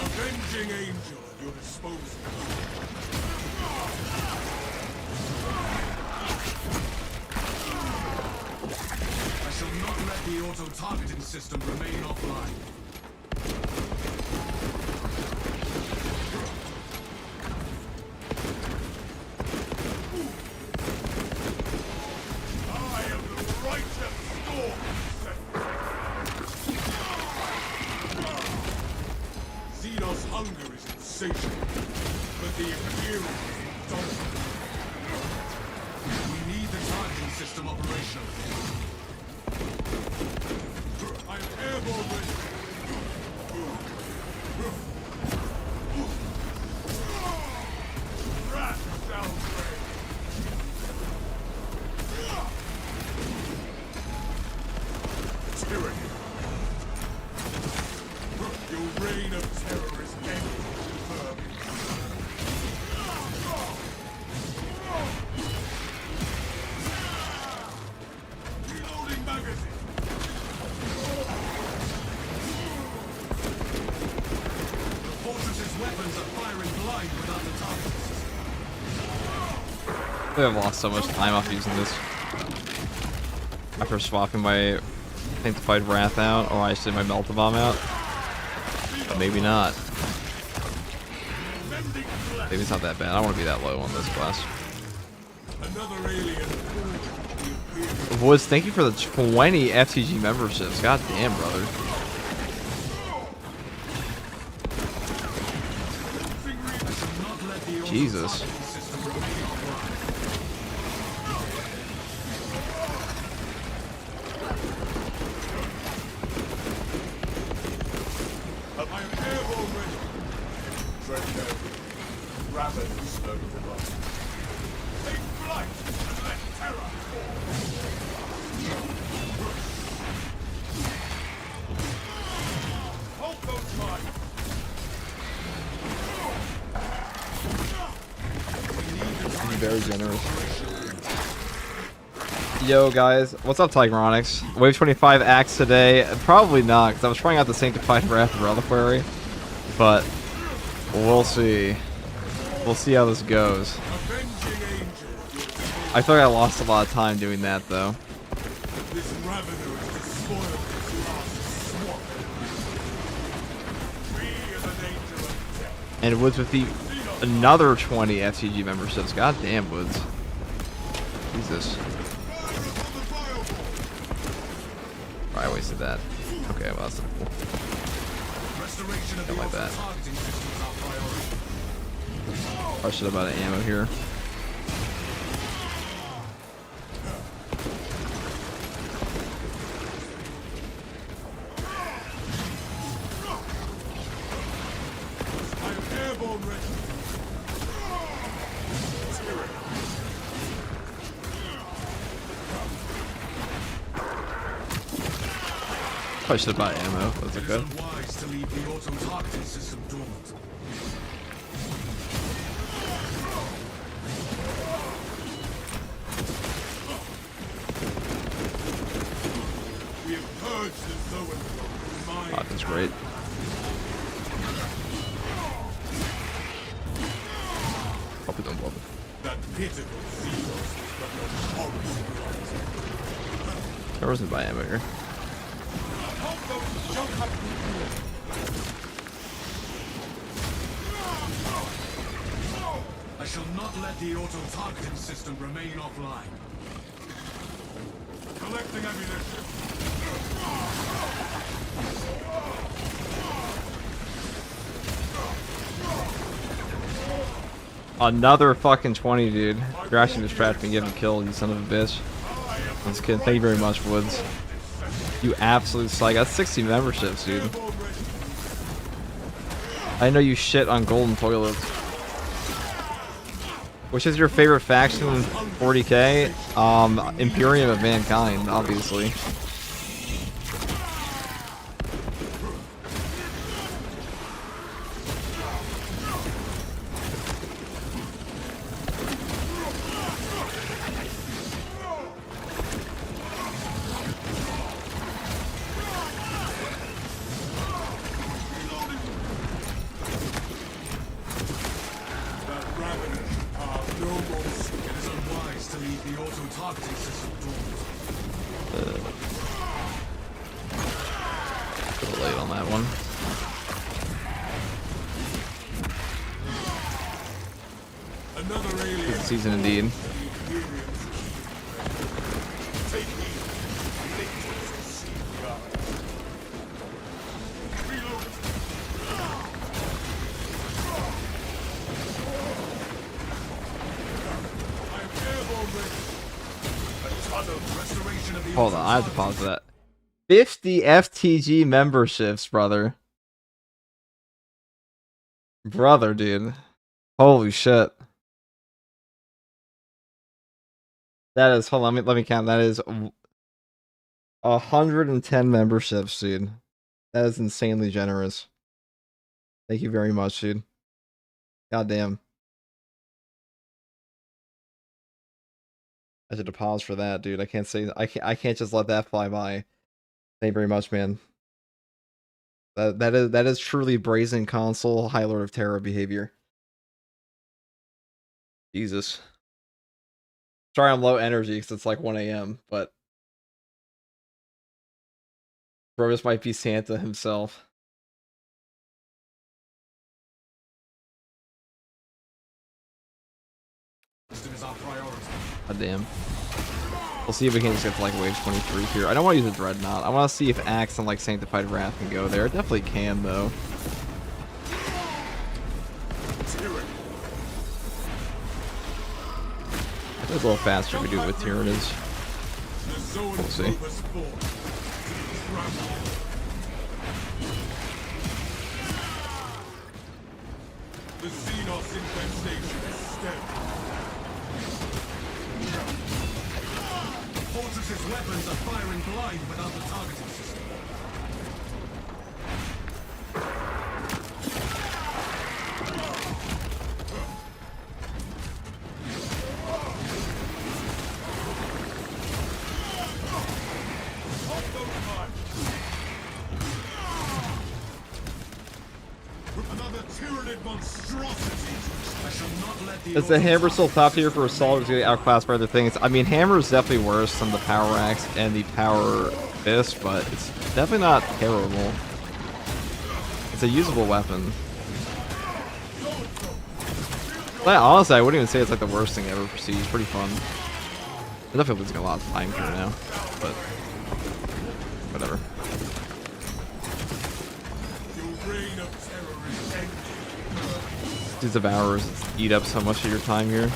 [SPEAKER 3] Avenging angel at your disposal. I shall not let the auto-targeting system remain offline. I am the righteous storm. Xenos' hunger is insatiable, but the Imperial is indomitable. We need the targeting system operational. I'm airborne ready. Rat downgrade. Tyranny. Your reign of terror is ended, vermin. Reloading magazine. The fortress's weapons are firing blind without the target system.
[SPEAKER 1] I've lost so much time off using this. After swapping my Sanctified Wrath out, or I said my Melta Bomb out. But maybe not. Maybe it's not that bad. I don't want to be that low on this class.
[SPEAKER 3] Another alien.
[SPEAKER 1] Woods, thank you for the 20 FTG memberships. God damn, brother. Jesus. Very generous. Yo guys, what's up Tigronics? Wave 25 axe today? Probably not, because I was trying out the Sanctified Wrath Reliquary. But we'll see. We'll see how this goes. I feel like I lost a lot of time doing that though.
[SPEAKER 3] This ravener is despoiled his last swamp. We are the nature of death.
[SPEAKER 1] And Woods with the another 20 FTG memberships. God damn, Woods. Jesus. Oh, I wasted that. Okay, well that's not cool. Got my bad. I should have bought an ammo here. I should have bought ammo. That's okay.
[SPEAKER 3] Unwise to leave the auto-targeting system dormant. We have purged the zone from mind.
[SPEAKER 1] Oh, that's great. Hope it don't bother.
[SPEAKER 3] That pitiful Xenos but no horrors.
[SPEAKER 1] There wasn't buy ammo here.
[SPEAKER 3] I shall not let the auto-targeting system remain offline. Collecting ammunition.
[SPEAKER 1] Another fucking 20, dude. You're actually distracted and getting killed, you son of a bitch. I'm just kidding. Thank you very much, Woods. You absolute psych. That's 60 memberships, dude. I know you shit on golden toilets. Which is your favorite faction in 40k? Imperium of Mankind, obviously. A little late on that one. Good season indeed. Hold on, I have to pause that. 50 FTG memberships, brother. Brother, dude. Holy shit. That is, hold on, let me count. That is 110 memberships, dude. That is insanely generous. Thank you very much, dude. Goddamn. I should have paused for that, dude. I can't say I can't just let that fly by. Thank you very much, man. That is truly brazen console High Lord of Terror behavior. Jesus. Sorry I'm low energy because it's like 1 AM, but bro, this might be Santa himself. God damn. We'll see if we can just get to like wave 23 here. I don't want to use a Dreadnought. I want to see if Axe and like Sanctified Wrath can go there. It definitely can though. It's a little faster if we do it with Tyranids. We'll see.
[SPEAKER 3] The Xenos infestation is steady. Fortress's weapons are firing blind without the targeting system. Another Tyranid monstrosity. I shall not let the
[SPEAKER 1] Is the hammer still top tier for assault, or is it getting outclassed by other things? I mean, hammer is definitely worse than the power axe and the power fist, but it's definitely not terrible. It's a usable weapon. Honestly, I wouldn't even say it's like the worst thing ever for Siege. It's pretty fun. I definitely losing a lot of time here now, but whatever. These devourers eat up so much of your time here.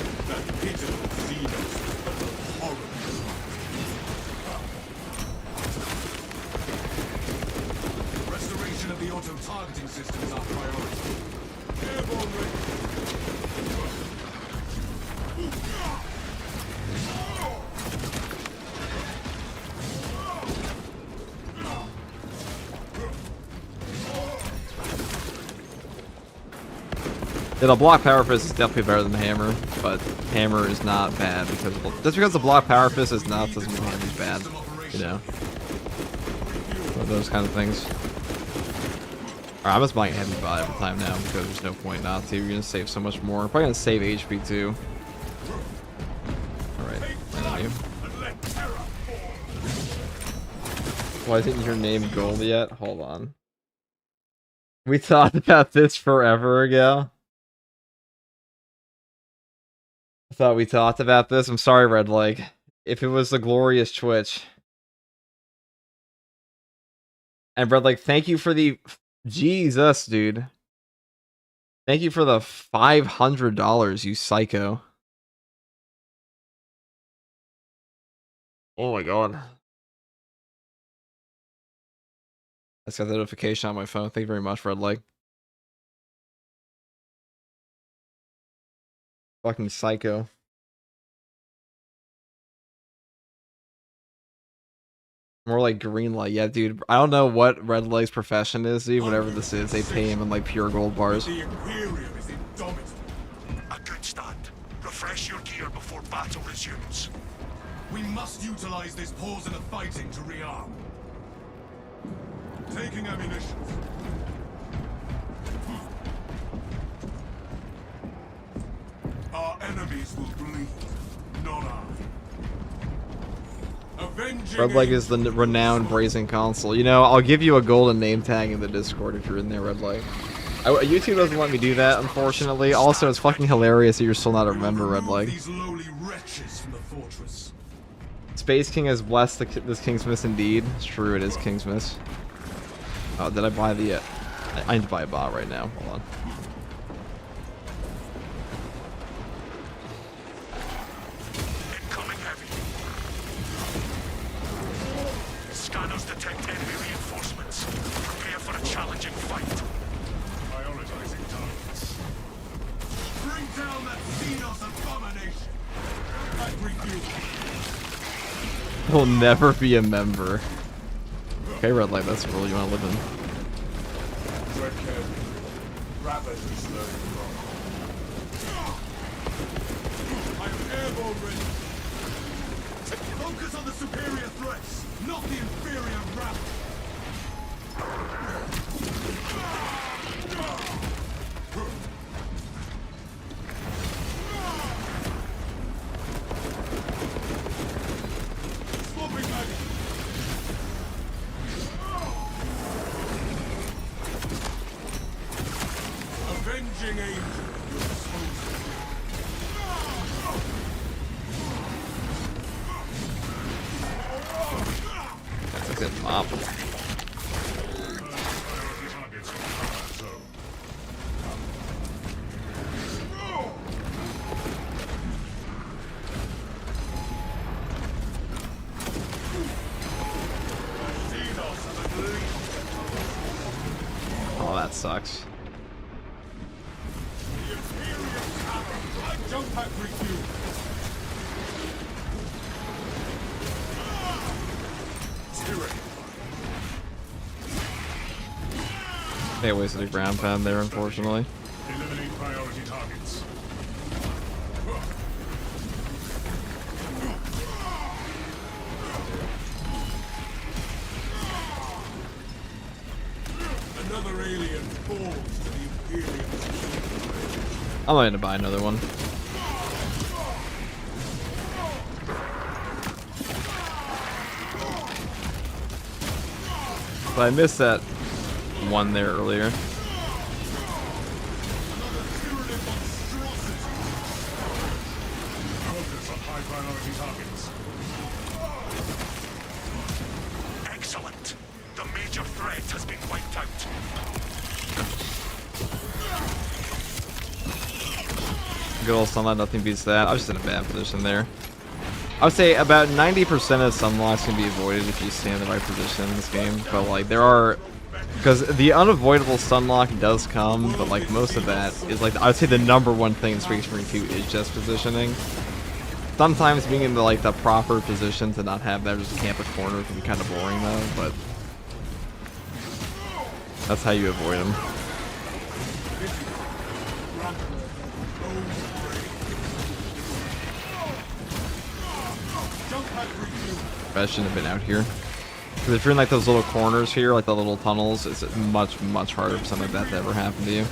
[SPEAKER 3] Restoration of the auto-targeting system is our priority. Airborne ready.
[SPEAKER 1] Yeah, the block power fist is definitely better than the hammer, but hammer is not bad because just because the block power fist is nuts doesn't mean hammer's bad, you know. So those kind of things. Alright, I'm just buying heavy bot every time now because there's no point not to. You're gonna save so much more. Probably gonna save HP too. Alright, enemy. Why isn't your name gold yet? Hold on. We talked about this forever ago. I thought we talked about this. I'm sorry, Red Leg. If it was the glorious Twitch. And Red Leg, thank you for the... Jesus, dude. Thank you for the $500, you psycho. Oh my god. I just got the notification on my phone. Thank you very much, Red Leg. Fucking psycho. More like green light. Yeah, dude. I don't know what Red Leg's profession is, dude. Whatever this is, they pay him in like pure gold bars.
[SPEAKER 3] The Imperium is indomitable.
[SPEAKER 2] A good stand. Refresh your gear before battle resumes.
[SPEAKER 3] We must utilize this pause in the fighting to rearm. Taking ammunition. Our enemies will bleed, not I. Avenging
[SPEAKER 1] Red Leg is the renowned brazen console. You know, I'll give you a golden name tag in the Discord if you're in there, Red Leg. YouTube doesn't let me do that, unfortunately. Also, it's fucking hilarious that you're still not a member, Red Leg.
[SPEAKER 3] These lowly wretches from the fortress.
[SPEAKER 1] Space King has blessed this KINGSMAS indeed. It's true, it is KINGSMAS. Oh, did I buy the... I need to buy a bot right now. Hold on.
[SPEAKER 2] Incoming heavy. Scanners detect enemy reinforcements. Prepare for a challenging fight.
[SPEAKER 3] Prioritizing targets. Bring down that Xenos abomination. I refuel.
[SPEAKER 1] Will never be a member. Okay, Red Light, that's the rule you want to live in.
[SPEAKER 3] Tread carefully. Rapidly slowing wrong. I'm airborne ready. Focus on the superior threats, not the inferior rabble. Swapping back. Avenging angel, you're supposed to.
[SPEAKER 1] That's a good mop. Oh, that sucks.
[SPEAKER 3] Jump pack refuel.
[SPEAKER 1] They wasted a ground pound there, unfortunately.
[SPEAKER 3] Eliminate priority targets. Another alien falls to the Imperium.
[SPEAKER 1] I'm going to buy another one. But I missed that one there earlier.
[SPEAKER 3] Another tyranny of monstrosity.
[SPEAKER 1] good old sunlight, nothing beats that. I was just in a bad position there. I would say about 90% of sunlocks can be avoided if you stay in the right position in this game. But like there are, because the unavoidable sunlock does come, but like most of that is like, I would say the #1 thing in Space Marine 2 is just positioning. Sometimes being in like the proper position to not have that just camp a corner can be kind of boring though, but that's how you avoid them. I shouldn't have been out here. Because if you're in like those little corners here, like the little tunnels, it's much, much harder for something like that to ever happen to you.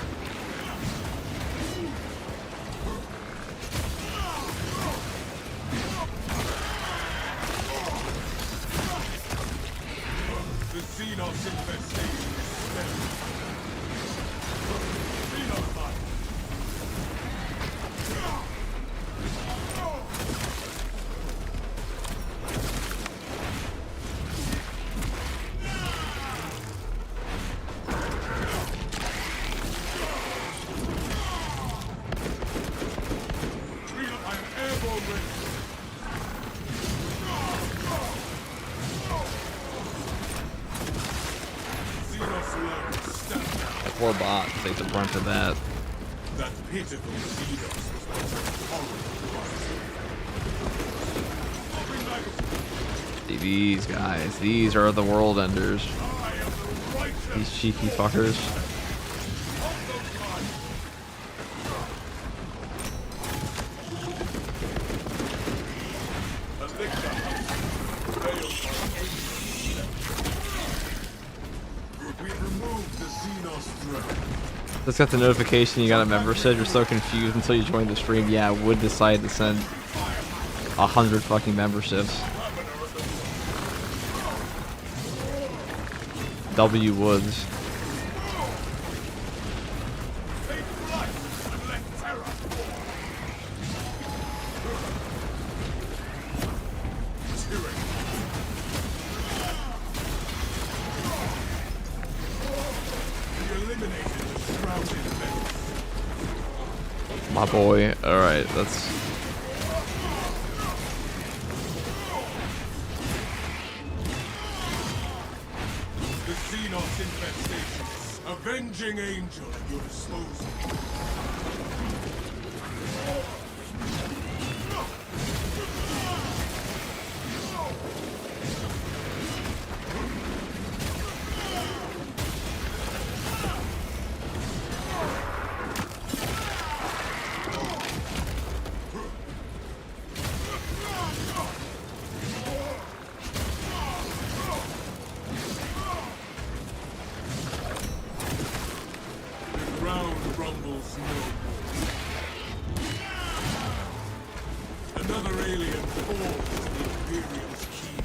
[SPEAKER 1] Poor bot take the brunt of that.
[SPEAKER 3] That pitiful Xenos was
[SPEAKER 1] See these guys. These are the world enders. These cheeky fuckers. Just got the notification you got a membership. You're so confused until you join the stream. Yeah, I would decide to send 100 fucking memberships. W Woods. My boy. Alright, that's...
[SPEAKER 3] the Xenos infestation. Avenging angel at your disposal. Another alien falls to the Imperium's key.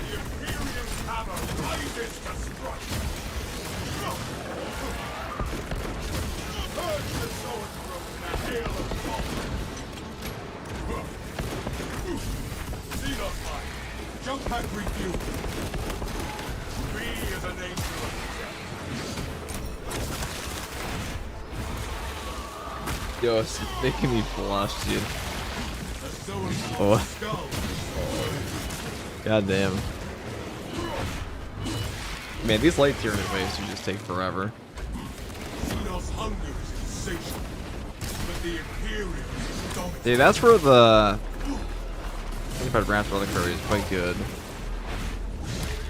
[SPEAKER 3] The Imperium's hammer rises to strike. Purge the sword throat in a hail of fire. Xenos line. Jump pack refuel. Be as an angel of death.
[SPEAKER 1] Yo, it's making me blush, dude. Oh. God damn. Man, these late tier waves do just take forever.
[SPEAKER 3] Xenos hunger is insatiable, but the Imperium is dominant.
[SPEAKER 1] Dude, that's where the... I think if I'd ramp for the curry is quite good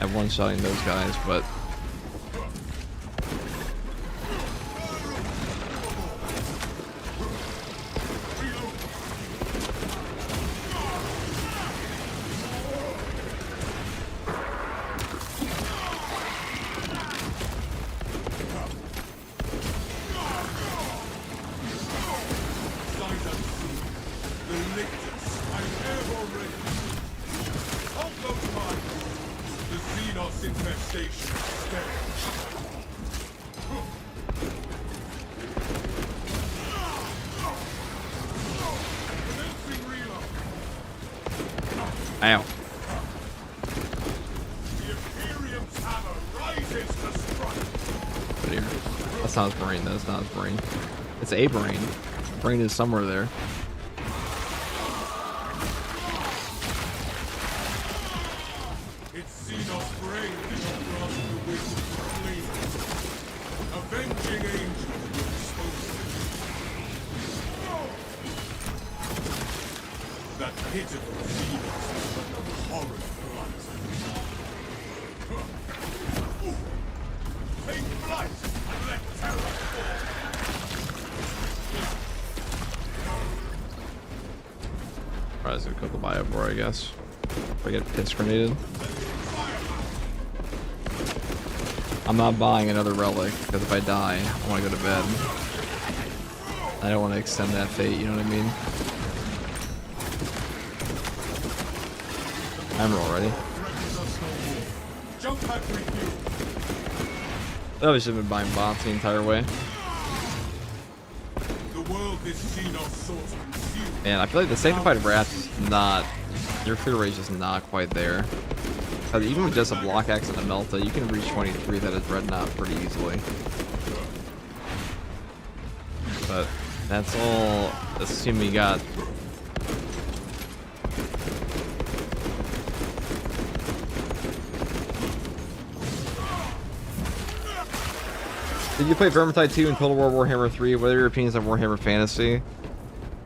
[SPEAKER 1] at one-shotting those guys, but... Ow. But here. That's not his brain, that's not his brain. It's a brain. Brain is somewhere there.
[SPEAKER 3] It's Xenos brain that has brought the wind to flee. Avenging angel will expose it. That pitiful Xenos is but the horror front. Take flight and let terror fall.
[SPEAKER 1] Alright, let's go kill the Motherboard, I guess. If I get piss grenaded. I'm not buying another relic, because if I die, I want to go to bed. I don't want to extend that fate, you know what I mean? I'm already.
[SPEAKER 3] Jump back with you.
[SPEAKER 1] I always should have been buying bots the entire way.
[SPEAKER 3] The world this Xenos sought to consume.
[SPEAKER 1] Man, I feel like the Sanctified Wrath is not... Your clear rate is just not quite there. Even with just a block axe and a melta, you can reach 23 that is Dreadnought pretty easily. But that's all assuming you got... Did you play Vermintide 2 and Total War Warhammer 3? What are your opinions on Warhammer Fantasy?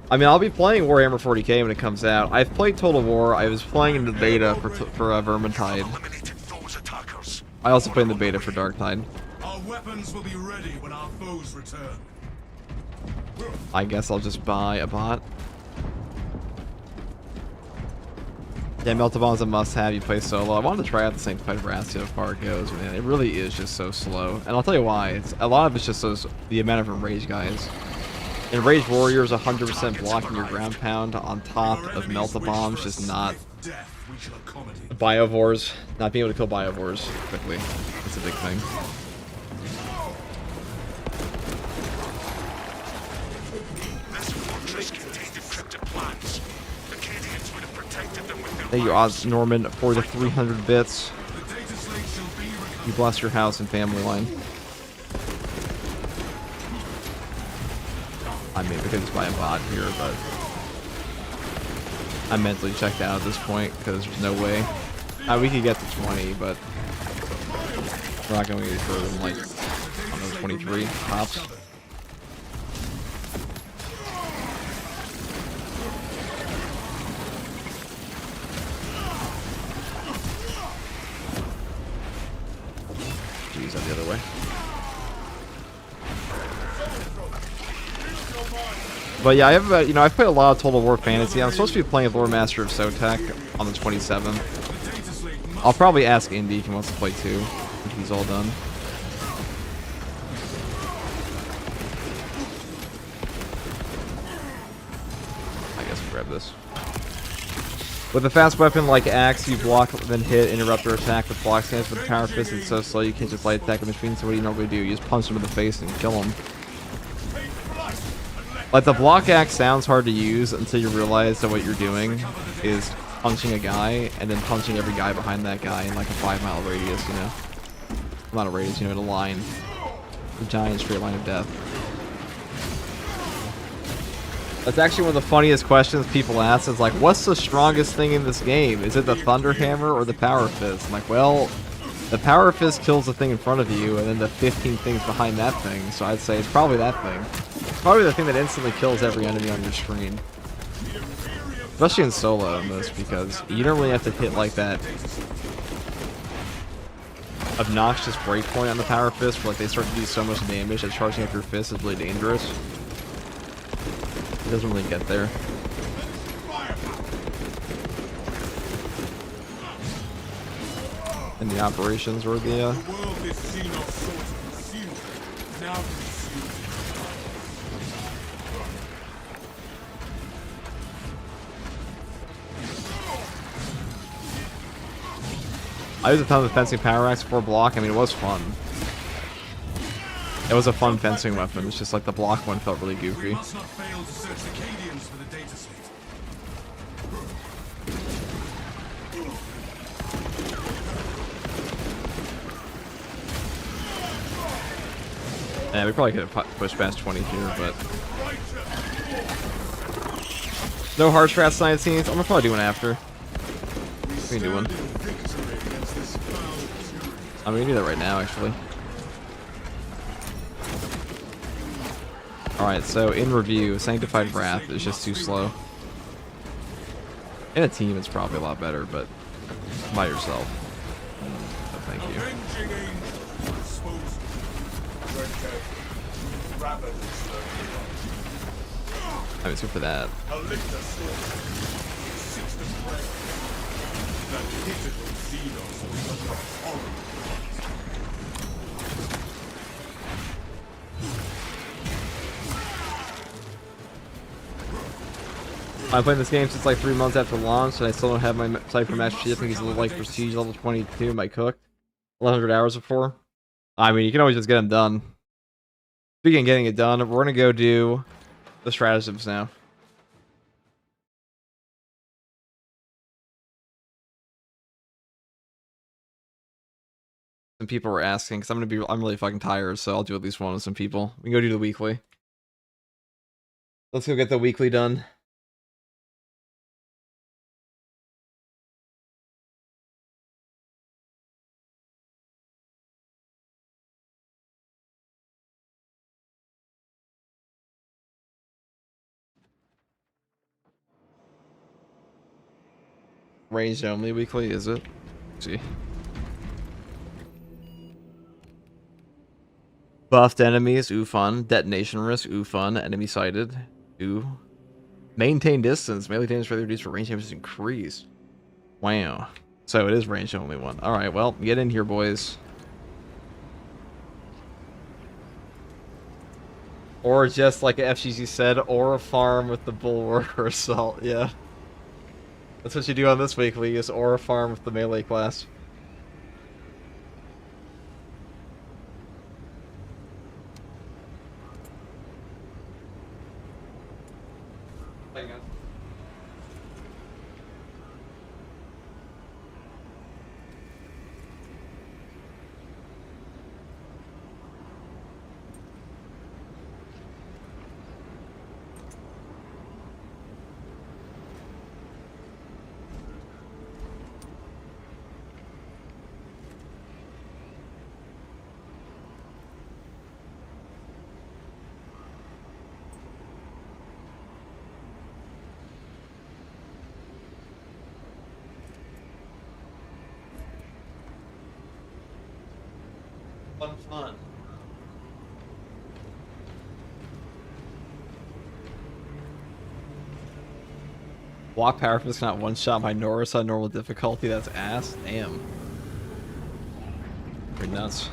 [SPEAKER 1] I mean, I'll be playing Warhammer 40k when it comes out. I've played Total War. I was playing in the beta for Vermintide. I also played in the beta for Darktide.
[SPEAKER 3] Our weapons will be ready when our foes return.
[SPEAKER 1] I guess I'll just buy a bot. Yeah, Meltabon's a must-have. You play solo. I wanted to try out the Sanctified Wrath, see how far it goes, man. It really is just so slow. And I'll tell you why. It's a lot of it's just the amount of enraged guys. Enraged Warriors 100% blocking your ground pound on top of Meltabombs, just not... Biovores, not being able to kill Biovores quickly. That's a big thing. Thank you, Oz Norman, for the 300 bits. You bless your house and family line. I mean, we could just buy a bot here, but I'm mentally checked out at this point because there's no way. We could get to 20, but we're not going to get further than like, I don't know, 23 tops. Use that the other way. But yeah, I have I've played a lot of Total War Fantasy. I'm supposed to be playing Lore Master of Sotek on the 27th. I'll probably ask Indy if he wants to play too, if he's all done. I guess we'll grab this. With a fast weapon like Axe, you block, then hit, interrupt, or attack with block stance. With Power Fist, it's so slow you can't just light attack a machine, so what do you normally do? You just punch him in the face and kill him. Like, the block axe sounds hard to use until you realize that what you're doing is punching a guy and then punching every guy behind that guy in like a 5-mile radius, you know? Not a radius, you know, in a line. A giant straight line of death. That's actually one of the funniest questions people ask is like, what's the strongest thing in this game? Is it the Thunder Hammer or the Power Fist? I'm like, well, the Power Fist kills the thing in front of you and then the 15 things behind that thing, so I'd say it's probably that thing. Probably the thing that instantly kills every enemy on your screen. Especially in solo in this, because you don't really have to hit like that obnoxious breakpoint on the Power Fist where like they start to do so much damage that charging up your fist is really dangerous. It doesn't really get there. And the operations or the I used a ton of fencing power axe for block. I mean, it was fun. It was a fun fencing weapon. It's just like the block one felt really goofy.
[SPEAKER 3] We must not fail to search the Cadians for the data slate.
[SPEAKER 1] Yeah, we probably could have pushed past 20 here, but no hard strat science scenes. I'm gonna probably do one after. We can do one. I mean, we can do that right now, actually. Alright, so in review, Sanctified Wrath is just too slow. In a team, it's probably a lot better, but by yourself. So thank you. I mean, so for that. I've played this game since like 3 months after launch, and I still don't have my Cypher Master Chief. I think he's like Prestige level 22. My cooked 1100 hours before. I mean, you can always just get him done. Speaking of getting it done, we're gonna go do the stratagems now. Some people were asking because I'm really fucking tired, so I'll do at least one with some people. We can go do the weekly. Let's go get the weekly done. Range only weekly, is it? Let's see. Buffed enemies, ooh fun. Detonation risk, ooh fun. Enemy sighted, ooh. Maintain distance, melee damage further reduced for range damage is increased. Wow. So it is range only one. Alright, well, get in here, boys. Or just like FGC said, or a farm with the bulwark or assault, yeah. That's what you do on this weekly, is aura farm with the melee class. Hang on. Fun. Block power is not one shot by Norris on normal difficulty. That's ass. Damn. Pretty nuts.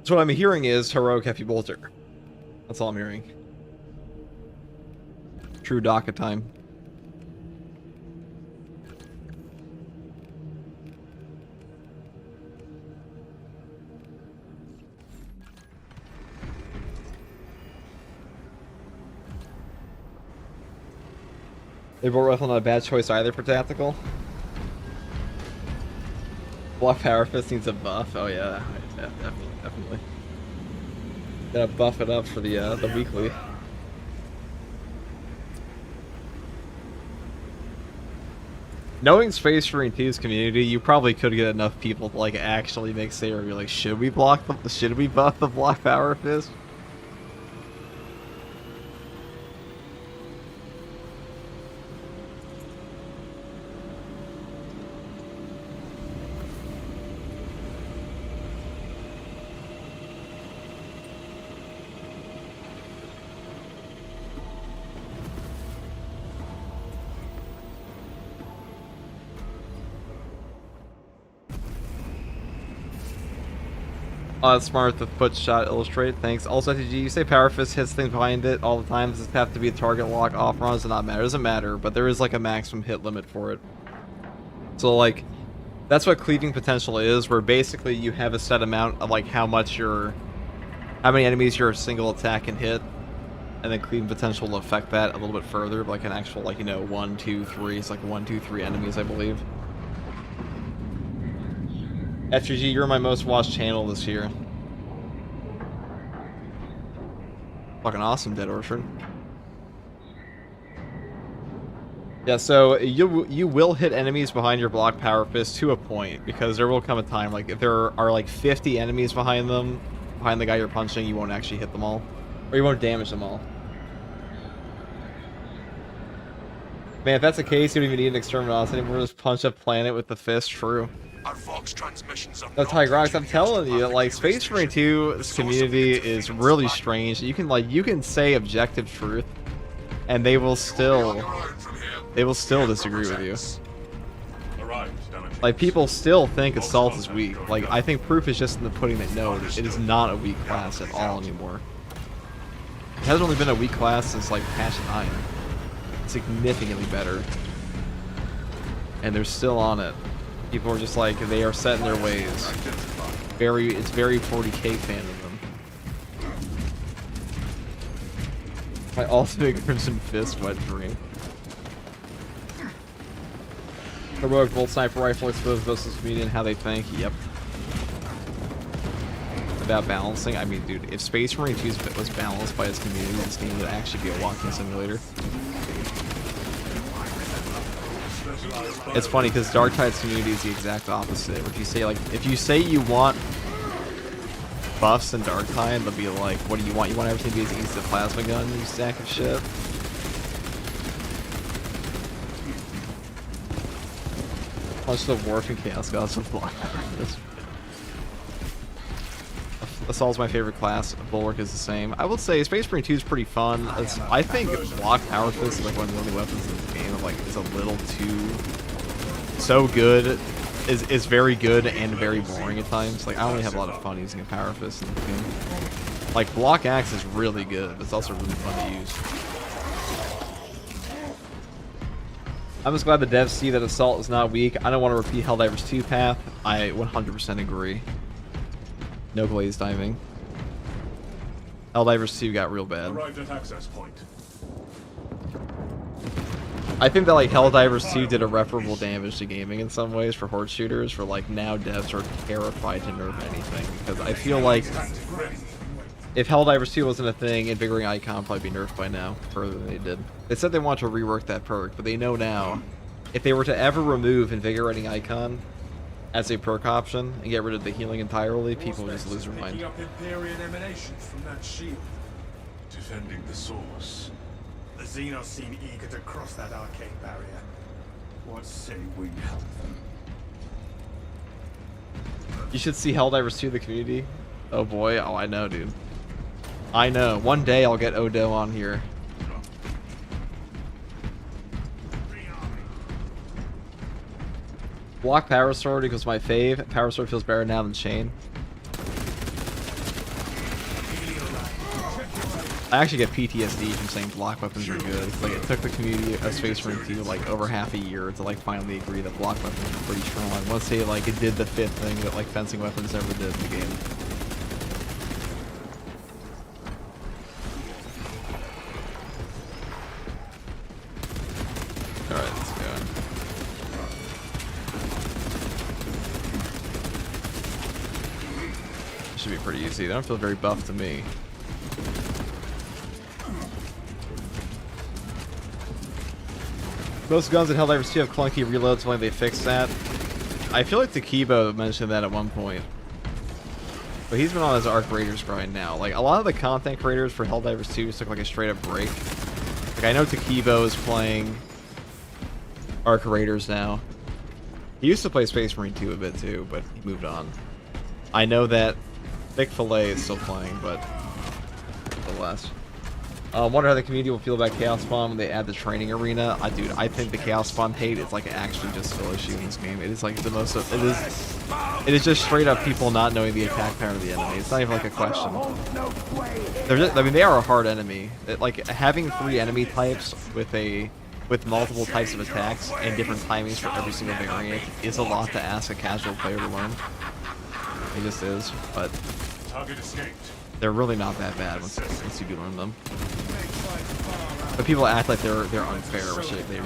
[SPEAKER 1] So what I'm hearing is heroic heavy bolter. That's all I'm hearing. True Daka time. Labor Rifle not a bad choice either for tactical. Block Power Fist needs a buff. Oh yeah, definitely. Gotta buff it up for the weekly. Knowing Space Marine 2's community, you probably could get enough people to like actually make Saber be like, should we buff the Block Power Fist? Oh, that's smart to put shot illustrate. Thanks. Also, TG, you say Power Fist hits things behind it all the time. Does it have to be a target lock off runs? Does not matter. It doesn't matter, but there is like a maximum hit limit for it. So like, that's what cleaving potential is, where basically you have a set amount of like how many enemies your single attack can hit, and then cleaving potential will affect that a little bit further, like an actual like 1, 2, 3. It's like 1, 2, 3 enemies, I believe. FGG, you're my most watched channel this year. Fucking awesome, Dead Orchard. Yeah, so you will hit enemies behind your block power fist to a point, because there will come a time, like, if there are like 50 enemies behind them, behind the guy you're punching, you won't actually hit them all. Or you won't damage them all. Man, if that's the case, you don't even need an exterminatus anymore. Just punch a planet with the fist. True.
[SPEAKER 2] Our Vox transmissions are
[SPEAKER 1] That's Tigrox. I'm telling you, like, Space Marine 2's community is really strange. You can say objective truth, and they will still disagree with you. Like, people still think Assault is weak. Like, I think proof is just in the pudding that no, it is not a weak class at all anymore. It hasn't only been a weak class since, like, Patch 9. Significantly better. And they're still on it. People are just like, they are set in their ways. It's very 40k fan of them. My ultimate Crimson Fist wet dream. Heroic Bolt Sniper Rifle exposed versus community and how they think. Yep. About balancing, I mean, dude, if Space Marine 2 was balanced by its community, this game would actually be a walking simulator. It's funny because Darktide's community is the exact opposite. If you say, like, if you say you want buffs in Darktide, they'll be like, what do you want? You want everything to be as easy as a plasma gun, you stack of shit? Punch the Warp and Chaos Gods with block. Assault's my favorite class. Bulwark is the same. I will say Space Marine 2 is pretty fun. I think block power fist is like one of the only weapons in the game. Like, is a little too so good. Is very good and very boring at times. Like, I only have a lot of fun using a power fist in the game. Like, block axe is really good, but it's also really fun to use. I'm just glad the devs see that Assault is not weak. I don't want to repeat Helldivers 2 path. I 100% agree. No glaze diving. Helldivers 2 got real bad.
[SPEAKER 3] Arrived at access point.
[SPEAKER 1] I think that, like, Helldivers 2 did irreparable damage to gaming in some ways for horde shooters, for, like, now devs are terrified to nerf anything, because I feel like if Helldivers 2 wasn't a thing, Invigorating Icon would probably be nerfed by now, further than they did. They said they want to rework that perk, but they know now, if they were to ever remove Invigorating Icon as a perk option and get rid of the healing entirely, people would just lose their mind.
[SPEAKER 3] Picking up Empyrean emanations from that shield.
[SPEAKER 2] Defending the source.
[SPEAKER 3] The Xenos seem eager to cross that arcane barrier.
[SPEAKER 2] What say we help them?
[SPEAKER 1] You should see Helldivers 2 the community. Oh boy, oh I know, dude. I know. One day I'll get Odo on here. Block Power Sword equals my fave. Power Sword feels better now than Chain. I actually get PTSD from saying block weapons are good. Like, it took the community of Space Marine 2 like over half a year to like finally agree that block weapons are pretty strong. Once they like it did the fifth thing that like fencing weapons never did in the game. Alright, let's go. Should be pretty easy. They don't feel very buff to me. Most guns in Helldivers 2 have clunky reloads when they fix that. I feel like Takibo mentioned that at one point. But he's been on his Arc Raiders grind now. Like, a lot of the content creators for Helldivers 2 took like a straight up break. Like, I know Takibo is playing Arc Raiders now. He used to play Space Marine 2 a bit too, but he moved on. I know that Thick Filet is still playing, but nonetheless. Wonder how the community will feel about Chaos Spawn when they add the training arena. Dude, I think the Chaos Spawn hate is like actually just skill issue in this game. It is like the most. It is just straight up people not knowing the attack power of the enemy. It's not even like a question. They're just, I mean, they are a hard enemy. Like having 3 enemy types with multiple types of attacks and different timings for every single variant is a lot to ask a casual player to learn. It just is, but
[SPEAKER 3] Target escaped.
[SPEAKER 1] they're really not that bad once you do learn them. But people act like they're unfair, which they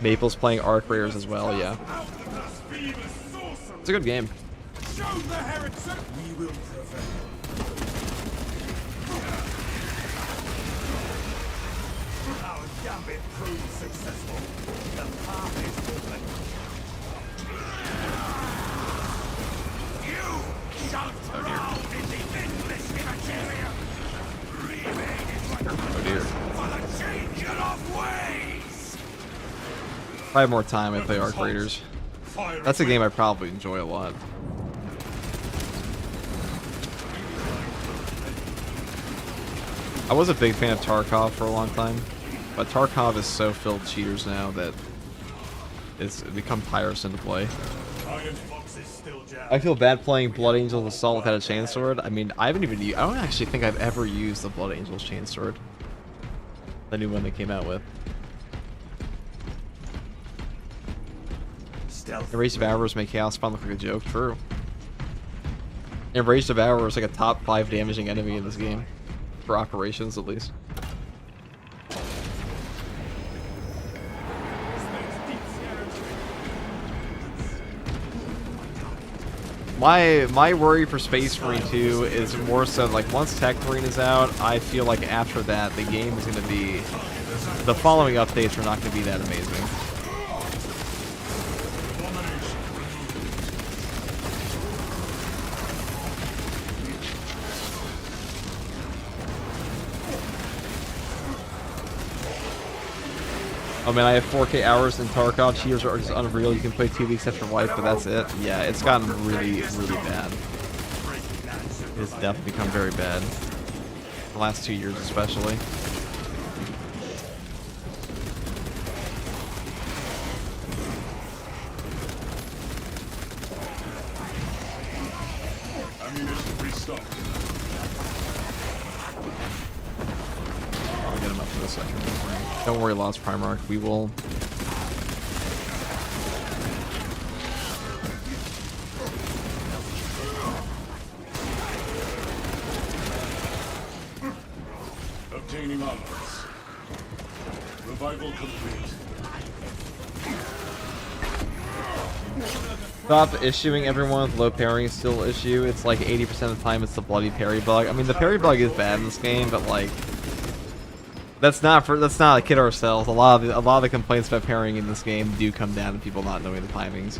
[SPEAKER 1] Maple's playing Arc Raiders as well, yeah.
[SPEAKER 3] blasphemous sorcery!
[SPEAKER 1] It's a good game.
[SPEAKER 3] Show the heretic! We will prevail. Our gambit proved successful. The path is open. You shall drown in the endless immaterial. Remain in
[SPEAKER 1] Oh dear.
[SPEAKER 3] for the changer of ways.
[SPEAKER 1] If I have more time, I play Arc Raiders. That's a game I probably enjoy a lot. I was a big fan of Tarkov for a long time, but Tarkov is so filled with cheaters now that it's become tiresome to play. I feel bad playing Blood Angel's Assault without a chainsword. I mean, I don't actually think I've ever used the Blood Angel's chainsword. The new one they came out with. Erase Devourers make Chaos Spawn look like a joke. True. Erase Devourer is like a top 5 damaging enemy in this game. For operations, at least. My worry for Space Marine 2 is more so like once Tech Marine is out, I feel like after that the game is going to be, the following updates are not going to be that amazing. Oh man, I have 4K hours in Tarkov. Cheaters are just unreal. You can play 2 weeks after wipe, but that's it. Yeah, it's gotten really, really bad. It's definitely become very bad. The last 2 years especially.
[SPEAKER 3] Ammunition restocked.
[SPEAKER 1] I'll get him up for a second. Don't worry, Lost Primarch. We will.
[SPEAKER 3] Obtaining armors. Revival complete.
[SPEAKER 1] Stop issuing everyone with low parrying still issue. It's like 80% of the time it's the bloody parry bug. I mean, the parry bug is bad in this game, but like. Let's not kid ourselves. A lot of the complaints about parrying in this game do come down to people not knowing the timings.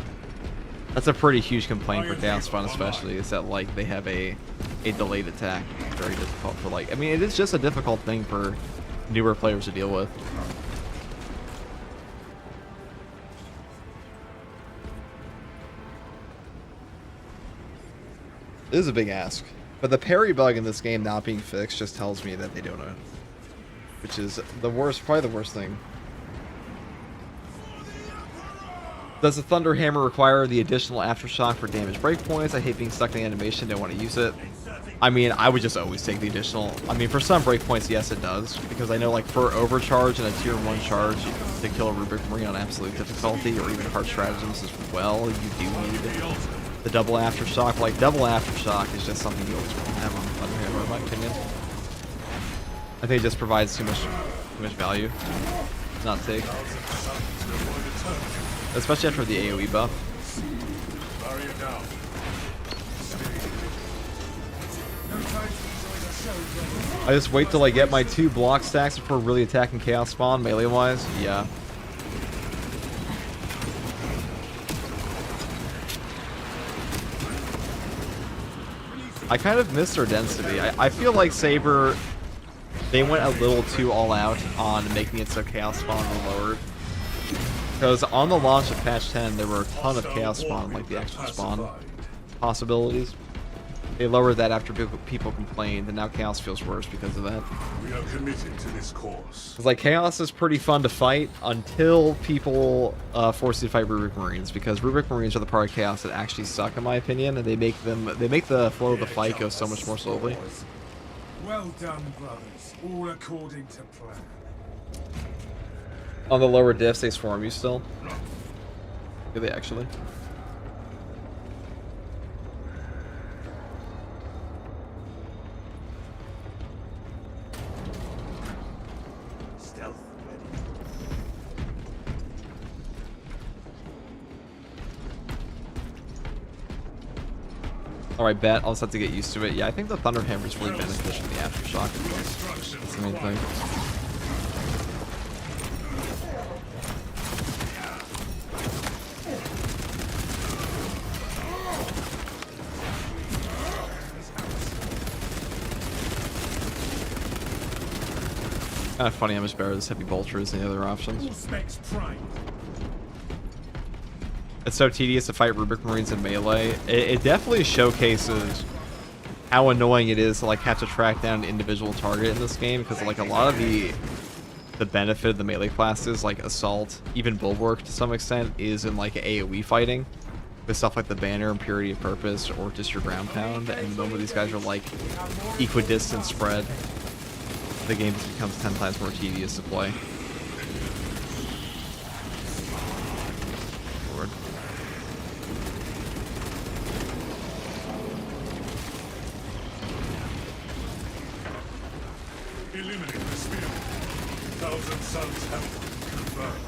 [SPEAKER 1] That's a pretty huge complaint for Chaos Spawn, especially, is that like they have a delayed attack. It's very difficult for like. I mean, it is just a difficult thing for newer players to deal with. It is a big ask, but the parry bug in this game not being fixed just tells me that they don't know. Which is the worst, probably the worst thing. Does the Thunder Hammer require the additional aftershock for damage breakpoints? I hate being stuck in the animation, don't want to use it. I mean, I would just always take the additional. I mean, for some breakpoints, yes, it does. Because I know, like, for overcharge and a tier 1 charge to kill a Rubric Marine on absolute difficulty, or even hard stratagems as well, you do need the double aftershock. Like, double aftershock is just something you always want to have on the Thunder Hammer, in my opinion. I think it just provides too much value. Not take. Especially after the AoE buff. I just wait till I get my 2 block stacks before really attacking Chaos Spawn, melee-wise. Yeah. I kind of miss their density. I feel like Saber... They went a little too all out on making it so Chaos Spawn were lowered. Because on the launch of patch 10, there were a ton of Chaos Spawn, like the extra spawn possibilities. They lowered that after people complained, and now Chaos feels worse because of that.
[SPEAKER 3] We are committed to this course.
[SPEAKER 1] It's like Chaos is pretty fun to fight until people force you to fight Rubric Marines, because Rubric Marines are the part of Chaos that actually suck, in my opinion, and they make the flow of the fight go so much more slowly.
[SPEAKER 3] Well done, brothers. All according to plan.
[SPEAKER 1] On the lower diffs, they swarm you still? Do they actually?
[SPEAKER 3] Stealth ready.
[SPEAKER 1] Alright, bet. I'll just have to get used to it. Yeah, I think the Thunder Hammer is really beneficial in the Aftershock. That's the main thing. Kind of funny how much better this Heavy Bolter is than the other options. It's so tedious to fight Rubric Marines in melee. It definitely showcases how annoying it is to like have to track down an individual target in this game, because like a lot of the benefit of the melee classes, like Assault, even Bulwark to some extent, is in like AoE fighting with stuff like the Banner and Purity of Purpose, or just your Ground Pound. And the moment these guys are like equidistant spread, the game just becomes 10 times more tedious to play. Lord.
[SPEAKER 3] Eliminate the spear. Thousand Suns have confirmed.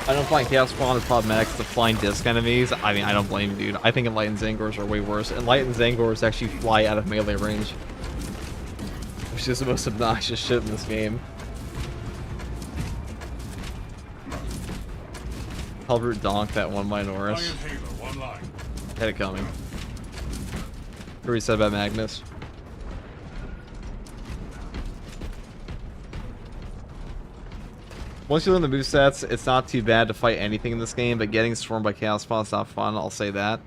[SPEAKER 1] I don't find Chaos Spawn is problematic because the flying disc enemies. I mean, I don't blame you, dude. I think Enlightened Zangors are way worse. Enlightened Zangors actually fly out of melee range, which is the most obnoxious shit in this game. Helbrute Donk that one Minoris. Had it coming. What he said about Magnus. Once you learn the movesets, it's not too bad to fight anything in this game, but getting swarmed by Chaos Spawn is not fun, I'll say that.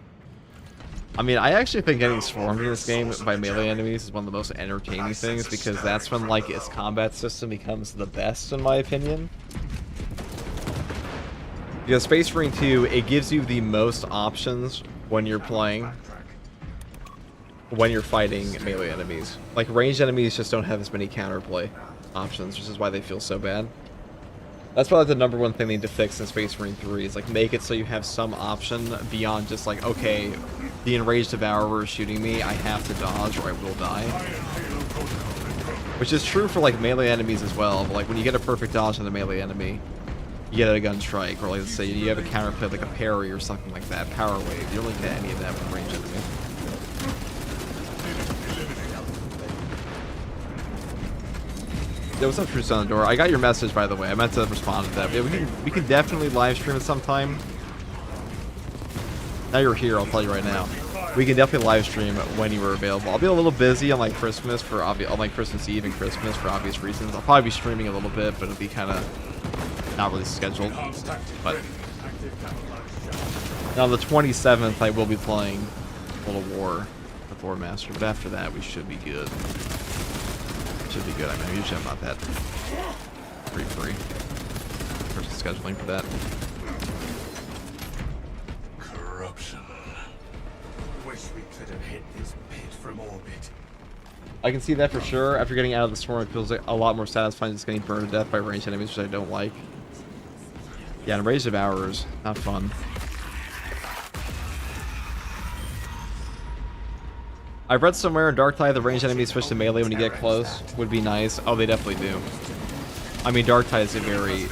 [SPEAKER 1] I mean, I actually think getting swarmed in this game by melee enemies is one of the most entertaining things, because that's when, like, its combat system becomes the best, in my opinion. Because Space Marine 2, it gives you the most options when you're playing, when you're fighting melee enemies. Like, ranged enemies just don't have as many counterplay options, which is why they feel so bad. That's probably the number one thing they need to fix in Space Marine 3, is like make it so you have some option beyond just like, okay, the enraged devourer is shooting me, I have to dodge or I will die. Which is true for like melee enemies as well, but like when you get a perfect dodge on the melee enemy, you get a gun strike, or like let's say you have a counterplay like a parry or something like that, power wave, you don't really get any of that with a ranged enemy. Yo, what's up, Truce on the Door? I got your message, by the way. I meant to respond to that. Yeah, we can definitely live stream it sometime. Now you're here, I'll tell you right now. We can definitely live stream when you are available. I'll be a little busy on like Christmas on like Christmas Eve and Christmas for obvious reasons. I'll probably be streaming a little bit, but it'll be kind of not really scheduled. But now on the 27th, I will be playing World of War with War Master, but after that, we should be good. Should be good. I mean, usually I'm not that free versus scheduling for that.
[SPEAKER 3] Corruption. Wish we could have hit this pit from orbit.
[SPEAKER 1] I can see that for sure. After getting out of the storm, it feels like a lot more satisfying just getting burned to death by ranged enemies, which I don't like. Yeah, and Enraged Devourers, not fun. I've read somewhere in Darktide the ranged enemies switch to melee when you get close. Would be nice. Oh, they definitely do. I mean, Darktide is very,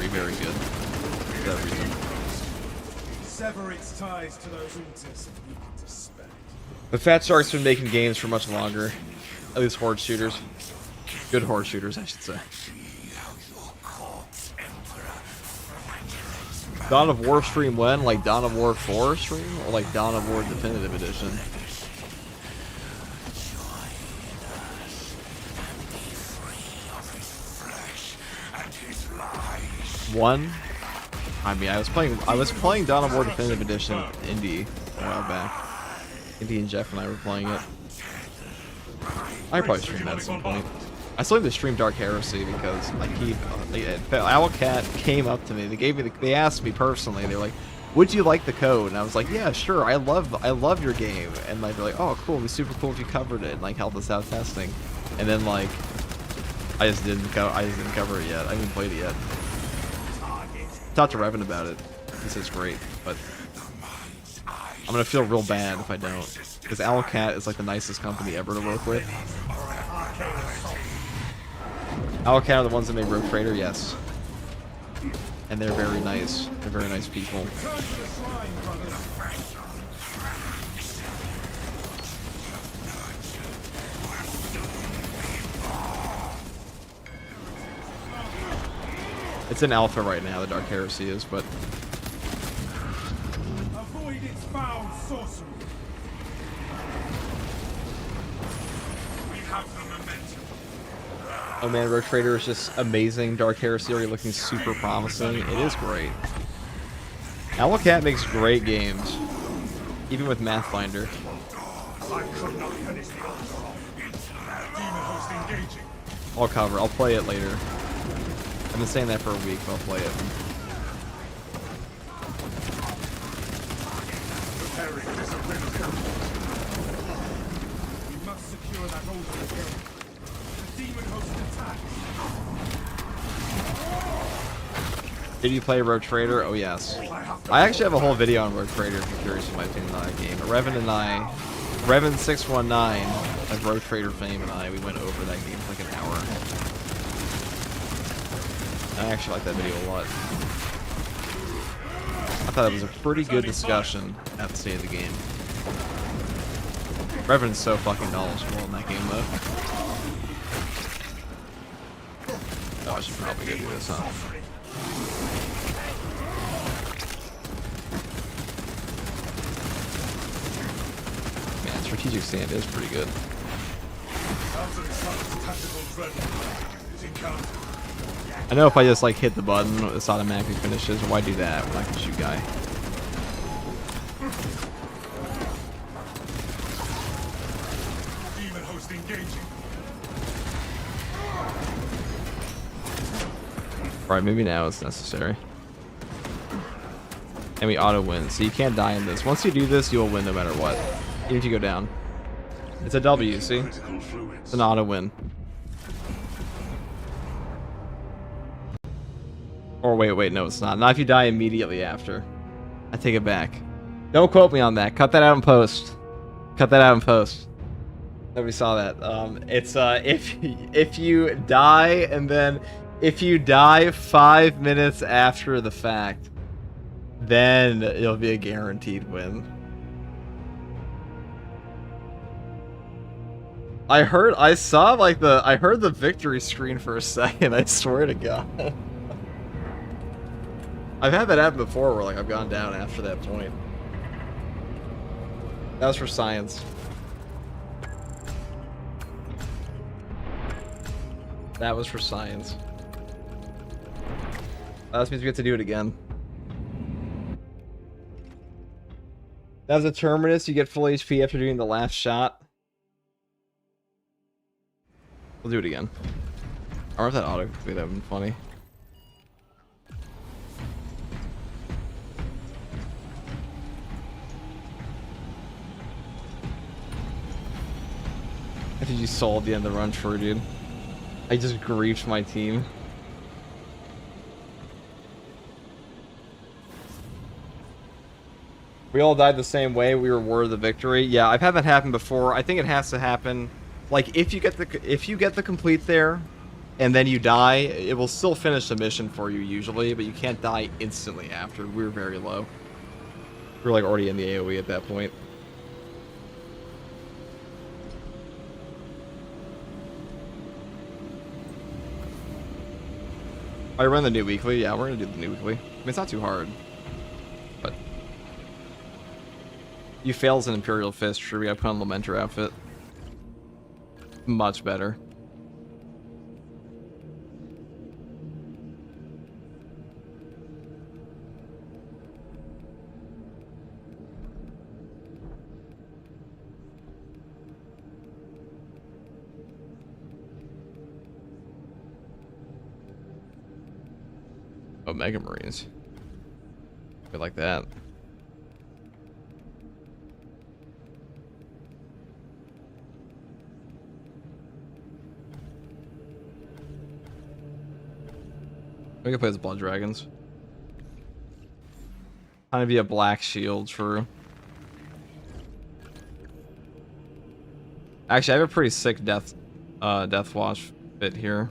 [SPEAKER 1] very good for that reason.
[SPEAKER 3] sever its ties to those altars and we can disband.
[SPEAKER 1] The Fat Shark's been making games for much longer. At least horde shooters. Good horde shooters, I should say. Dawn of War stream when? Like Dawn of War 4 stream? Or like Dawn of War Definitive Edition? One? I mean, I was playing Dawn of War Definitive Edition Indie a while back. Indie and Jeff and I were playing it. I probably stream that at some point. I still need to stream Dark Heresy because I keep Owlcat came up to me. They asked me personally. They were like, "Would you like the code?" And I was like, "Yeah, sure. I love your game." And like they're like, "Oh, cool. It'd be super cool if you covered it and like helped us out testing." And then like I just didn't cover it yet. I haven't played it yet. Talked to Revan about it. He says great, but I'm gonna feel real bad if I don't, because Owlcat is like the nicest company ever to work with. Owlcat are the ones that made Rogue Trader, yes, and they're very nice. They're very nice people. It's in alpha right now, the Dark Heresy is, but
[SPEAKER 3] Avoid its foul sorcery. We have the momentum.
[SPEAKER 1] oh man, Rogue Trader is just amazing. Dark Heresy already looking super promising. It is great. Owlcat makes great games, even with Mathfinder.
[SPEAKER 3] I could not finish the altar. Demon host engaging.
[SPEAKER 1] I'll cover. I'll play it later. I've been saying that for a week, but I'll play it.
[SPEAKER 3] Preparing discipline. We must secure that altar again. The demon host attacks.
[SPEAKER 1] Did you play Rogue Trader? Oh yes. I actually have a whole video on Rogue Trader if you're curious of my opinion on that game. Revan619 of Rogue Trader fame and I, we went over that game for like an hour. I actually like that video a lot. I thought it was a pretty good discussion at the state of the game. Revan's so fucking knowledgeable in that game though. Oh, I should probably go do this, huh? Man, strategic stand is pretty good. I know if I just like hit the button, this automatically finishes. Why do that when I can shoot guy?
[SPEAKER 3] Demon host engaging.
[SPEAKER 1] Right, maybe now it's necessary. And we auto win, so you can't die in this. Once you do this, you'll win no matter what. Even if you go down. It's a W, see? It's an auto win. Or wait, no it's not. Not if you die immediately after. I take it back. Don't quote me on that. Cut that out in post. Cut that out in post. Nobody saw that. It's if you die and then if you die 5 minutes after the fact, then it'll be a guaranteed win. I heard the victory screen for a second, I swear to God. I've had that happen before where like I've gone down after that point. That was for science. That was for science. That just means we get to do it again. That was a terminus, you get full HP after doing the last shot. We'll do it again. I wonder if that auto could be that would have been funny. I think you sold the end of the run for, dude. I just griefed my team. We all died the same way. We rewarded the victory. Yeah, I've had that happen before. I think it has to happen. Like if you get the complete there, and then you die, it will still finish the mission for you usually, but you can't die instantly after. We're very low. We're like already in the AoE at that point. I run the new weekly. Yeah, we're gonna do the new weekly. I mean, it's not too hard, but you fail as an Imperial Fist. Sure, we gotta put on Lamenter outfit. Much better. Oh, Mega Marines. Good like that. We can play as Blood Dragons. Kind of be a black shield for. Actually, I have a pretty sick death watch fit here.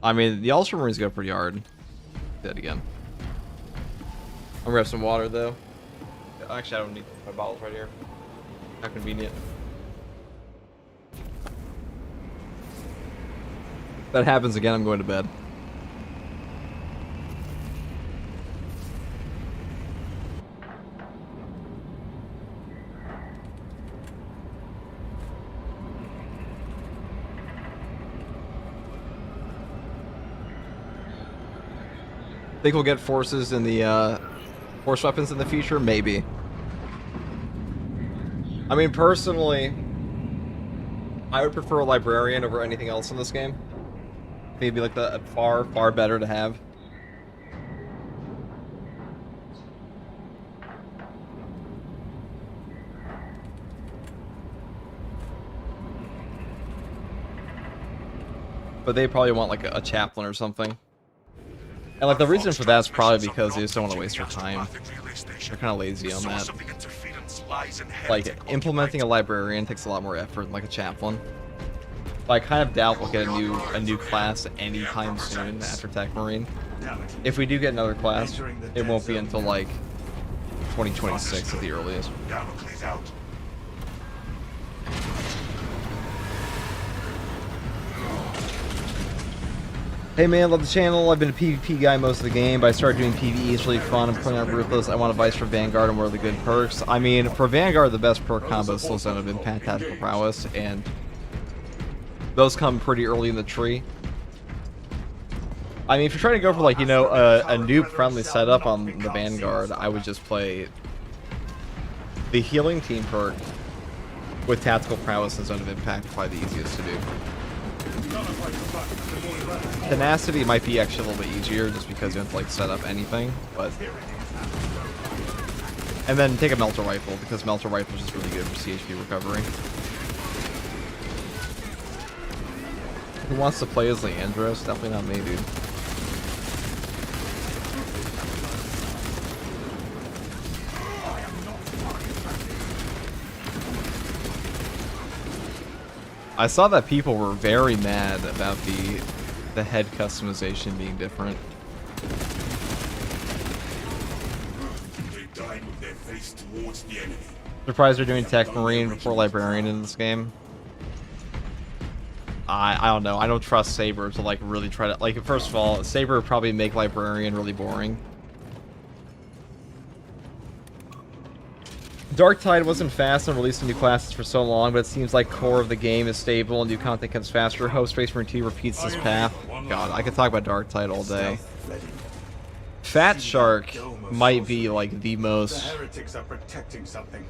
[SPEAKER 1] I mean, the Ultramarines go pretty hard. Dead again. I'm gonna have some water though. Actually, I don't need my bottles right here. How convenient. If that happens again, I'm going to bed. Think we'll get forces in the force weapons in the future? Maybe. I mean, personally, I would prefer a librarian over anything else in this game. Maybe like the far better to have. But they probably want like a chaplain or something. And like the reason for that is probably because they just don't want to waste their time. They're kind of lazy on that. Like implementing a librarian takes a lot more effort than like a chaplain. But I kind of doubt we'll get a new class anytime soon after Tech Marine. If we do get another class, it won't be until like 2026 at the earliest. Hey man, love the channel. I've been a PvP guy most of the game, but I started doing PvE. It's really fun. I'm playing on Ruthless. I want advice for Vanguard and what are the good perks. I mean, for Vanguard, the best perk combos still Zone of Impact, Tactical Prowess, and those come pretty early in the tree. I mean, if you're trying to go for like, you know, a noob-friendly setup on the Vanguard, I would just play the Healing Team perk with Tactical Prowess and Zone of Impact, probably the easiest to do. Tenacity might be actually a little bit easier just because you don't have to like set up anything, but and then take a Melter Rifle because Melter Rifle is just really good for CHP recovery. Who wants to play as Leandros? Definitely not me, dude. I saw that people were very mad about the head customization being different. Surprised they're doing Tech Marine before Librarian in this game. I don't know. I don't trust Saber to like really try to like. First of all, Saber would probably make Librarian really boring. Dark Tide wasn't fast and releasing new classes for so long, but it seems like core of the game is stable and new content comes faster. Hope Space Marine 2 repeats this path. God, I could talk about Dark Tide all day. Fat Shark might be like the most.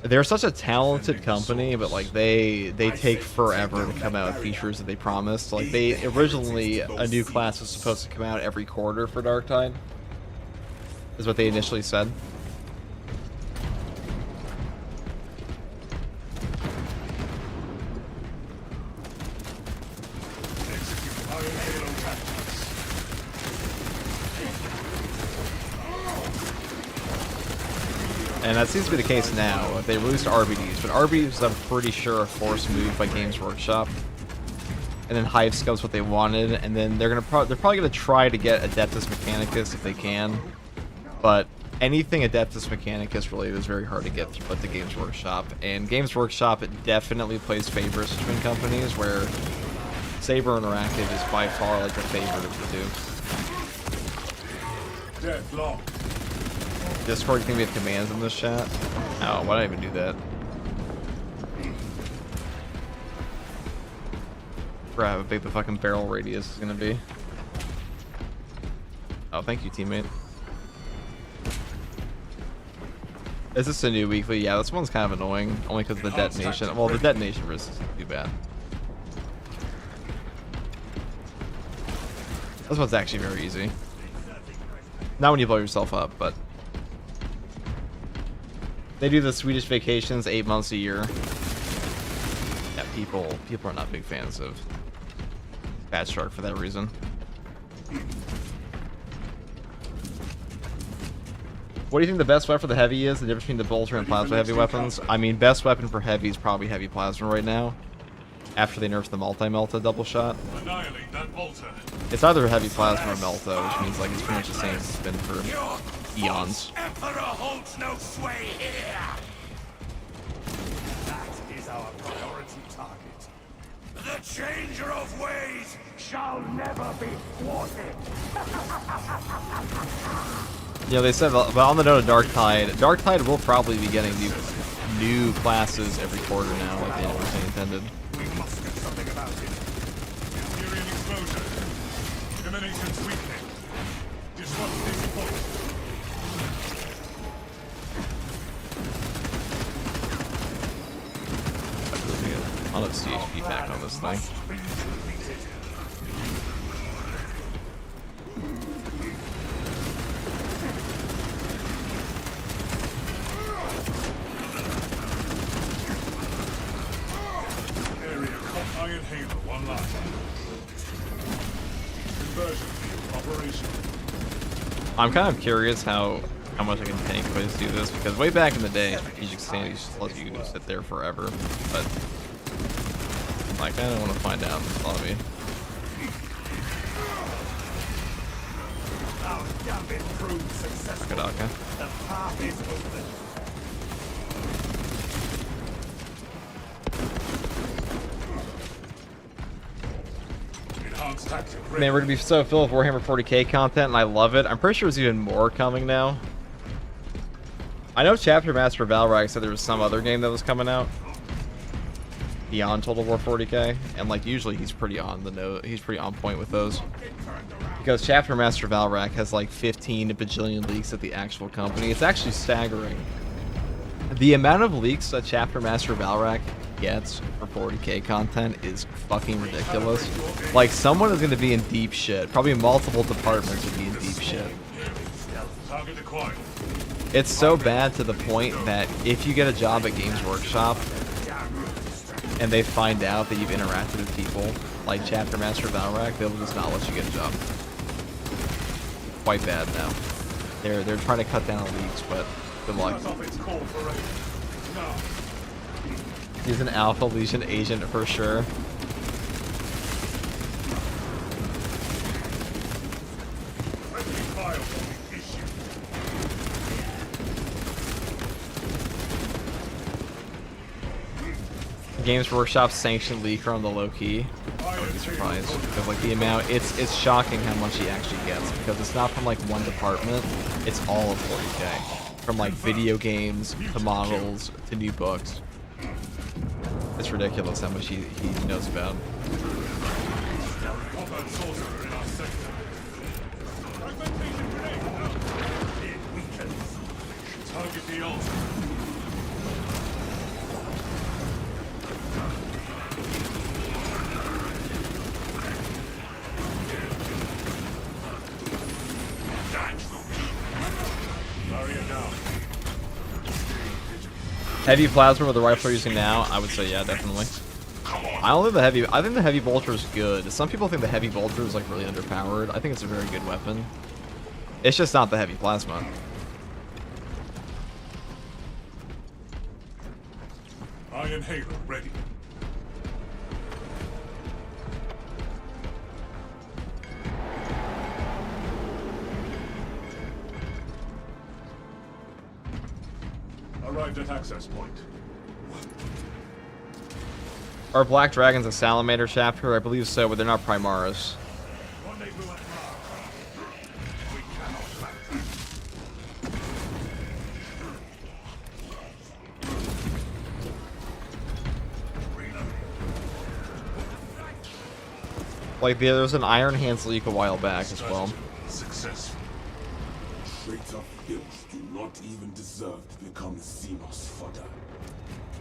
[SPEAKER 1] They're such a talented company, but like they take forever to come out with features that they promised. Like they originally a new class was supposed to come out every quarter for Dark Tide, is what they initially said. And that seems to be the case now. They released RBDs, but RBDs I'm pretty sure a forced move by Games Workshop. And then Hive Scub's what they wanted, and then they're probably gonna try to get Adeptus Mechanicus if they can. But anything Adeptus Mechanicus related is very hard to get through at the Games Workshop, and Games Workshop definitely plays favorites between companies, where Saber Interactive is by far like the favorite of the two.
[SPEAKER 3] Deadlock.
[SPEAKER 1] Discord, you think we have commands in this chat? Oh, why did I even do that? For how big the fucking barrel radius is gonna be. Oh, thank you, teammate. Is this a new weekly? Yeah, this one's kind of annoying, only because of the detonation. Well, the detonation risk isn't too bad. This one's actually very easy. Not when you blow yourself up, but they do the Swedish vacations 8 months a year. Yeah, people are not big fans of Fat Shark for that reason. What do you think the best weapon for the heavy is? The difference between the bolter and plasma heavy weapons? I mean, best weapon for heavy is probably heavy plasma right now. After they nerfed the multi-melta double shot.
[SPEAKER 3] Annihilate that bolter.
[SPEAKER 1] It's either heavy plasma or melta, which means like it's pretty much the same as it's been for eons.
[SPEAKER 2] Emperor holds no sway here!
[SPEAKER 3] That is our priority target.
[SPEAKER 2] The changer of ways shall never be thwarted!
[SPEAKER 1] Yeah, they said, but on the note of Darktide will probably be getting new classes every quarter now, like they originally intended.
[SPEAKER 3] We must do something about it. Imperial exposure. Emanations weakening. Disrupt this point.
[SPEAKER 1] I'll have CHP back on this thing.
[SPEAKER 3] Iron Halo, one line. Conversion field operation.
[SPEAKER 1] I'm kind of curious how much I can tank ways to do this, because way back in the day, strategic sanity just lets you just sit there forever. But I kind of want to find out in this lobby.
[SPEAKER 3] Our gambit proved successful.
[SPEAKER 1] Kadaka.
[SPEAKER 3] The path is open.
[SPEAKER 1] Man, we're gonna be so filled with Warhammer 40k content, and I love it. I'm pretty sure there's even more coming now. I know Chapter Master Valrag said there was some other game that was coming out beyond Total War 40k, and like usually he's pretty on the note. He's pretty on point with those, because Chapter Master Valrag has like 15 bajillion leaks at the actual company. It's actually staggering. The amount of leaks that Chapter Master Valrag gets for 40k content is fucking ridiculous. Like, someone is going to be in deep shit. Probably multiple departments will be in deep shit. It's so bad to the point that if you get a job at Games Workshop and they find out that you've interacted with people like Chapter Master Valrag, they'll just not let you get a job. Quite bad now. They're trying to cut down on leaks, but good luck. He's an Alpha Legion agent for sure. Games Workshop sanctioned leaker on the low key. I wouldn't be surprised, because like the amount, it's shocking how much he actually gets, because it's not from like one department, it's all of 40k. From like video games to models to new books. It's ridiculous how much he knows about.
[SPEAKER 3] Target the altar.
[SPEAKER 1] Heavy plasma with the rifle we're using now, I would say yeah, definitely. I think the heavy bolter is good. Some people think the heavy bolter is like really underpowered. I think it's a very good weapon. It's just not the heavy plasma.
[SPEAKER 3] Iron Halo ready. Arrived at access point.
[SPEAKER 1] Are Black Dragons a Salamander chapter? I believe so, but they're not Primaris.
[SPEAKER 3] Rendezvous at Mars. We cannot back.
[SPEAKER 1] Like, there was an Iron Hands leak a while back as well.
[SPEAKER 3] Successful.
[SPEAKER 4] Traits of filth do not even deserve to become Xenos fodder.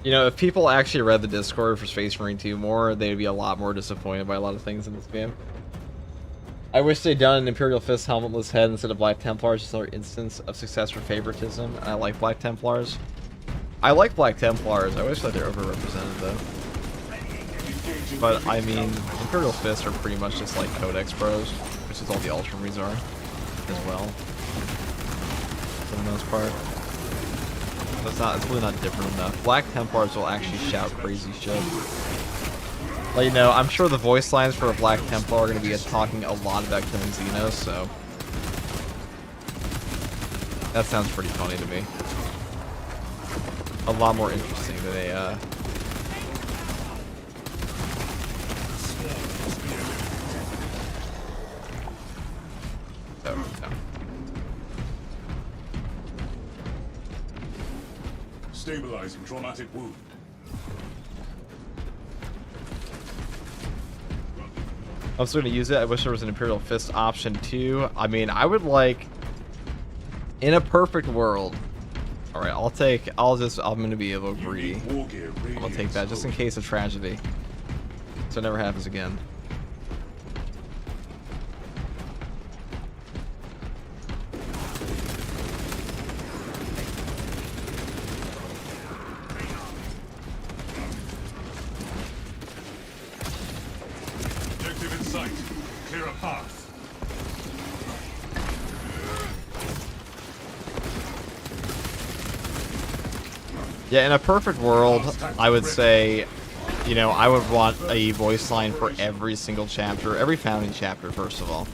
[SPEAKER 1] You know, if people actually read the Discord for Space Marine 2 more, they'd be a lot more disappointed by a lot of things in this game. I wish they'd done an Imperial Fist helmetless head instead of Black Templars, just another instance of success for favoritism, and I like Black Templars. I like Black Templars, I wish that they're overrepresented though. But, I mean, Imperial Fists are pretty much just like Codex Bros, which is all the Ultramarines are, as well. For the most part. It's really not different enough. Black Templars will actually shout crazy shit. Like, you know, I'm sure the voice lines for a Black Templar are going to be talking a lot about killing Xenos, so... that sounds pretty funny to me. A lot more interesting than a, no.
[SPEAKER 3] Stabilizing traumatic wound.
[SPEAKER 1] I'm still going to use it. I wish there was an Imperial Fist option too. I mean, I would like... in a perfect world... Alright, I'm going to be a little greedy. I'm going to take that just in case of tragedy. So it never happens again.
[SPEAKER 3] Objective in sight. Clear a path.
[SPEAKER 1] Yeah, in a perfect world, I would say, you know, I would want a voice line for every single chapter, every founding chapter, first of all.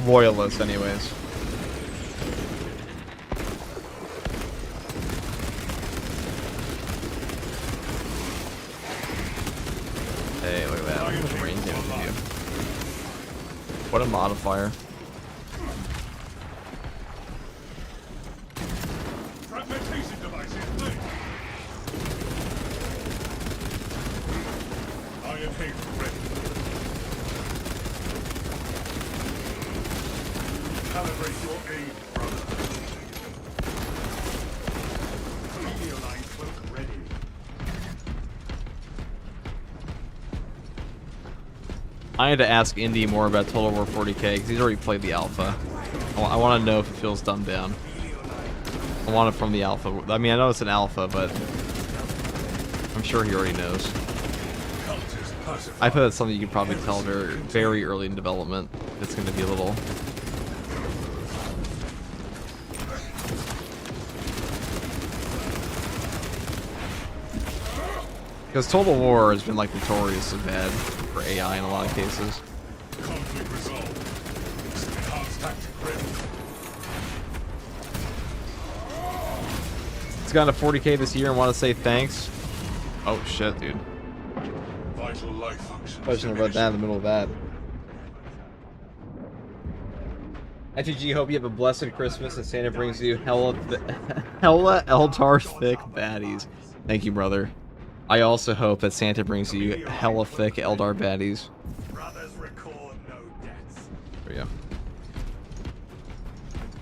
[SPEAKER 1] Loyalists, anyways. Hey, look at that. Look at the range damage we do. What a modifier.
[SPEAKER 3] Fragmentation devices lit. Iron Haven ready. Calibrate your aim, brother. Meteorite cloak ready.
[SPEAKER 1] I had to ask Indy more about Total War 40k because he's already played the alpha. I want to know if it feels dumbed down. I want it from the alpha. I mean, I know it's an alpha, but I'm sure he already knows. I bet it's something you can probably tell very, very early in development. It's going to be a little... because Total War has been like notoriously bad for AI in a lot of cases.
[SPEAKER 3] Conflict resolved. Enhanced tactic ready.
[SPEAKER 1] It's gotten to 40k this year and want to say thanks. Oh shit, dude.
[SPEAKER 3] Vital life functions.
[SPEAKER 1] I shouldn't have read that in the middle of that. ITG, hope you have a blessed Christmas and Santa brings you hella Eldar thick baddies. Thank you, brother. I also hope that Santa brings you hella thick Eldar baddies.
[SPEAKER 3] Brothers record no debts.
[SPEAKER 1] There we go.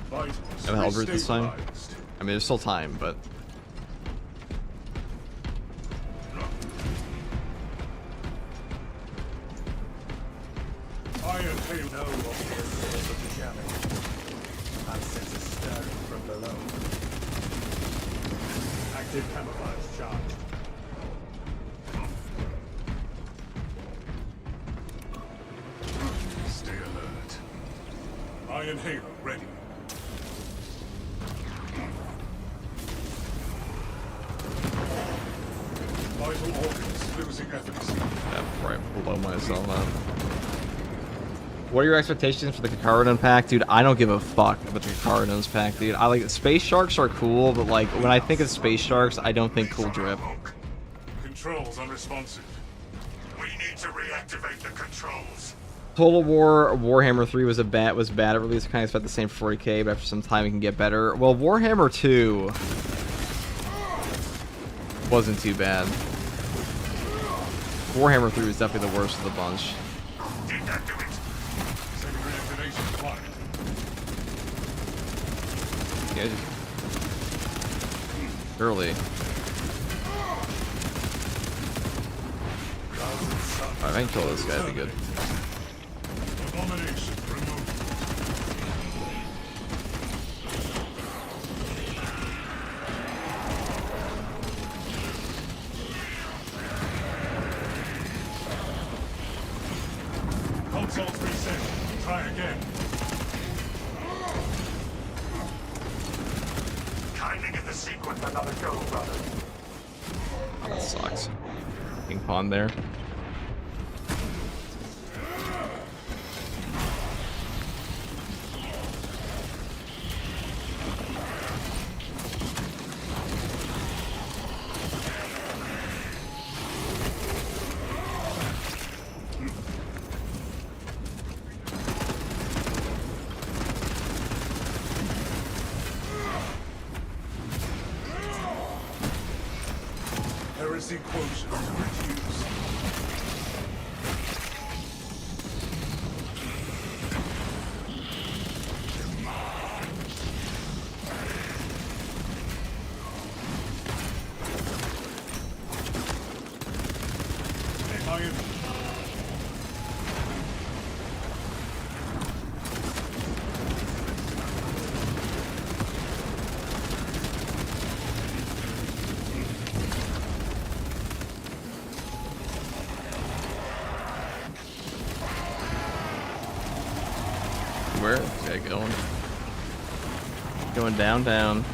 [SPEAKER 3] Vitals
[SPEAKER 1] Have a Hellbrood this time?
[SPEAKER 3] restabilized.
[SPEAKER 1] I mean, there's still time, but...
[SPEAKER 3] Iron Hail no of the challenge. I sense a stirring from below. Active camouflage charge. Stay alert. Iron Halo ready. Vital organs losing efficacy.
[SPEAKER 1] Yeah, right, blow myself up. What are your expectations for the Kakarodon pack? Dude, I don't give a fuck about the Kakarodon's pack, dude. I like space sharks are cool, but like when I think of space sharks, I don't think cool drip.
[SPEAKER 3] Controls unresponsive.
[SPEAKER 2] We need to reactivate the controls.
[SPEAKER 1] Total War Warhammer 3 was bad at release. Kind of expect the same for 40k, but after some time it can get better. Well, Warhammer 2 wasn't too bad. Warhammer 3 was definitely the worst of the bunch.
[SPEAKER 2] Did that do it?
[SPEAKER 3] Saving reactivation applied.
[SPEAKER 1] Yeah, just... early. Alright, I can kill this guy, that'd be good.
[SPEAKER 3] Abomination removed. Consoles reset. Try again.
[SPEAKER 2] Kindly get the sequence another go, brother.
[SPEAKER 1] That sucks. Ping pong there.
[SPEAKER 3] Heresy quotient reduced. Iron.
[SPEAKER 1] Where is this guy going? Going down, down.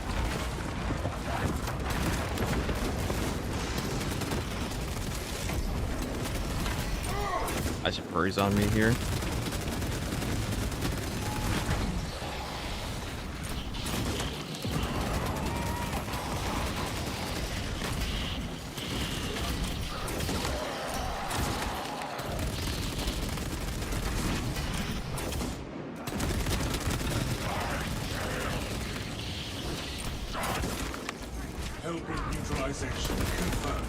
[SPEAKER 1] I should freeze on me here.
[SPEAKER 3] Helping neutralization confirmed.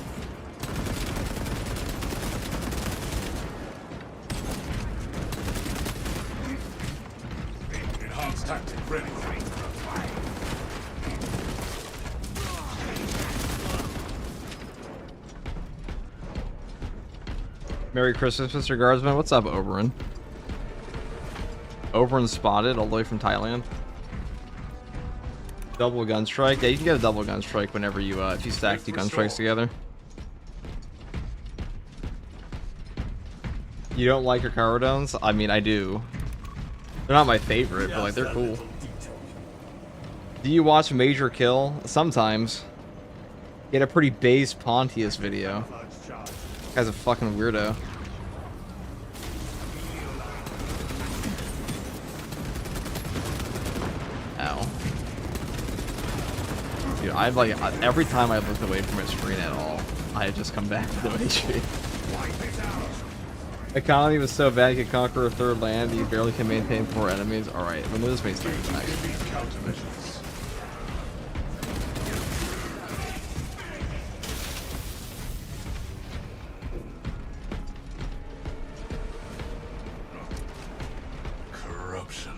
[SPEAKER 3] Enhanced tactic ready.
[SPEAKER 1] Merry Christmas, Mr. Guardsman. What's up, Oberon? Oberon spotted all the way from Thailand. Double gun strike. Yeah, you can get a double gun strike whenever you if you stack two gun strikes together. You don't like Kakarodons? I mean, I do. They're not my favorite, but like they're cool. Do you watch Major Kill? Sometimes. Get a pretty base Pontius video. Guy's a fucking weirdo. Ow. Dude, I've like every time I looked away from my screen at all, I just come back to the HP. Economy was so bad you could conquer a third land, you barely can maintain 4 enemies. Alright, when this makes sense.
[SPEAKER 3] Countermeasures. Corruption.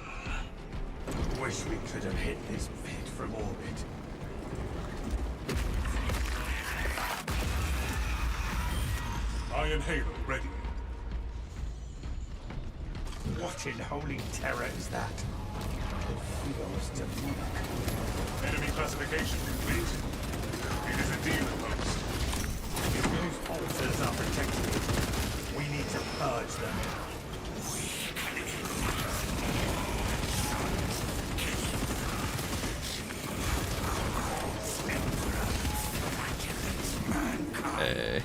[SPEAKER 5] Wish we could have hit this pit from orbit.
[SPEAKER 3] Iron Halo ready.
[SPEAKER 5] What in holy terror is that? It feels demonic.
[SPEAKER 3] Enemy classification complete. It is a demon host.
[SPEAKER 5] If those altars are protecting it, we need to purge them.
[SPEAKER 1] Hey.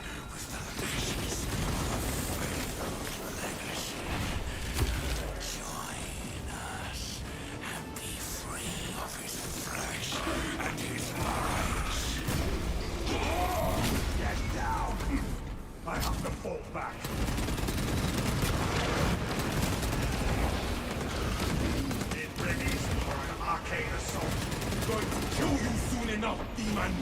[SPEAKER 3] going to kill you soon enough, demon!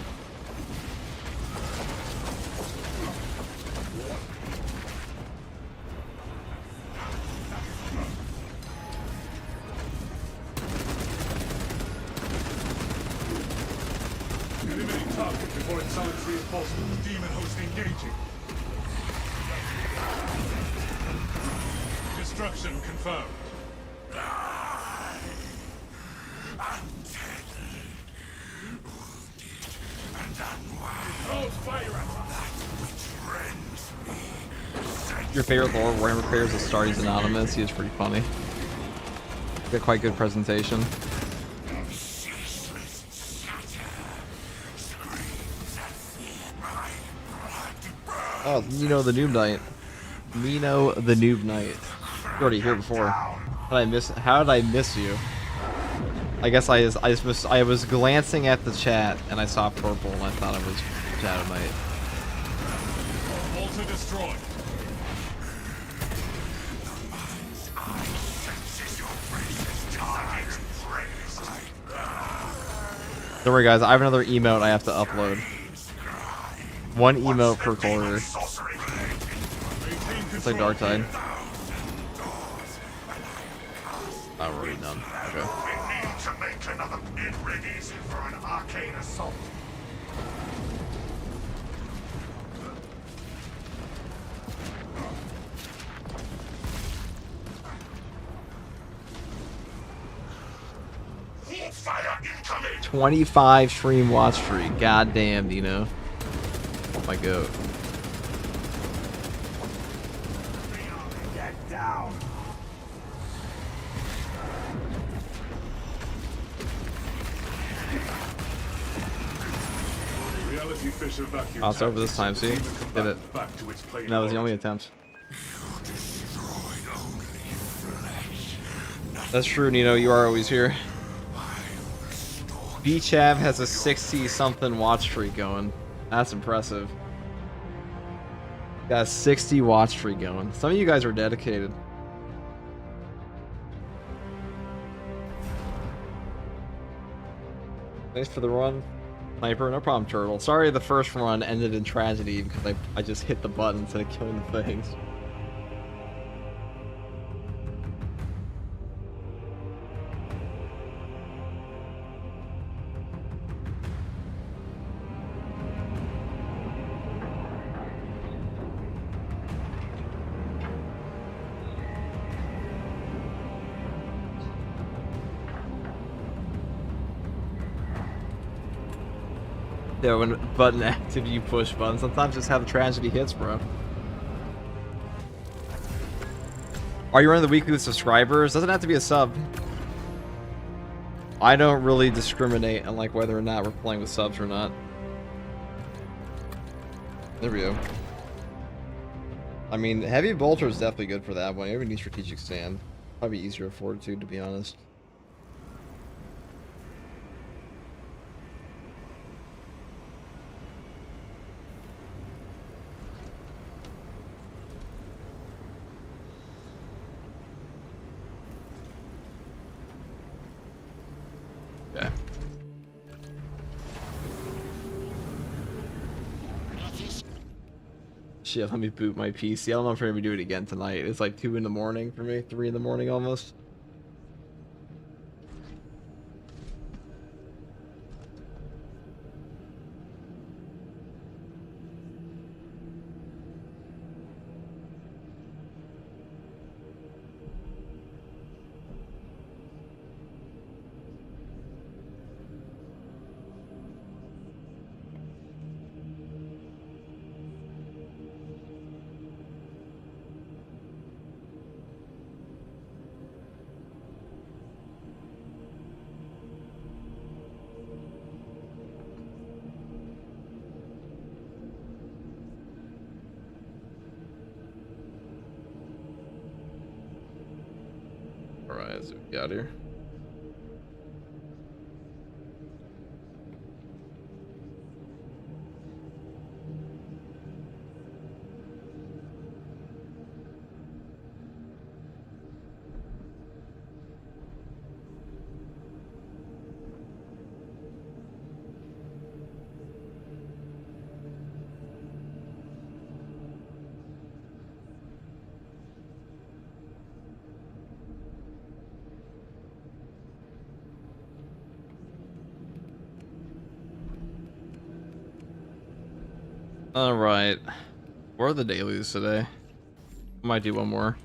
[SPEAKER 5] Eliminate target before it summons reinforcements. Demon host engaging. Destruction confirmed.
[SPEAKER 1] Your favorite Lord Warhammer players is Starry's Anonymous. He is pretty funny. Got quite good presentation. Oh, Nino the Noob Knight. Nino the Noob Knight. You're already here before. How did I miss you? I guess I was glancing at the chat and I saw purple and I thought it was Shadow Knight.
[SPEAKER 5] Altar destroyed.
[SPEAKER 1] Don't worry guys, I have another emote I have to upload. One emote per quarter. It's like Dark Tide. Oh, we're already done. Okay.
[SPEAKER 2] We need to make another pit rig easy for an arcane assault. Fire incoming!
[SPEAKER 1] 25 stream watch streak. God damn, Dino. Oh my god.
[SPEAKER 5] Get down. Reality Fisher vacuum.
[SPEAKER 1] Oh, it's over this time, see? Did it.
[SPEAKER 5] Back to its plane.
[SPEAKER 1] That was the only attempt. That's true, Nino. You are always here. Beachav has a 60-something watch streak going. That's impressive. Got a 60 watch streak going. Some of you guys are dedicated. Thanks for the run. Sniper, no problem, Turtle. Sorry the first run ended in tragedy because I just hit the button instead of killing the things. Yeah, when button active, you push button. Sometimes just how the tragedy hits, bro. Are you running the weekly with subscribers? Doesn't have to be a sub. I don't really discriminate on like whether or not we're playing with subs or not. There we go. I mean, heavy bolter is definitely good for that one. Every new strategic stand. Probably easier to afford to be honest. Okay. Shit, let me boot my PC. I don't know if we're gonna do it again tonight. It's like 2 in the morning for me, 3 in the morning almost. Alright, let's get out of here. Alright. What are the dailies today? I might do one more.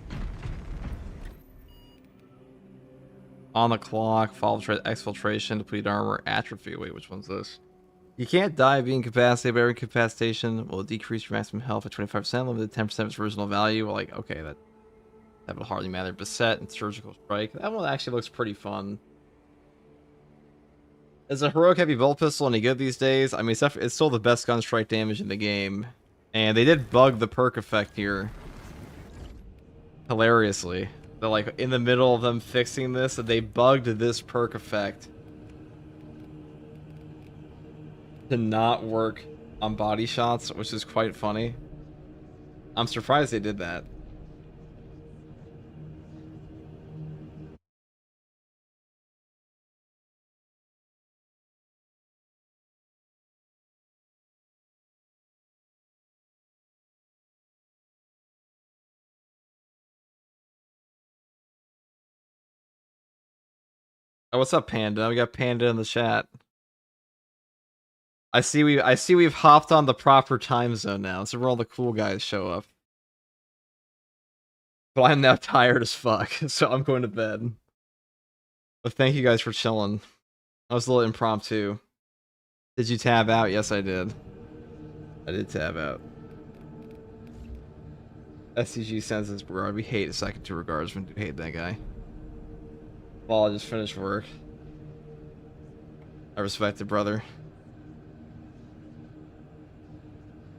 [SPEAKER 1] On the clock, fall exfiltration, deplete armor, atrophy. Wait, which one's this? You can't die being incapacitated, but every incapacitation will decrease your maximum health by 25%, limited 10% of its original value. Well, like, okay, that would hardly matter. Beset and surgical strike. That one actually looks pretty fun. Is a heroic heavy bolt pistol any good these days? I mean, it's still the best gun strike damage in the game. And they did bug the perk effect here. Hilariously. They're like, in the middle of them fixing this, they bugged this perk effect to not work on body shots, which is quite funny. I'm surprised they did that. Oh, what's up, Panda? We got Panda in the chat. I see we've hopped on the proper time zone now. This is where all the cool guys show up. But I'm now tired as fuck, so I'm going to bed. But thank you guys for chilling. That was a little impromptu. Did you tab out? Yes, I did. I did tab out. SCG sends us Berard. We hate a second to regards when we hate that guy. Well, I just finished work. I respect it, brother.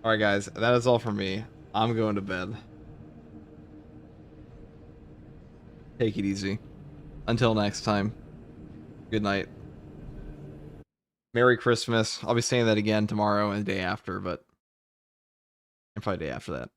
[SPEAKER 1] Alright, guys. That is all for me. I'm going to bed. Take it easy. Until next time. Good night. Merry Christmas. I'll be saying that again tomorrow and the day after, but... and probably the day after that.